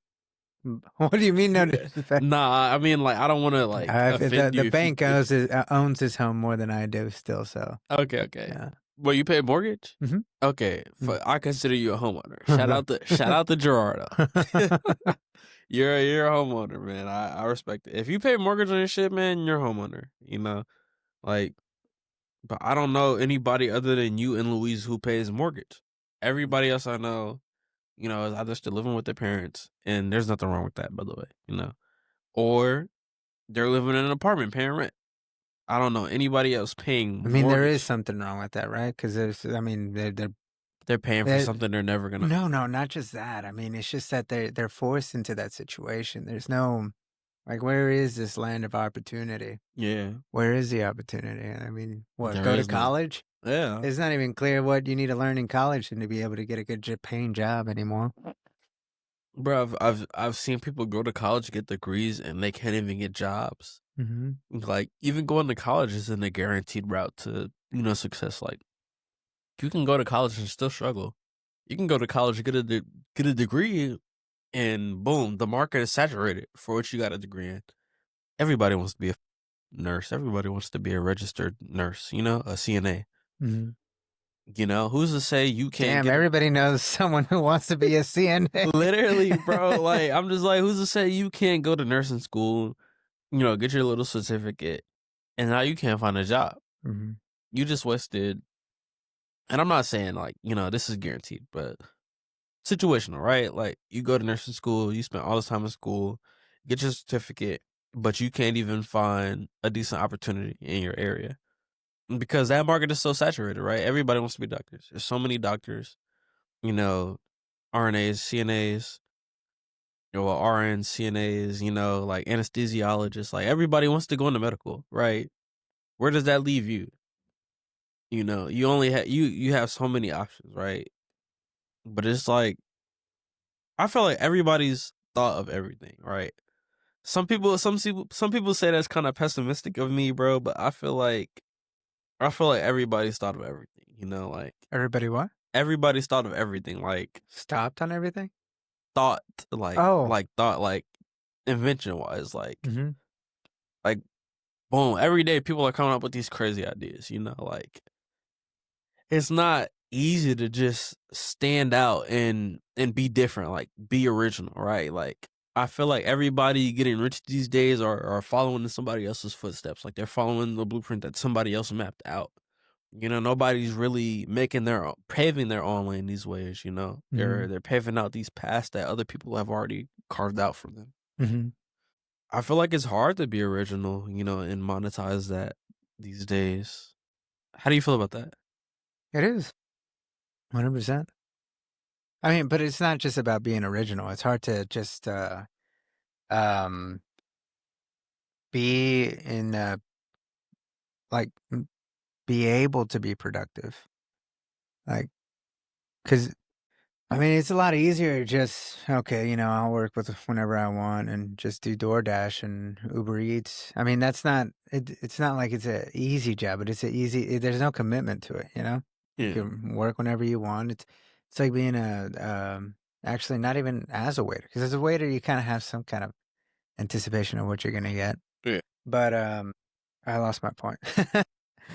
What do you mean no disrespect? Nah, I mean, like, I don't want to like offend you. The bank owns his home more than I do still, so. Okay. Yeah. Well, you pay a mortgage? Mm-hmm. Okay, I consider you a homeowner. Shout out to Gerardo. You're a homeowner, man. I respect it. If you pay mortgage on your shit, man, you're a homeowner. You know, like, but I don't know anybody other than you and Louise who pays mortgage. Everybody else I know, you know, is either still living with their parents, and there's nothing wrong with that, by the way, you know, or they're living in an apartment paying rent. I don't know anybody else paying. I mean, mortgage. there is something wrong with that, right? Because I mean, they're paying for something they're never gonna. No, not just that. I mean, it's just that they're forced into that situation. There's no, like, where is this land of opportunity? Yeah, where is the opportunity? I mean, what? There Go to is college? No. Yeah, it's not even clear what you need to learn in college to be able to get a good paying job anymore. Bro, I've seen people go to college, get degrees, and they can't even get jobs. Mm-hmm. Like, even going to college isn't a guaranteed route to, you know, success. Like, you can go to college and still struggle. You can go to college, get a degree, and boom, the market is saturated for what you got a degree in. Everybody wants to be a nurse. Everybody wants to be a registered nurse. You know, a CNA. Mm-hmm. You know, who's to say you can't? Damn, everybody knows someone who wants to be a CNA. Literally, bro. Like, I'm just like, who's to say you can't go to nursing school? You know, get your little certificate, and now you can't find a job. Mm-hmm. You just wasted. And I'm not saying, like, you know, this is guaranteed, but situational, right? Like, you go to nursing school, you spend all this time in school, get your certificate, but you can't even find a decent opportunity in your area because that market is so saturated, right? Everybody wants to be doctors. There's so many doctors, you know, RNAs, CNAs, you know, RNs, CNAs, you know, like anesthesiologists. Like, everybody wants to go into medical, right? Where does that leave you? You know, you only have you have so many options, right? But it's like, I feel like everybody's thought of everything, right? Some people say that's kind of pessimistic of me, bro. But I feel like everybody's thought of everything. You know, like, everybody what? Everybody's thought of everything. Like, stopped on everything. Thought like invention wise, like, mm-hmm. like, boom. Every day people are coming up with these crazy ideas. You know, like, it's not easy to just stand out and be different, like, be original, right? Like, I feel like everybody getting rich these days are following in somebody else's footsteps. Like, they're following the blueprint that somebody else mapped out. You know, nobody's really paving their own lane these ways. You know, Mm-hmm. they're paving out these paths that other people have already carved out for them. Mm-hmm. I feel like it's hard to be original, you know, and monetize that these days. How do you feel about that? It is 100%. I mean, but it's not just about being original. It's hard to just be in like be able to be productive. Like, because I mean, it's a lot easier to just, okay, you know, I'll work with whenever I want and just do DoorDash and Uber Eats. I mean, it's not like it's an easy job, but there's no commitment to it, you know? Yeah. You can work whenever you want. It's like being actually not even as a waiter. Because as a waiter, you kind of have some kind of anticipation of what you're going to get. Yeah. But I lost my point.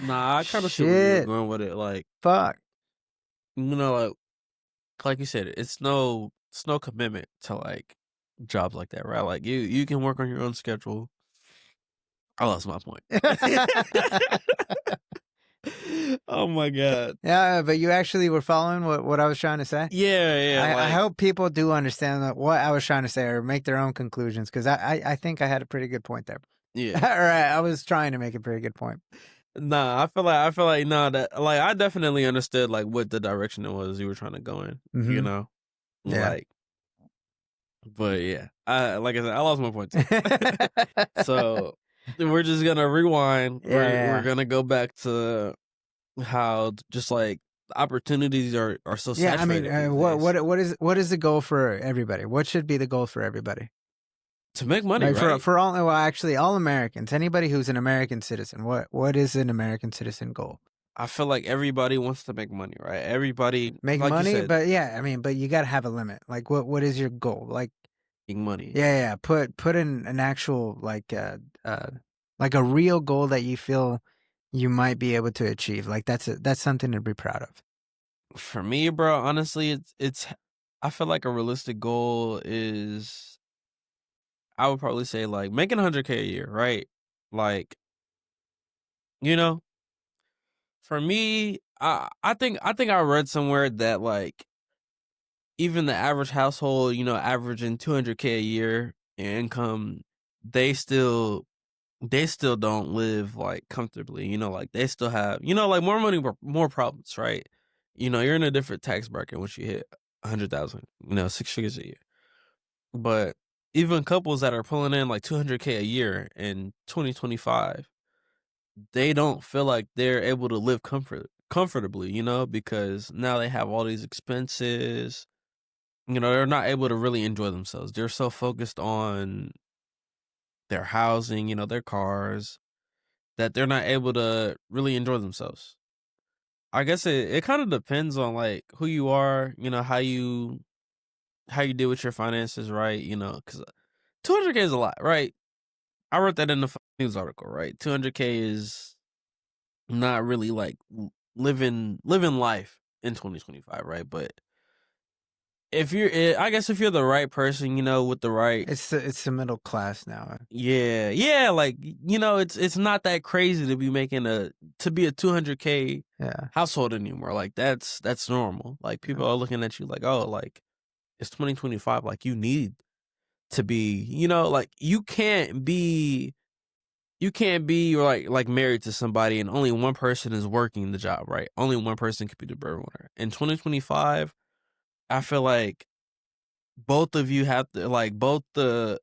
Nah, I kind of see where you're going with it. Like, fuck. You know, like you said, it's no commitment to, like, jobs like that, right? Like, you can work on your own schedule. I lost my point. Oh my god. Yeah, but you actually were following what I was trying to say? Yeah. I hope people do understand what I was trying to say or make their own conclusions, because I think I had a pretty good point there. Yeah. All right, I was trying to make a pretty good point. Nah, I feel like nah, that, like, I definitely understood, like, what the direction it was you were trying to go in. Mm-hmm. You know, yeah. Like, But yeah, like I said, I lost my point too. So we're just gonna rewind. We're gonna go back to how just like opportunities are so Yeah, I mean, saturated these days. what is the goal for everybody? What should be the goal for everybody? To make money, Like right? for all, well, actually, all Americans, anybody who's an American citizen. What is an American citizen goal? I feel like everybody wants to make money, right? Everybody, Make like you money, said, but yeah, I mean, but you gotta have a limit. Like, what is your goal? Like, making money. yeah. Put in an actual like a real goal that you feel you might be able to achieve. Like that's something to be proud of. For me, bro, honestly, it's. I feel like a realistic goal is, I would probably say like making 100K a year, right? Like, you know, for me, I think I read somewhere that like even the average household, averaging 200K a year in income, they still don't live like comfortably. Like they still have, like more money, more problems, right? You're in a different tax bracket once you hit 100,000, 6 figures a year. But even couples that are pulling in like 200K a year in 2025, they don't feel like they're able to live comfortably, because now they have all these expenses. They're not able to really enjoy themselves. They're so focused on their housing, their cars, that they're not able to really enjoy themselves. I guess it kind of depends on like who you are, how you deal with your finances, right? Because 200K is a lot, right? I wrote that in the news article, right? 200K is not really like living life in 2025, right? But I guess if you're the right person, with the right, It's the middle class now. yeah, like it's not that crazy to be to be a 200K Yeah. household anymore. Like that's normal. Like people are looking at you like, oh, like it's 2025. Like you need to be, like you can't be like married to somebody and only one person is working the job, right? Only one person could be the breadwinner. In 2025, I feel like both of you have to, like, both the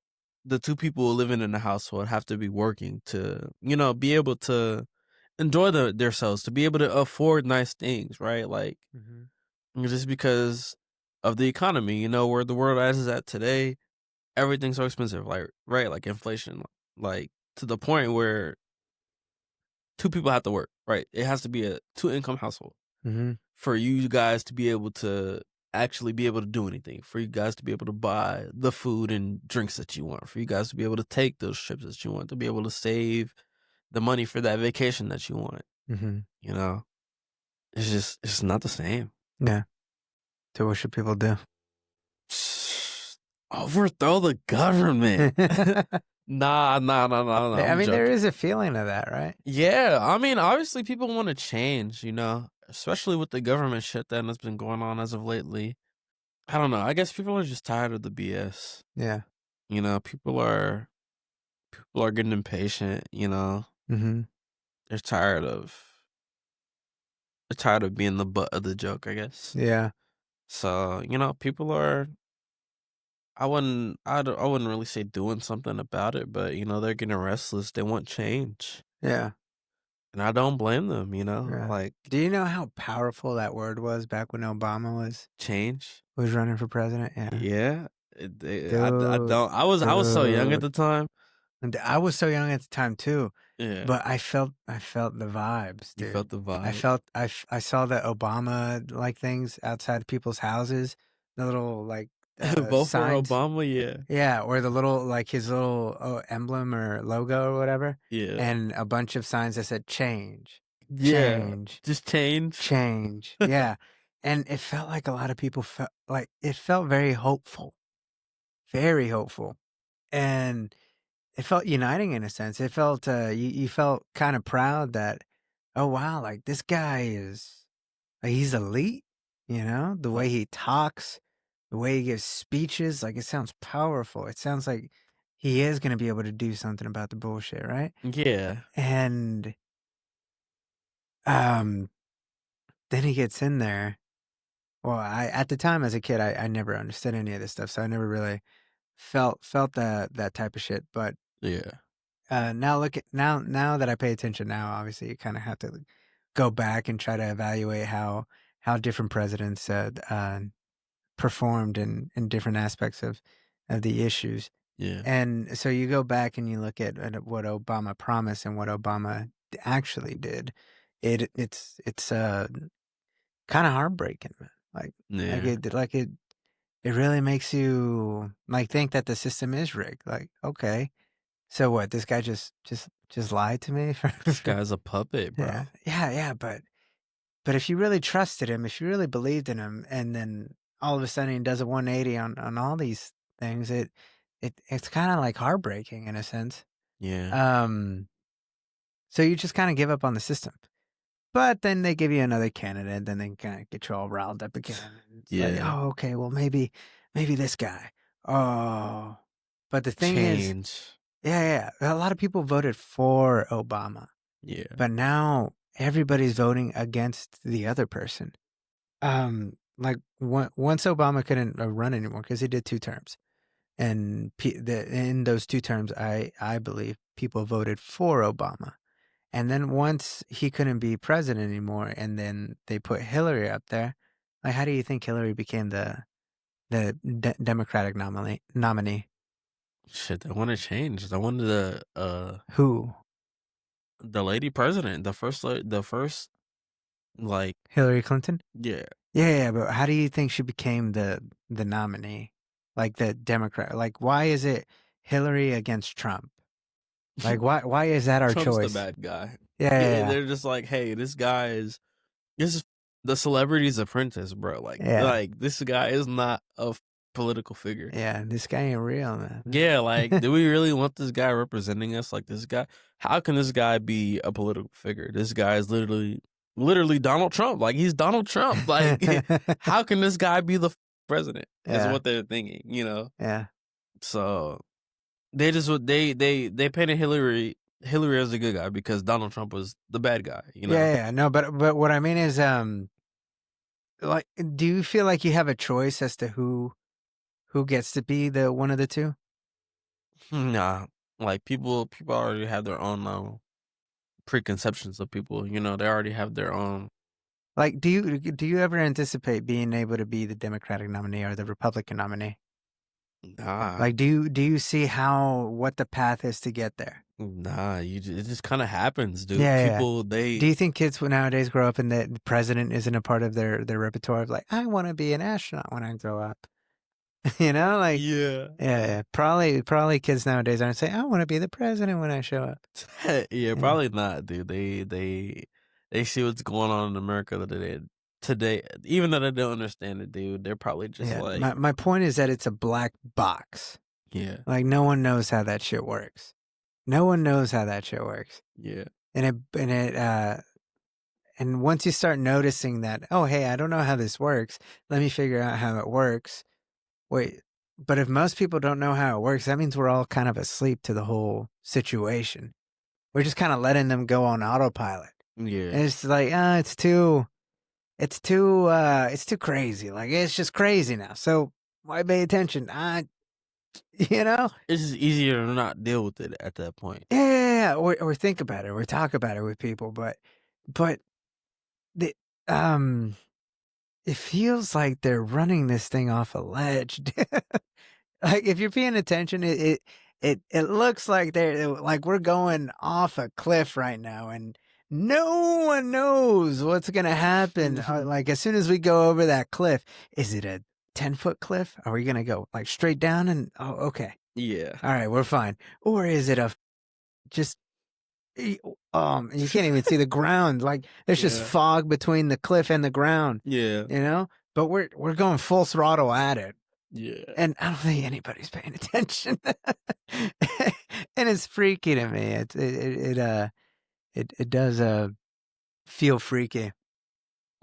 two people living in the household have to be working to, be able to enjoy themselves, to be able to afford nice things, right? Like, just because of the economy, where the world is at today, everything's so expensive, like, right? Like inflation, like to the point where two people have to work, right? It has to be a 2 income household Mm-hmm. for you guys to be able to actually be able to do anything, for you guys to be able to buy the food and drinks that you want, for you guys to be able to take those trips that you want, to be able to save the money for that vacation that you want. Mm-hmm. It's not the same. Yeah. So what should people do? Overthrow the government. Nah. I I'm mean, there joking. is a feeling of that, right? Yeah, I mean, obviously people want to change, especially with the government shutdown that's been going on as of lately. I don't know. I guess people are just tired of the BS. Yeah. People are getting impatient, Mm-hmm. They're tired of being the butt of the joke, I guess. Yeah. So, people are, I wouldn't really say doing something about it, but they're getting restless. They want change. Yeah. And I don't blame them, Yeah. like Do you know how powerful that word was back when Obama change. was running for president? Yeah. Yeah. I Dude, don't, I was so young at dude. the time. And I was so young at the time too, Yeah. but I felt the vibes, You dude. felt the vibe. I saw the Obama like things outside people's houses, the little like Vote for signs. Obama, yeah. Yeah, or the little like his little emblem or logo or whatever, Yeah. and a bunch of signs that said change, Yeah. change, Just change. change. Yeah, and it felt like a lot of people felt like it felt very hopeful, and it felt uniting in a sense. It felt you felt kind of proud that, oh wow, like this guy is like he's elite, the way he talks, the way he gives speeches, like it sounds powerful. It sounds like he is going to be able to do something about the bullshit, right? Yeah. And um then he gets in there. Well, I at the time as a kid, I never understood any of this stuff, so I never really felt that type of shit. But Yeah. now look at now that I pay attention now, obviously you kind of have to go back and try to evaluate how different presidents performed in different aspects of the issues. Yeah. And so you go back and you look at what Obama promised and what Obama actually did. It's kind of heartbreaking, man. It really makes you like think that the system is rigged. Like, okay, so what? This guy just lied to me. This guy's a puppet, bro. Yeah. But if you really trusted him, if you really believed in him, and then all of a sudden he does a 180 on all these things, it's kind of like heartbreaking in a sense. Yeah. So you just kind of give up on the system. But then they give you another candidate, then they kind of get you all riled up again. It's like, oh, okay, well maybe this guy. Oh, but the thing is, yeah, a lot of people voted for Obama. Yeah. But now everybody's voting against the other person. Like once Obama couldn't run anymore because he did 2 terms, and in those 2 terms, I believe people voted for Obama. And then once he couldn't be president anymore, and then they put Hillary up there, like how do you think Hillary became the Democratic nominee? Shit, they want to change. They wanted Who? The lady president, the first like Hillary Clinton? Yeah. Yeah, but how do you think she became the nominee? Like the Democrat? Like why is it Hillary against Trump? Like why is that our Trump's choice? the bad guy. Yeah. They're just like, hey, this is the celebrity's apprentice, bro. Like this guy is not a political figure. Yeah, this guy ain't real, man. Yeah, like, do we really want this guy representing us? Like, this guy, how can this guy be a political figure? This guy is literally Donald Trump. Like, he's Donald Trump. Like, how can this guy be the president? Is what they're thinking, you know? Yeah. So they painted Hillary as a good guy because Donald Trump was the bad guy, you know? Yeah. No, but what I mean is, like, do you feel like you have a choice as to who gets to be the one of the two? Nah, like people already have their own preconceptions of people. You know, they already have their own. Like, do you ever anticipate being able to be the Democratic nominee or the Republican nominee? Nah. Like, do you see what the path is to get there? Nah, it just kind of happens, dude. Yeah, People, Do you think kids nowadays grow up and the president isn't a part of their repertoire of like, I want to be an astronaut when I grow up? You know, like yeah. Probably kids nowadays aren't saying, I want to be the president when I show up. Yeah, probably not, dude. They see what's going on in America today, even though they don't understand it, dude. They're probably just like my point is that it's a black box. Yeah. Like no one knows how that shit works. No one knows how that shit works. Yeah. And once you start noticing that, oh hey, I don't know how this works. Let me figure out how it works. Wait, but if most people don't know how it works, that means we're all kind of asleep to the whole situation. We're just kind of letting them go on autopilot. Yeah. And it's like, it's too crazy. Like, it's just crazy now. So why pay attention? You know? It's just easier to not deal with it at that point. Yeah. Or think about it or talk about it with people. But it feels like they're running this thing off a ledge. Like if you're paying attention, it looks like we're going off a cliff right now, and no one knows what's gonna happen. Like as soon as we go over that cliff, is it a 10-foot cliff? Are we gonna go like straight down and okay? Yeah. All right, we're fine. Or is it just you can't even see the ground. Like there's just fog between the cliff and the ground. Yeah. You know? But we're going full throttle at it. Yeah. And I don't think anybody's paying attention. And it's freaky to me. It does feel freaky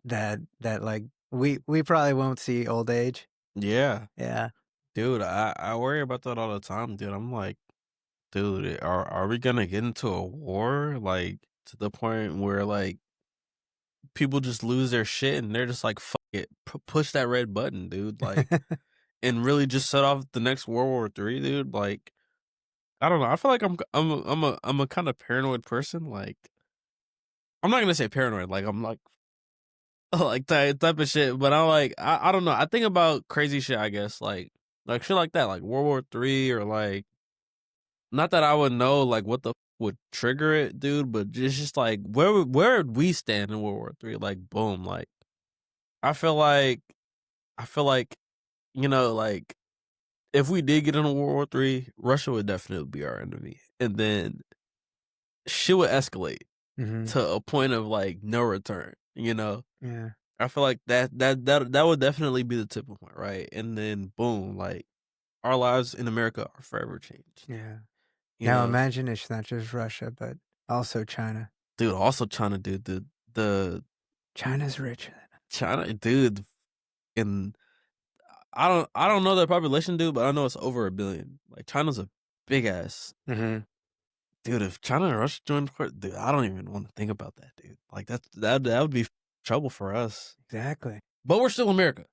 that like we probably won't see old age. Yeah. Yeah. Dude, I worry about that all the time, dude. I'm like, dude, are we gonna get into a war? Like to the point where like people just lose their shit and they're just like, fuck it, push that red button, dude. Like and really just set off the next World War III, dude. Like, I don't know. I feel like I'm a kind of paranoid person. Like, I'm not gonna say paranoid. Like, I'm like like type of shit. But I'm like, I don't know. I think about crazy shit. I guess like shit like that, like World War III, or like, not that I would know like what the would trigger it, dude. But it's just like where would we stand in World War III? Like, boom. Like, I feel like like if we did get into World War III, Russia would definitely be our enemy, and then shit would escalate to a point of like no return. Yeah. I feel like that would definitely be the tipping point, right? And then boom, like our lives in America are forever changed. Yeah. You Now know, imagine it's not just Russia, but also China. dude. Also, China, dude. The China's richer than us. China, dude, and I don't know their population, dude, but I know it's over 1 billion. Like, China's a big ass. Dude, if China and Russia joined, dude, I don't even want to think about that, dude. Like, that would be trouble for us. Exactly. But we're still America.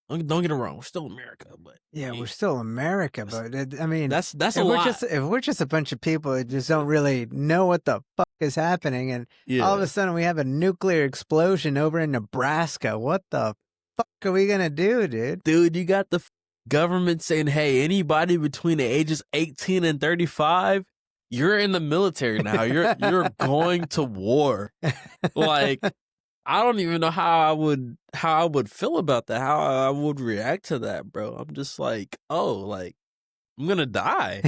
Don't get it wrong. We're still America, but yeah, we're still America. But I mean, that's if a lot. If we're just a bunch of people that just don't really know what the fuck is happening, and all of a sudden we have a nuclear explosion over in Nebraska, what the fuck are we gonna do, dude? Dude, you got the government saying, "Hey, anybody between the ages 18 and 35, you're in the military now. You're going to war." Like, I don't even know how I would feel about that. How I would react to that, bro. I'm just like, oh, like, I'm gonna die.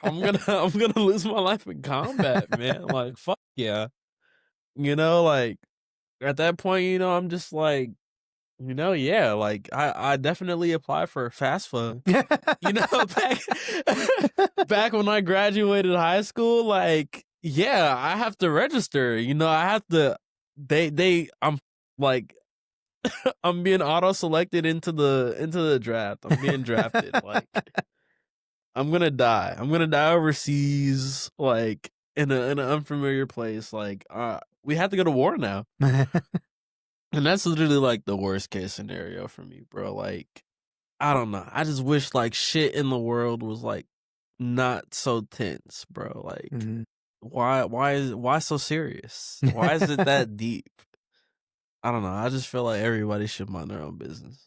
I'm gonna lose my life in combat, man. Like, fuck yeah. Like, at that point, I'm just like, yeah, like I definitely apply for FAFSA. Back when I graduated high school, like, yeah, I have to register. I have to. I'm like, I'm being auto selected into the draft. I'm being drafted. Like, I'm gonna die. I'm gonna die overseas, like in an unfamiliar place. Like, we have to go to war now. And that's literally like the worst case scenario for me, bro. Like, I don't know. I just wish like shit in the world was like not so tense, bro. Like, why so serious? Why is it that deep? I don't know. I just feel like everybody should mind their own business.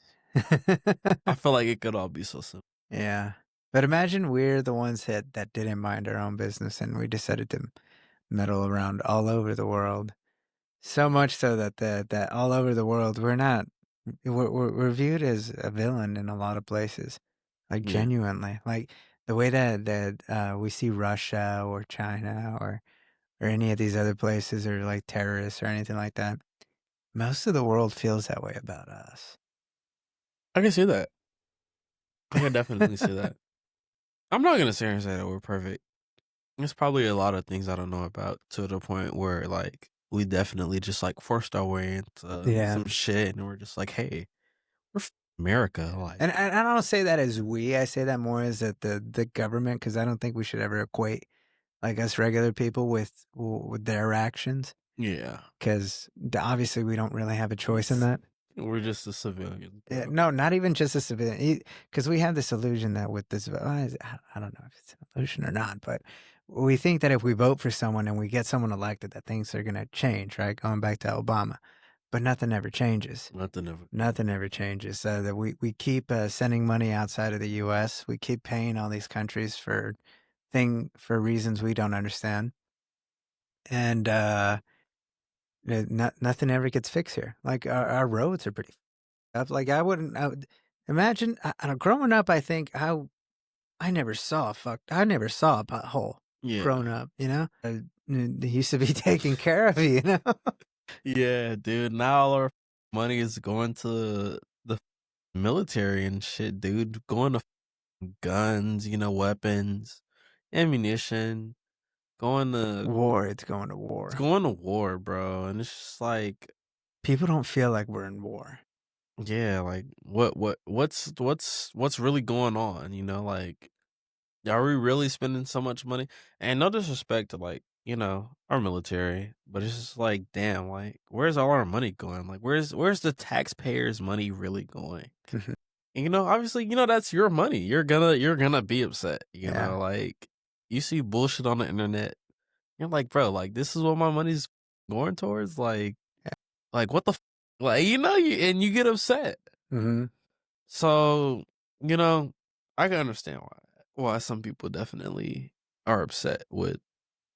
I feel like it could all be so simple. Yeah. But imagine we're the ones that didn't mind our own business, and we decided to meddle around all over the world. So much so that all over the world we're viewed as a villain in a lot of places, like genuinely, like the way that we see Russia or China or any of these other places, or like terrorists or anything like that. Most of the world feels that way about us. I can see that. I can definitely see that. I'm not gonna sit here and say that we're perfect. There's probably a lot of things I don't know about, to the point where like we definitely just like forced our way into some shit, and we're just like, hey, we're America. Like, and I don't say that as we. I say that more as that the government, because I don't think we should ever equate like us regular people with their actions. Yeah, because obviously we don't really have a choice in that. We're just a civilian. Yeah, no, not even just a civilian. Because we have this illusion that with this, I don't know if it's an illusion or not, but we think that if we vote for someone and we get someone elected, that things are going to change, right? Going back to Obama. But nothing ever changes. Nothing ever changes. That we keep sending money outside of the U.S. We keep paying all these countries for reasons we don't understand. And nothing ever gets fixed here. Like our roads are pretty up. Like I would imagine growing up. I think I never saw a pothole. Growing up, they used to be taking care of you, Yeah, dude. Now all our money is going to the military and shit, dude. Going to guns, weapons, ammunition. Going to war. It's going to war. It's going to war, bro. And it's just like, people don't feel like we're in war. Yeah, like what's really going on? Like, are we really spending so much money? And no disrespect to like, our military, but it's just like, damn, like, where's all our money going? Like, where's the taxpayers' money really going? Obviously, that's your money. You're gonna be upset. Yeah. Like you see bullshit on the internet. You're like, bro, like this is what my money's going towards. Like what the, like and you get upset. Mm-hmm. So I can understand why some people definitely are upset with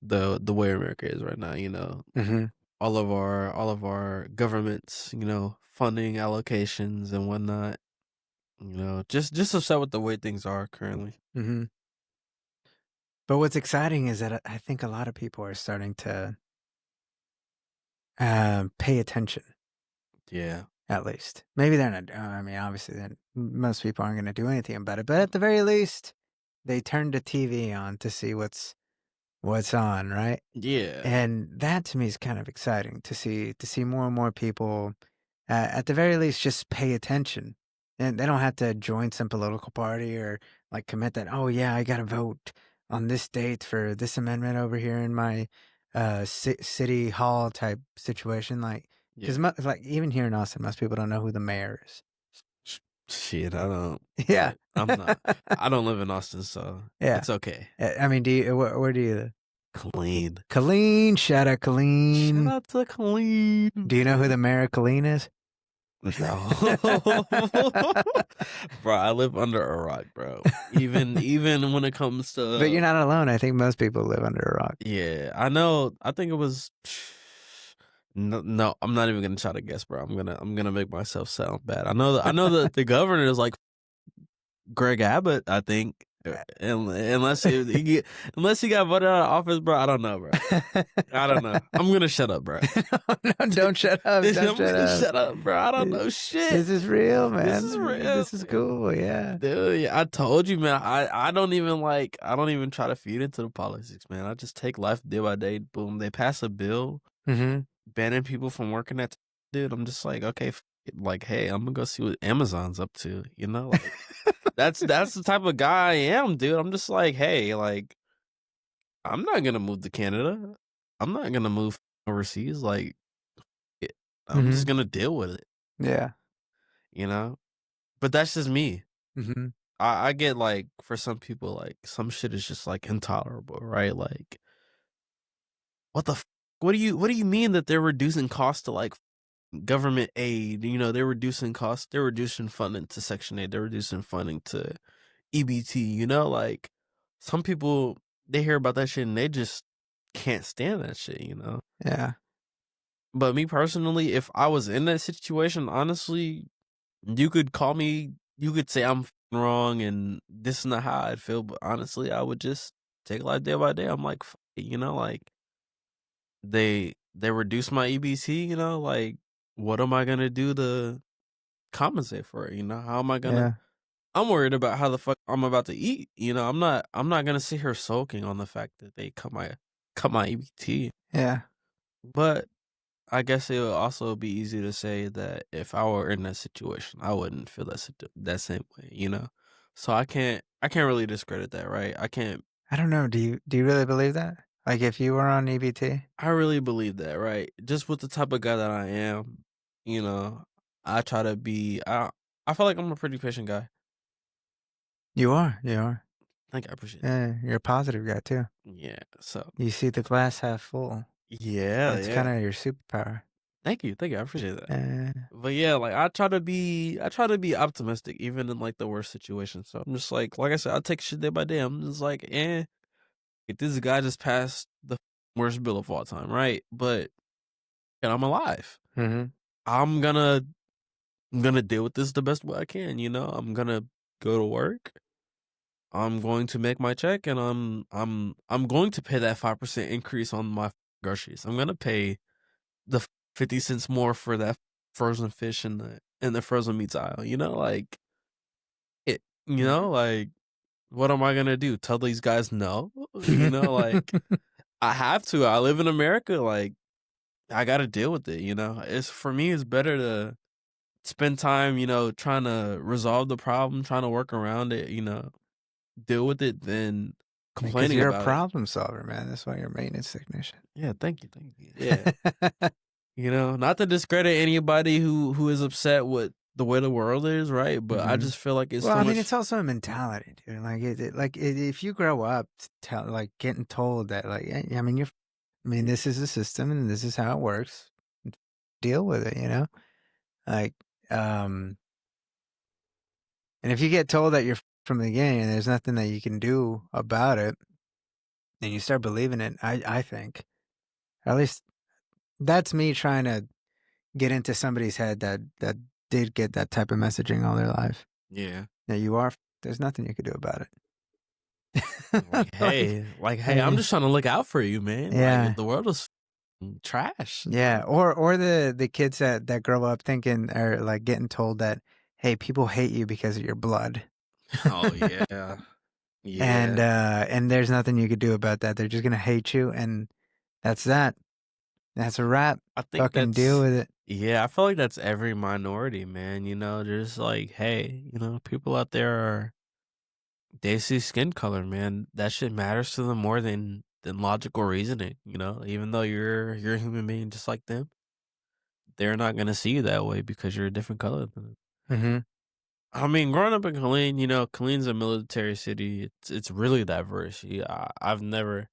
the way America is right now. Mm-hmm. All of our governments, funding allocations and whatnot. Just upset with the way things are currently. Mm-hmm. But what's exciting is that I think a lot of people are starting to pay attention. Yeah. At least. Maybe they're not. I mean, obviously, most people aren't going to do anything about it. But at the very least, they turn the TV on to see what's on, right? Yeah. And that to me is kind of exciting to see more and more people, at the very least, just pay attention. And they don't have to join some political party or like commit that, oh, yeah, I got to vote on this date for this amendment over here in my city hall type situation. Like, because like even here in Austin, most people don't know who the mayor is. Shit, I don't. Yeah. I'm not. I don't live in Austin, so Yeah. it's okay. I mean, where do you live? Colleen. Colleen. Shout out Colleen. Shout out to Colleen. Do you know who the mayor of Colleen is? No. Bro, I live under a rock, bro. Even when it comes to. But you're not alone. I think most people live under a rock. Yeah, I know. I think it was. No, I'm not even gonna try to guess, bro. I'm gonna make myself sound bad. I know that the governor is like Greg Abbott, I think. Unless he got voted out of office, bro. I don't know, bro. I don't know. I'm gonna shut up, bro. No, don't shut up. Shut up, bro. I don't know shit. This is real, man. This is real. This is cool. Yeah, dude. Yeah, I told you, man. I don't even try to feed into the politics, man. I just take life day by day. Boom. They pass a bill banning people from working at. Dude, I'm just like, okay, like, hey, I'm gonna go see what Amazon's up to. Like. That's the type of guy I am, dude. I'm just like, hey, like, I'm not gonna move to Canada. I'm not gonna move overseas. Like, I'm just gonna deal with it. Yeah. But that's just me. Mm-hmm. I get like, for some people, like, some shit is just like intolerable, right? Like, what the? What do you mean that they're reducing costs to like government aid? They're reducing costs. They're reducing funding to Section 8. They're reducing funding to EBT. Like some people, they hear about that shit and they just can't stand that shit. Yeah. But me personally, if I was in that situation, honestly, you could call me. You could say I'm wrong and this is not how I'd feel. But honestly, I would just take life day by day. I'm like, like they reduce my EBT. Like. What am I gonna do to compensate for it? How am I gonna? Yeah. I'm worried about how the fuck I'm about to eat. I'm not gonna sit here sulking on the fact that they cut my EBT. Yeah. But I guess it would also be easy to say that if I were in that situation, I wouldn't feel that same way. So I can't really discredit that, right? I can't. I don't know. Do you really believe that? Like if you were on EBT? I really believe that, right? Just with the type of guy that I am, I try to be. I feel like I'm a pretty patient guy. You are. Thank you. I appreciate it. Yeah, you're a positive guy too. Yeah. So you see the glass half full. Yeah. That's kind of your superpower. Thank you. I appreciate that. But yeah, like I try to be optimistic even in like the worst situations. So I'm just like I said, I take shit day by day. I'm just like, this guy just passed the worst bill of all time, right? But I'm alive. Mm-hmm. I'm gonna deal with this the best way I can. I'm gonna go to work. I'm going to make my check, and I'm going to pay that 5% increase on my groceries. I'm gonna pay the 50 cents more for that frozen fish in the frozen meats aisle. Like it. Like. What am I gonna do? Tell these guys no? Like I have to. I live in America. Like I got to deal with it. It's for me. It's better to spend time, trying to resolve the problem, trying to work around it. Deal with it than complaining. You're about a problem solver, man. That's why you're a maintenance technician. Yeah, thank you. Yeah, not to discredit anybody who is upset with the way the world is, right? But I just feel like it's well, so I mean, much. it's also a mentality, dude. Like if you grow up like getting told that, like, I mean, this is the system and this is how it works. Deal with it, you know. Like, and if you get told that you're from the beginning and there's nothing that you can do about it, and you start believing it, I think, at least that's me trying to get into somebody's head that did get that type of messaging all their life. Yeah. Yeah, there's nothing you could do about it. Like, hey, I'm just trying to look out for you, man. Yeah. Like, the world is trash. Yeah, or the kids that grow up thinking, or like getting told that, hey, people hate you because of your blood. Oh yeah. Yeah. And there's nothing you could do about that. They're just gonna hate you, and that's that. That's a wrap. I think Fucking deal with it. Yeah, I feel like that's every minority, man. You know, just like, hey, you know, people out there they see skin color, man. That shit matters to them more than logical reasoning. You know, even though you're a human being just like them, they're not gonna see you that way because you're a different color than them. Mm-hmm. I mean, growing up in Killeen, you know, Killeen's a military city. It's really diverse. Yeah, I've never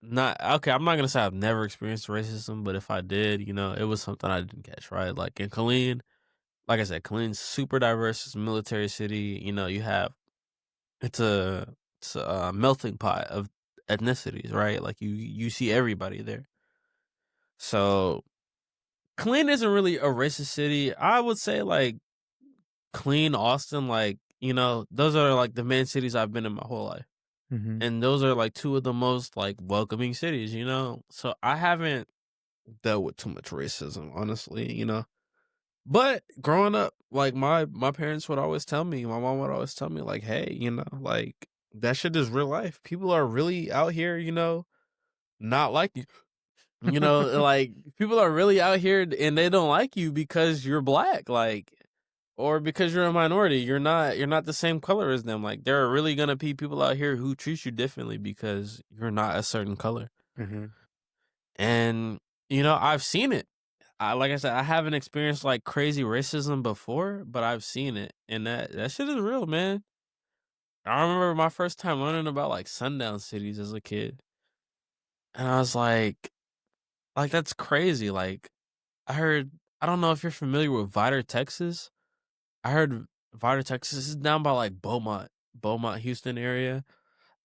not okay. I'm not gonna say I've never experienced racism, but if I did, you know, it was something I didn't catch. Right, like in Killeen, like I said, Killeen's super diverse. It's a military city. You know, you have it's a melting pot of ethnicities, right? Like you see everybody there. So Killeen isn't really a racist city. I would say like Killeen, Austin, like, you know, those are like the main cities I've been in my whole life. Mm-hmm. And those are like two of the most like welcoming cities, you know? So I haven't dealt with too much racism, honestly, you know? But growing up, like my parents would always tell me, my mom would always tell me, like, hey, you know, like that shit is real life. People are really out here, you know, not like you. You know, like people are really out here and they don't like you because you're black, like, or because you're a minority. You're not the same color as them. Like there are really gonna be people out here who treat you differently because you're not a certain color. Mm-hmm. And you know, I've seen it. Like I said, I haven't experienced like crazy racism before, but I've seen it, and that shit is real, man. I remember my first time learning about like sundown cities as a kid, and I was like that's crazy. Like I heard, I don't know if you're familiar with Vidor, Texas. I heard Vidor, Texas is down by like Beaumont, Houston area.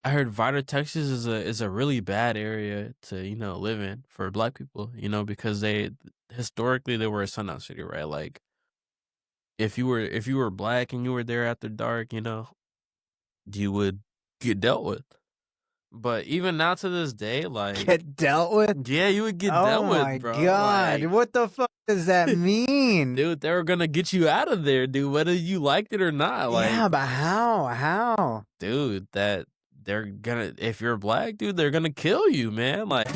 I heard Vidor, Texas is a really bad area to, you know, live in for black people, you know, because they historically they were a sundown city, right? Like if you were black and you were there after dark, you know, you would get dealt with. But even now to this day, like Get dealt with? yeah, you would get dealt with, Oh my bro. god, Like, what the fuck does that mean? dude, they were gonna get you out of there, dude, whether you liked it or not. Like, yeah, but how? dude, that they're gonna, if you're black, dude, they're gonna kill you, man. Like,